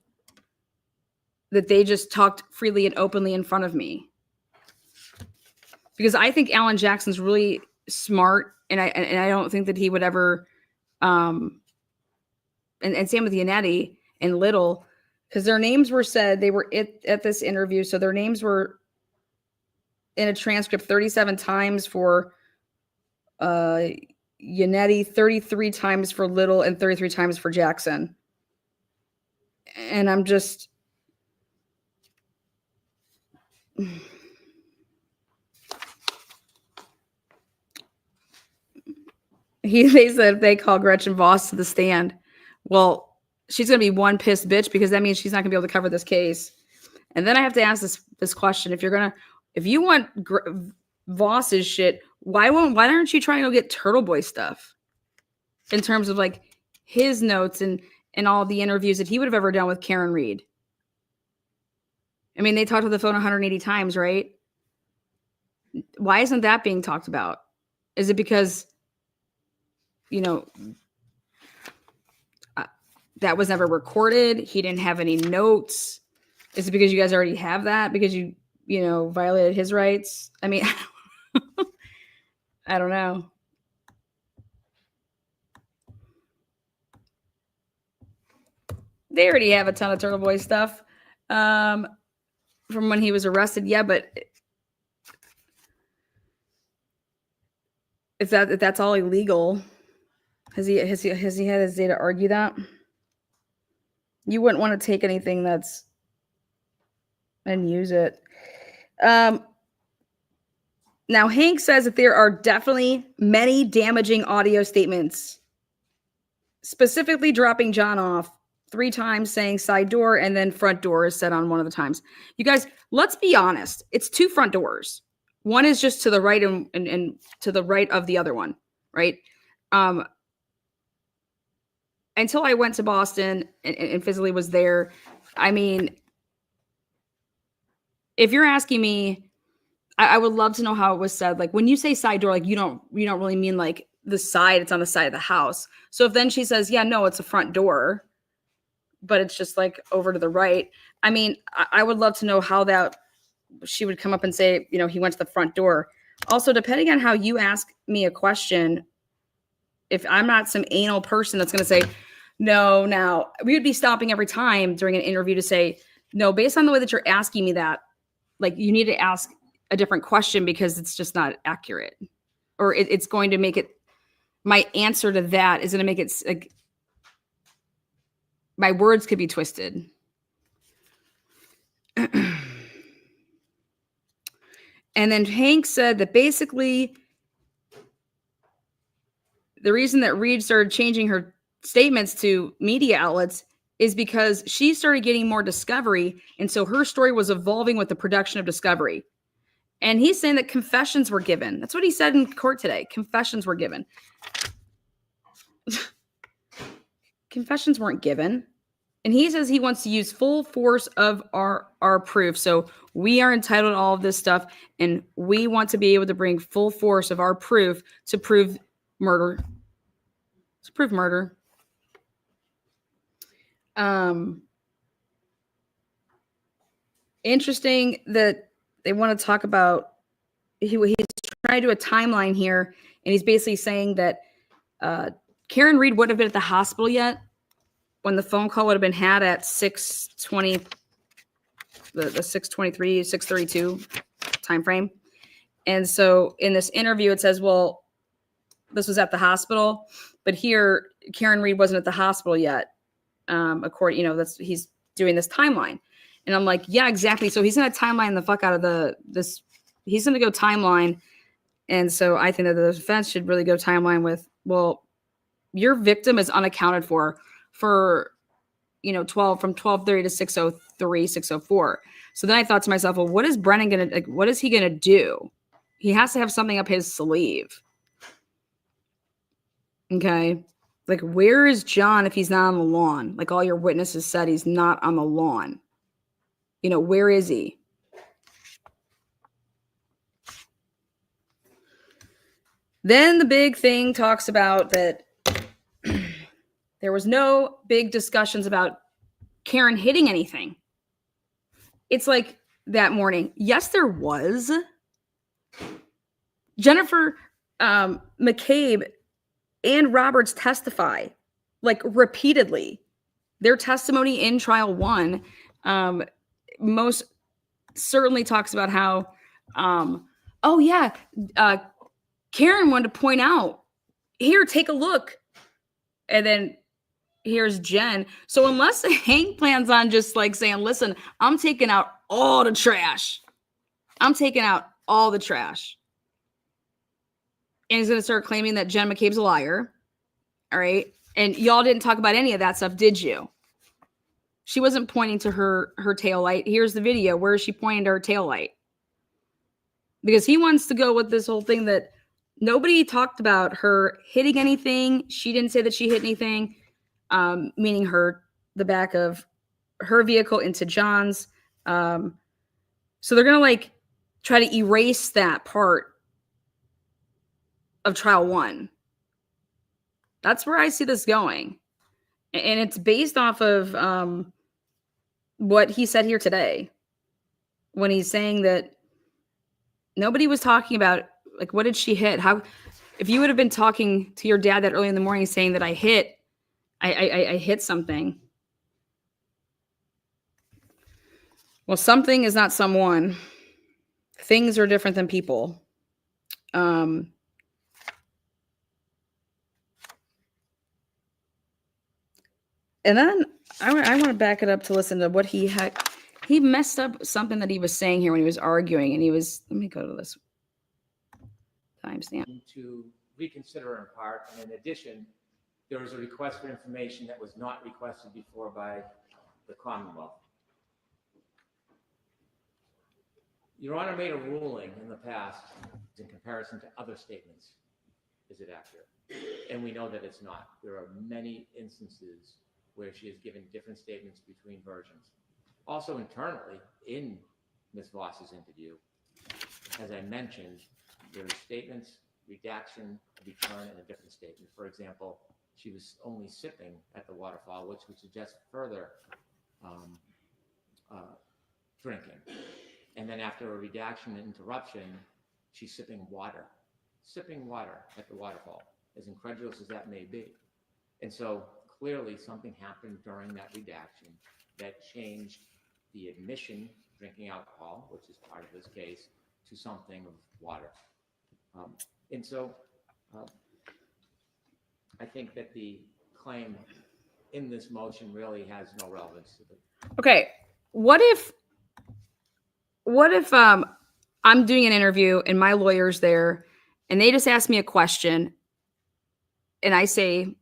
that they just talked freely and openly in front of me. Because I think Alan Jackson's really smart, and I don't think that he would ever, and same with Yannetti and Little, because their names were said, they were at this interview, so their names were in a transcript 37 times for Yannetti, 33 times for Little, and 33 times for Jackson. And I'm just... They said if they call Gretchen Voss to the stand, well, she's going to be one pissed bitch, because that means she's not going to be able to cover this case. And then I have to ask this question: if you want Voss's shit, why aren't you trying to go get Turtle Boy stuff in terms of like his notes and all the interviews that he would have ever done with Karen Reed? I mean, they talked on the phone 180 times, right? Why isn't that being talked about? Is it because that was never recorded? He didn't have any notes? Is it because you guys already have that because you violated his rights? I mean, I don't know. They already have a ton of Turtle Boy stuff from when he was arrested. Yeah, but if that's all illegal, has he had his day to argue that? You wouldn't want to take anything and use it. Now, Hank says that there are definitely many damaging audio statements, specifically dropping John off 3 times, saying side door, and then front door is said on one of the times. You guys, let's be honest. It's 2 front doors. One is just to the right and to the right of the other one, right? until I went to Boston and physically was there, I mean, if you're asking me, I would love to know how it was said. Like when you say side door, like you don't really mean like the side, it's on the side of the house. So if then she says, yeah, no, it's a front door, but it's just like over to the right. I mean, I would love to know how that she would come up and say, you know, he went to the front door. Also, depending on how you ask me a question, if I'm not some anal person that's going to say, no, now we would be stopping every time during an interview to say, no, based on the way that you're asking me that, like you need to ask a different question because it's just not accurate, or it's going to make it, my answer to that is going to make it like my words could be twisted. And then Hank said that basically the reason that Reed started changing her statements to media outlets is because she started getting more Discovery. And so her story was evolving with the production of Discovery. And he's saying that confessions were given. That's what he said in court today. Confessions were given. Confessions weren't given. And he says he wants to use full force of our proof. So we are entitled to all of this stuff. And we want to be able to bring full force of our proof to prove murder. To prove murder. Interesting that they want to talk about, he's trying to do a timeline here. And he's basically saying that Karen Reed wouldn't have been at the hospital yet when the phone call would have been had at 6:20, the 6:23, 6:32 time frame. And so in this interview, it says, well, this was at the hospital, but here Karen Reed wasn't at the hospital yet. According, you know, that's, he's doing this timeline. And I'm like, yeah, exactly. So he's going to timeline the fuck out of he's going to go timeline. And so I think that the defense should really go timeline with, well, your victim is unaccounted for, you know, from 12:30 to 6:03, 6:04. So then I thought to myself, well, what is Brennan going to, like, what is he going to do? He has to have something up his sleeve. Okay. Like, where is John if he's not on the lawn? Like all your witnesses said, he's not on the lawn. You know, where is he? Then the big thing talks about that there was no big discussions about Karen hitting anything. It's like that morning. Yes, there was. Jennifer McCabe and Roberts testify like repeatedly. Their testimony in trial one most certainly talks about how, oh yeah, Karen wanted to point out, here, take a look. And then here's Jen. So unless Hank plans on just like saying, listen, I'm taking out all the trash. I'm taking out all the trash. And he's going to start claiming that Jen McCabe's a liar. All right. And y'all didn't talk about any of that stuff, did you? She wasn't pointing to her tail light. Here's the video. Where is she pointing to her tail light? Because he wants to go with this whole thing that nobody talked about her hitting anything. She didn't say that she hit anything, meaning the back of her vehicle into John's. So they're going to like try to erase that part of trial one. That's where I see this going. And it's based off of what he said here today when he's saying that nobody was talking about, like, what did she hit? How, if you would have been talking to your dad that early in the morning saying that I hit something. Well, something is not someone. Things are different than people. And then I want to back it up to listen to what he had. He messed up something that he was saying here when he was arguing, and he was, let me go to this timestamp. To reconsider in part, and in addition, there was a request for information that was not requested before by the Commonwealth. Your Honor made a ruling in the past in comparison to other statements is it accurate? And we know that it's not. There are many instances where she has given different statements between versions. Also internally, in Ms. Voss's interview, as I mentioned, there are statements, redaction, return, and a different statement. For example, she was only sipping at the waterfall, which would suggest further drinking. And then after a redaction and interruption, she's sipping water at the waterfall, as incredulous as that may be. And so clearly something happened during that redaction that changed the admission, drinking alcohol, which is part of this case, to something of water. And so I think that the claim in this motion really has no relevance to the. Okay. What if I'm doing an interview and my lawyer's there and they just ask me a question and I say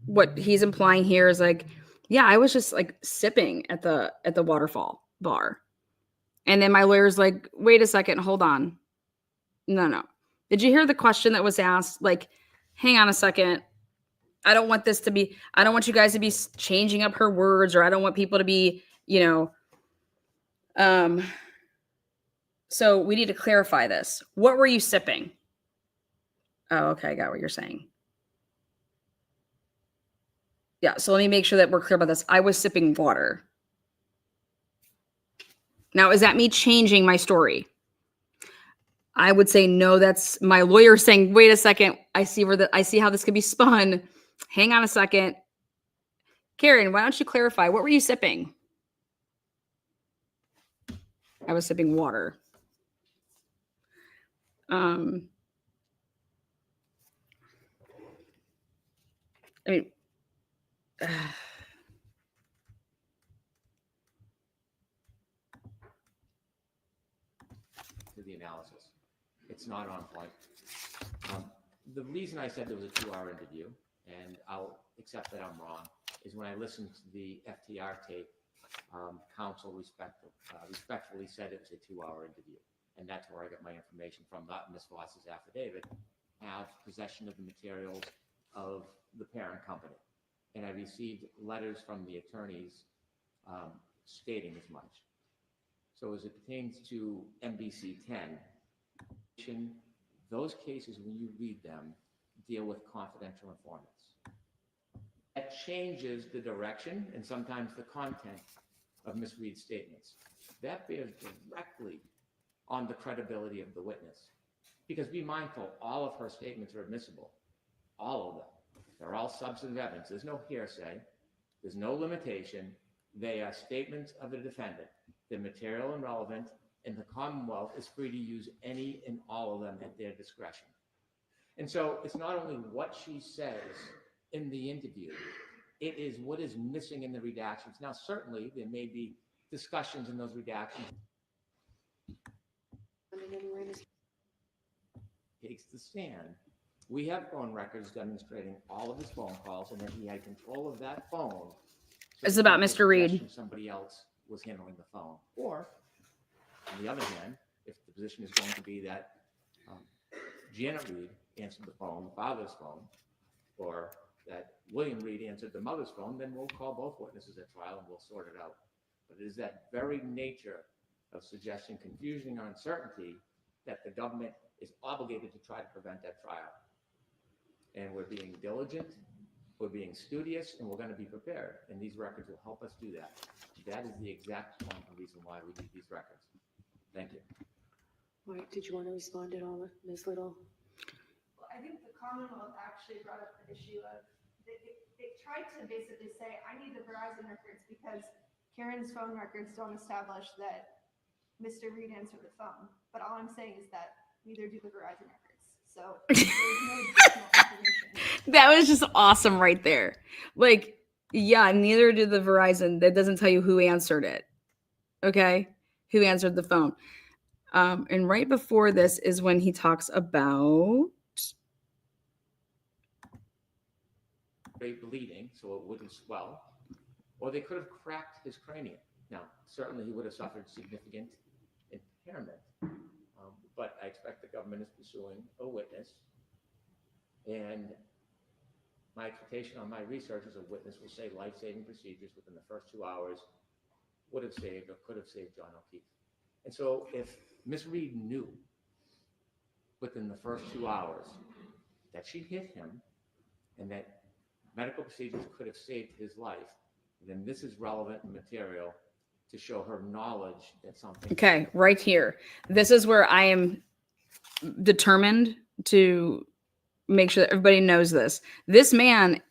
what he's implying here is like, yeah, I was just like sipping at the waterfall bar. And then my lawyer's like, wait a second, hold on. No. Did you hear the question that was asked? Like, hang on a second. I don't want you guys to be changing up her words, or I don't want people to be, so we need to clarify this. What were you sipping? Oh, okay. I got what you're saying. Yeah. So let me make sure that we're clear about this. I was sipping water. Now, is that me changing my story? I would say no. That's my lawyer saying, wait a second. I see how this could be spun. Hang on a second. Karen, why don't you clarify? What were you sipping? I was sipping water. I mean, to the analysis. It's not on point. The reason I said there was a 2-hour interview, and I'll accept that I'm wrong, is when I listened to the FTR tape, counsel respectfully said it was a 2-hour interview. And that's where I got my information from, not Ms. Voss's affidavit. Have possession of the materials of the parent company. And I received letters from the attorneys stating as much. So as it pertains to MBC 10, those cases, when you read them, deal with confidential informants. That changes the direction and sometimes the content of Ms. Reed's statements. That bears directly on the credibility of the witness. Because be mindful, all of her statements are admissible. All of them. They're all substantive evidence. There's no hearsay. There's no limitation. They are statements of the defendant. They're material and relevant, and the Commonwealth is free to use any and all of them at their discretion. And so it's not only what she says in the interview, it is what is missing in the redactions. Now, certainly, there may be discussions in those redactions. Takes the stand. We have phone records demonstrating all of his phone calls and that he had control of that phone. It's about Mr. Reed. Somebody else was handling the phone. Or, on the other hand, if the position is going to be that Janet Reed answered the phone, the father's phone, or that William Reed answered the mother's phone, then we'll call both witnesses at trial and we'll sort it out. But it is that very nature of suggesting confusion or uncertainty that the government is obligated to try to prevent that trial. And we're being diligent, we're being studious, and we're going to be prepared. And these records will help us do that. That is the exact point and reason why we need these records. Thank you. Mike, did you want to respond at all, Ms. Little? Well, I think the Commonwealth actually brought up the issue of, they tried to basically say, I need the Verizon records because Karen's phone records don't establish that Mr. Reed answered the phone. But all I'm saying is that neither do the Verizon records. So there's no additional information. That was just awesome right there. Like, yeah, neither did the Verizon. That doesn't tell you who answered it. Okay? Who answered the phone. And right before this is when he talks about bleeding, so it wouldn't swell, or they could have cracked his cranium. Now, certainly he would have suffered significant impairment, but I expect the government is pursuing a witness And my expectation on my research is a witness will say life-saving procedures within the first 2 hours would have saved or could have saved John O'Keefe. And so if Miss Reed knew within the first 2 hours that she hit him and that medical procedures could have saved his life, then this is relevant material to show her knowledge that something. Okay, right here. This is where I am determined to make sure that everybody knows this. This man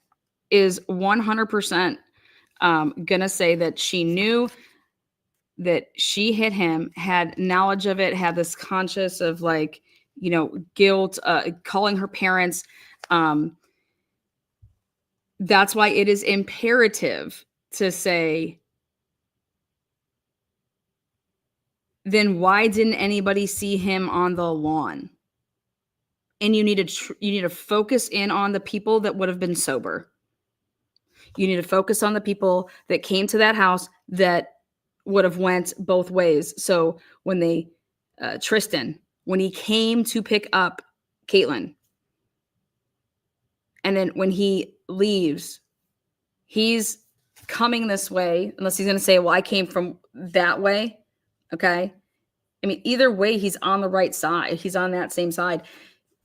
is 100% gonna say that she knew that she hit him, had knowledge of it, had this conscious of like, you know, guilt, calling her parents. That's why it is imperative to say, then why didn't anybody see him on the lawn? And you need to focus in on the people that would have been sober. You need to focus on the people that came to that house that would have went both ways. So when they, Tristan, when he came to pick up Caitlin, and then when he leaves, he's coming this way, unless he's going to say, well, I came from that way. Okay. I mean, either way, he's on the right side. He's on that same side.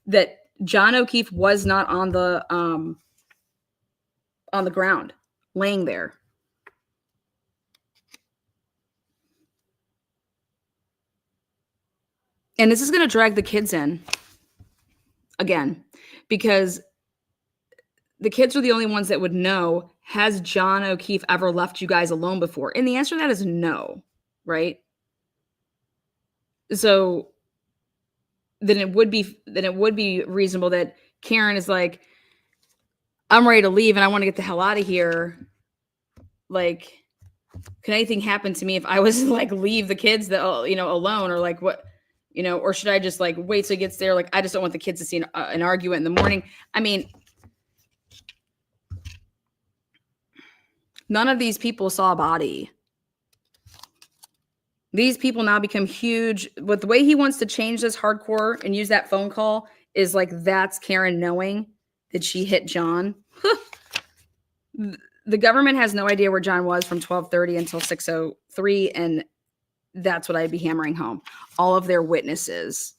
That John O'Keefe was not on the ground, laying there. And this is going to drag the kids in again, because the kids are the only ones that would know, has John O'Keefe ever left you guys alone before? And the answer to that is no, right? So then it would be reasonable that Karen is like, I'm ready to leave and I want to get the hell out of here. Like, can anything happen to me if I was like leave the kids that, you know, alone, or like what, you know, or should I just like wait till it gets there? Like, I just don't want the kids to see an argument in the morning. I mean, none of these people saw a body. These people now become huge. But the way he wants to change this hardcore and use that phone call is like, that's Karen knowing that she hit John. The government has no idea where John was from 12:30 until 6:03, and that's what I'd be hammering home. All of their witnesses,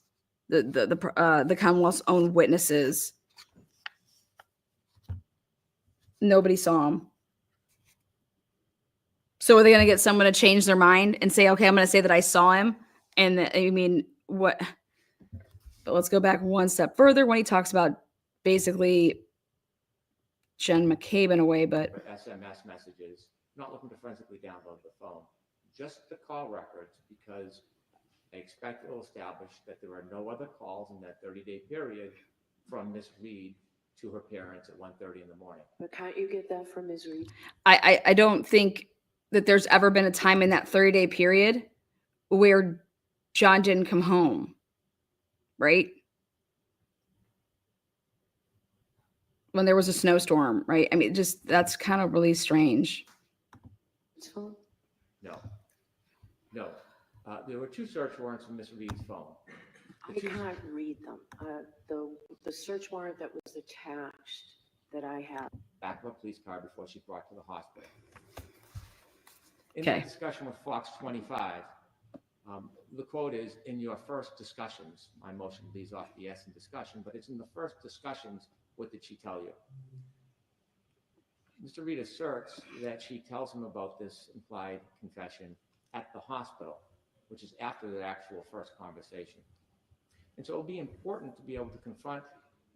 the Commonwealth's own witnesses, nobody saw him. So are they going to get someone to change their mind and say, okay, I'm going to say that I saw him? And I mean, what? But let's go back one step further when he talks about basically Jen McCabe in a way, but SMS messages, not looking to forensically download the phone, just the call records, because I expect it will establish that there are no other calls in that 30-day period from Miss Reed to her parents at 1:30 in the morning. But can't you get that from Ms. Reed? I don't think that there's ever been a time in that 30-day period where John didn't come home, right? When there was a snowstorm, right? I mean, just that's kind of really strange. His phone? No. There were 2 search warrants from Miss Reed's phone. I can't read them. The search warrant that was attached that I have. Back of a police car before she brought to the hospital. In Okay. that discussion with Fox 25, the quote is, in your first discussions, my motion leaves off the S in discussion, but it's in the first discussions, what did she tell you? Mr. Reed asserts that she tells him about this implied confession at the hospital, which is after the actual first conversation. And so it'll be important to be able to confront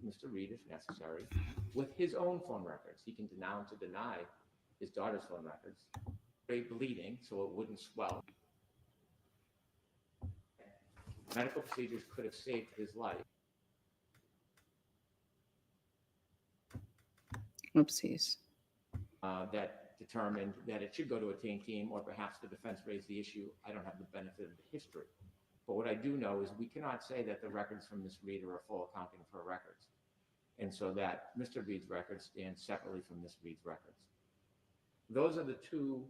Mr. Reed, if necessary, with his own phone records. He can denounce or deny his daughter's phone records. Very bleeding, so it wouldn't swell. Medical procedures could have saved his life. Oopsies. That determined that it should go to a team, or perhaps the defense raised the issue. I don't have the benefit of the history. But what I do know is we cannot say that the records from Ms. Reed are a full accounting of her records. And so that Mr. Reed's records stand separately from Ms. Reed's records. Those are the 2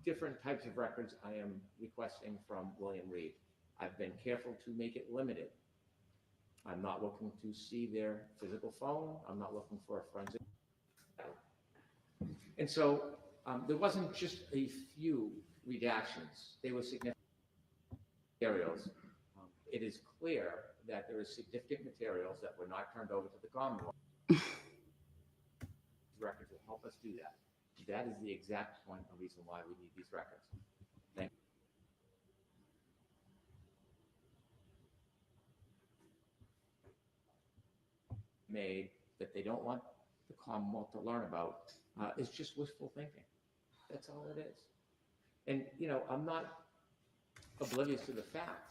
different types of records I am requesting from William Reed. I've been careful to make it limited. I'm not looking to see their physical phone. I'm not looking for a forensic. And so there wasn't just a few redactions. They were significant materials. It is clear that there is significant materials that were not turned over to the Commonwealth. Records will help us do that. That is the exact point and reason why we need these records. Thank you. Made that they don't want the Commonwealth to learn about is just wishful thinking. That's all it is. And, you know, I'm not oblivious to the fact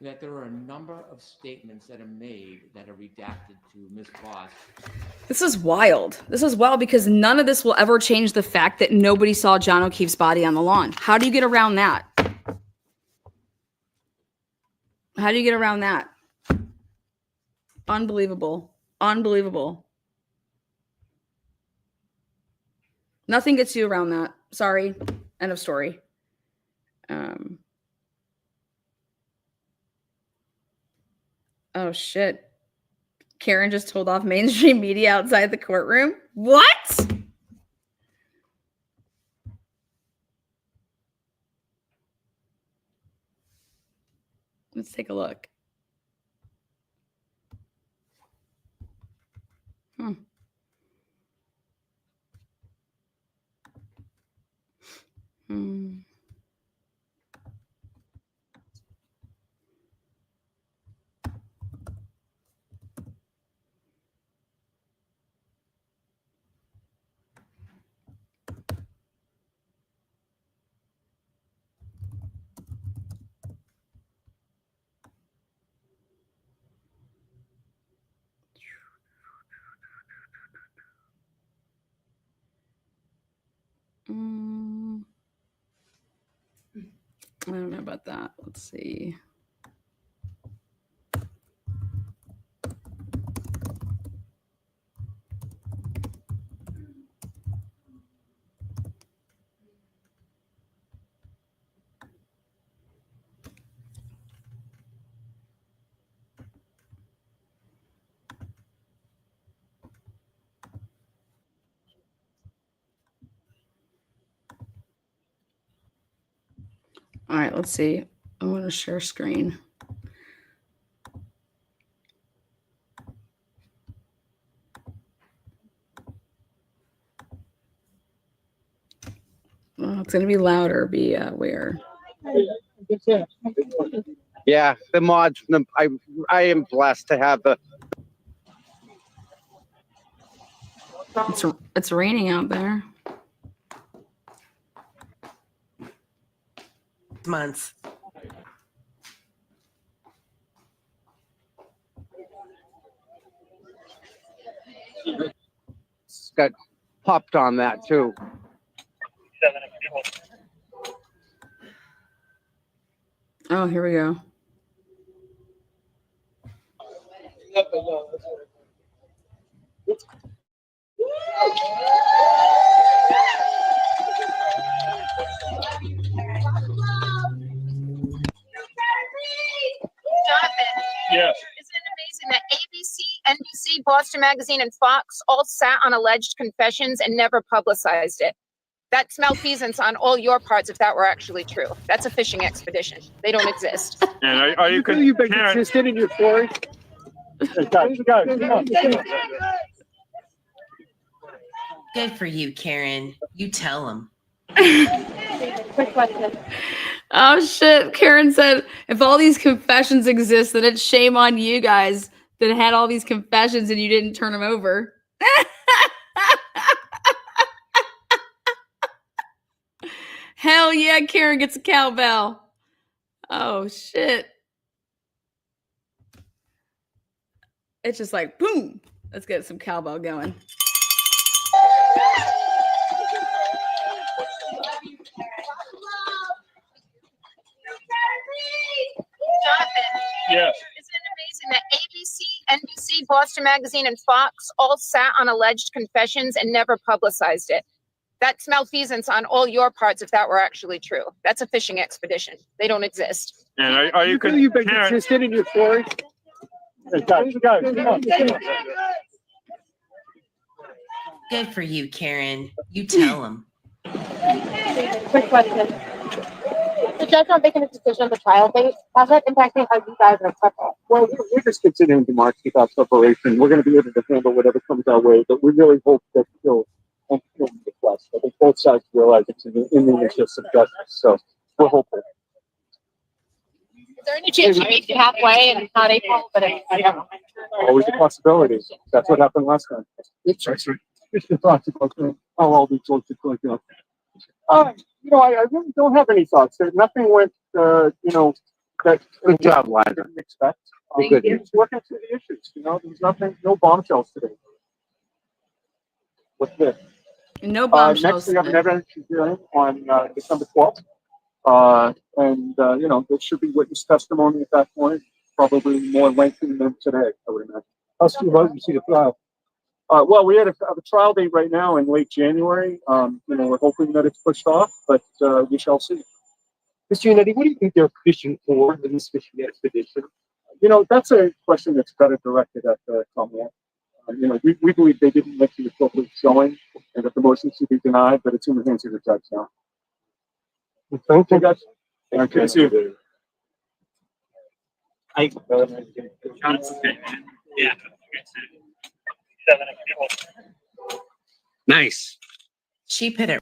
that there are a number of statements that are made that are redacted to Ms. Voss. This is wild. This is wild because none of this will ever change the fact that nobody saw John O'Keefe's body on the lawn. How do you get around that? How do you get around that? Unbelievable. Unbelievable. Nothing gets you around that. Sorry. End of story. Oh, shit. Karen just told off mainstream media outside the courtroom. What? Let's take a look. Hmm. I don't know about that. Let's see. All right, let's see. I want to share screen. Well, it's going to be louder. Be aware. Yeah, the mods. I am blessed to have the. It's raining out there. Months. Got popped on that too. Oh, here we go. Yes. Isn't it amazing that ABC, NBC, Boston Magazine, and Fox all sat on alleged confessions and never publicized it? That's malfeasance on all your parts if that were actually true. That's a fishing expedition. They don't exist. And are you you've been consistent in your story? Good for you, Karen. You tell them. Quick question. Oh, shit. Karen said, if all these confessions exist, then it's shame on you guys that had all these confessions and you didn't turn them over. Hell yeah, Karen gets a cowbell. Oh, shit. It's just like, boom. Let's get some cowbell going. Jonathan. Yes. Isn't it amazing that ABC, NBC, Boston Magazine, and Fox all sat on alleged confessions and never publicized it? That's malfeasance on all your parts if that were actually true. That's a fishing expedition. They don't exist. And are you you've been consistent in your story? Hey, guys, come on. Good for you, Karen. You tell them. Quick question. The judge not making a decision on the trial date, how's that impacting how you guys are prepping? Well, we're just continuing to march without preparation. We're going to be able to handle whatever comes our way, but we really hope that you'll entertain the request. I think both sides realize it's in the interest of justice, so we're hopeful. Is there any chance you meet you halfway and it's not April, but it's, I don't know. Always a possibility. That's what happened last time. It's right. Just the thoughts about how all these sorts of things go. I really don't have any thoughts. Nothing went, that good job, Liza. Didn't expect. It's working through the issues. There's nothing, no bombshells today. What's this? No bombshells. Next, we have an evidence hearing on December 12th. There should be witness testimony at that point, probably more lengthy than today, I would imagine. How soon do you see the trial? Well, we have a trial date right now in late January. We're hoping that it's pushed off, but we shall see. Mr. Unetti, what do you think they're fishing for in this fishing expedition? That's a question that's better directed at the Commonwealth. We believe they didn't make the appropriate showing and that the motion should be denied, but it's in the hands of the judge now. Thank you, guys. Okay, see you. Yeah. Nice. She put it.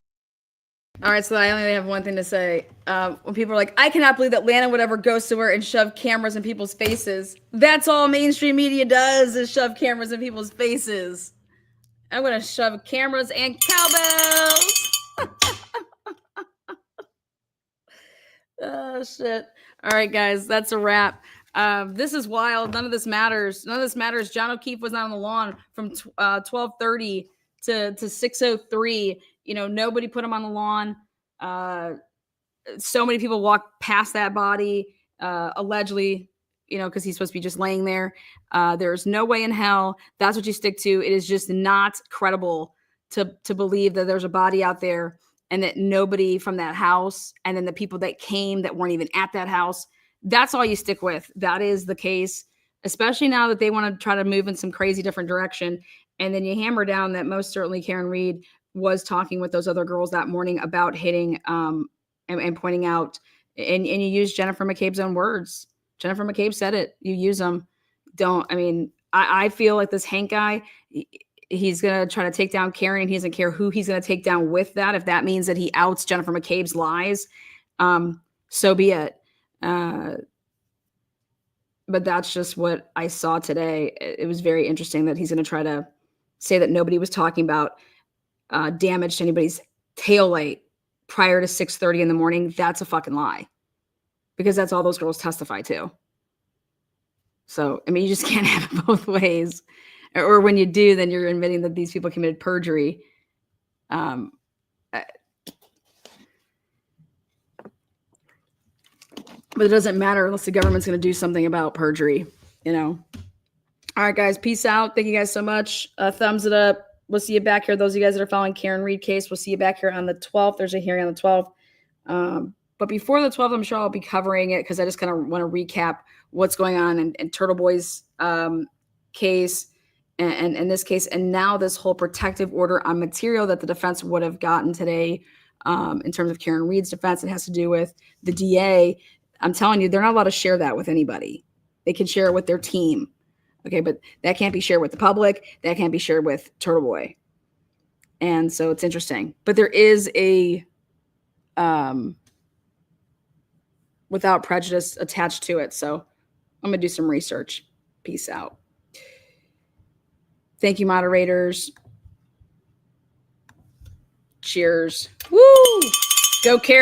All right, so I only have one thing to say. When people are like, I cannot believe that Lana would ever go somewhere and shove cameras in people's faces. That's all mainstream media does is shove cameras in people's faces. I'm going to shove cameras and cowbells. Oh, shit. All right, guys, that's a wrap. This is wild. None of this matters. John O'Keefe was not on the lawn from 12:30 to 6:03. Nobody put him on the lawn. So many people walked past that body, allegedly, because he's supposed to be just laying there. There's no way in hell that's what you stick to. It is just not credible to believe that there's a body out there and that nobody from that house and then the people that came that weren't even at that house, that's all you stick with. That is the case, especially now that they want to try to move in some crazy different direction. And then you hammer down that most certainly Karen Reed was talking with those other girls that morning about hitting and pointing out, and you use Jennifer McCabe's own words. Jennifer McCabe said it. You use them. I feel like this Hank guy, he's going to try to take down Karen, and he doesn't care who he's going to take down with that. If that means that he outs Jennifer McCabe's lies, so be it. But that's just what I saw today. It was very interesting that he's going to try to say that nobody was talking about damage to anybody's taillight prior to 6:30 in the morning. That's a fucking lie, because that's all those girls testify to. So, you just can't have it both ways. Or when you do, then you're admitting that these people committed perjury. But it doesn't matter unless the government's going to do something about perjury, All right, guys, peace out. Thank you guys so much. Thumbs it up. We'll see you back here. Those of you guys that are following Karen Reed case, we'll see you back here on the 12th. There's a hearing on the 12th. But before the 12th, I'm sure I'll be covering it because I just kind of want to recap what's going on in Turtle Boy's case and in this case. And now this whole protective order on material that the defense would have gotten today in terms of Karen Reed's defense. It has to do with the DA. I'm telling you, they're not allowed to share that with anybody. They can share it with their team. Okay, but that can't be shared with the public. That can't be shared with Turtle Boy. And so it's interesting. But there is a without prejudice attached to it. So I'm going to do some research. Peace out. Thank you, moderators. Cheers. Woo! Go Karen.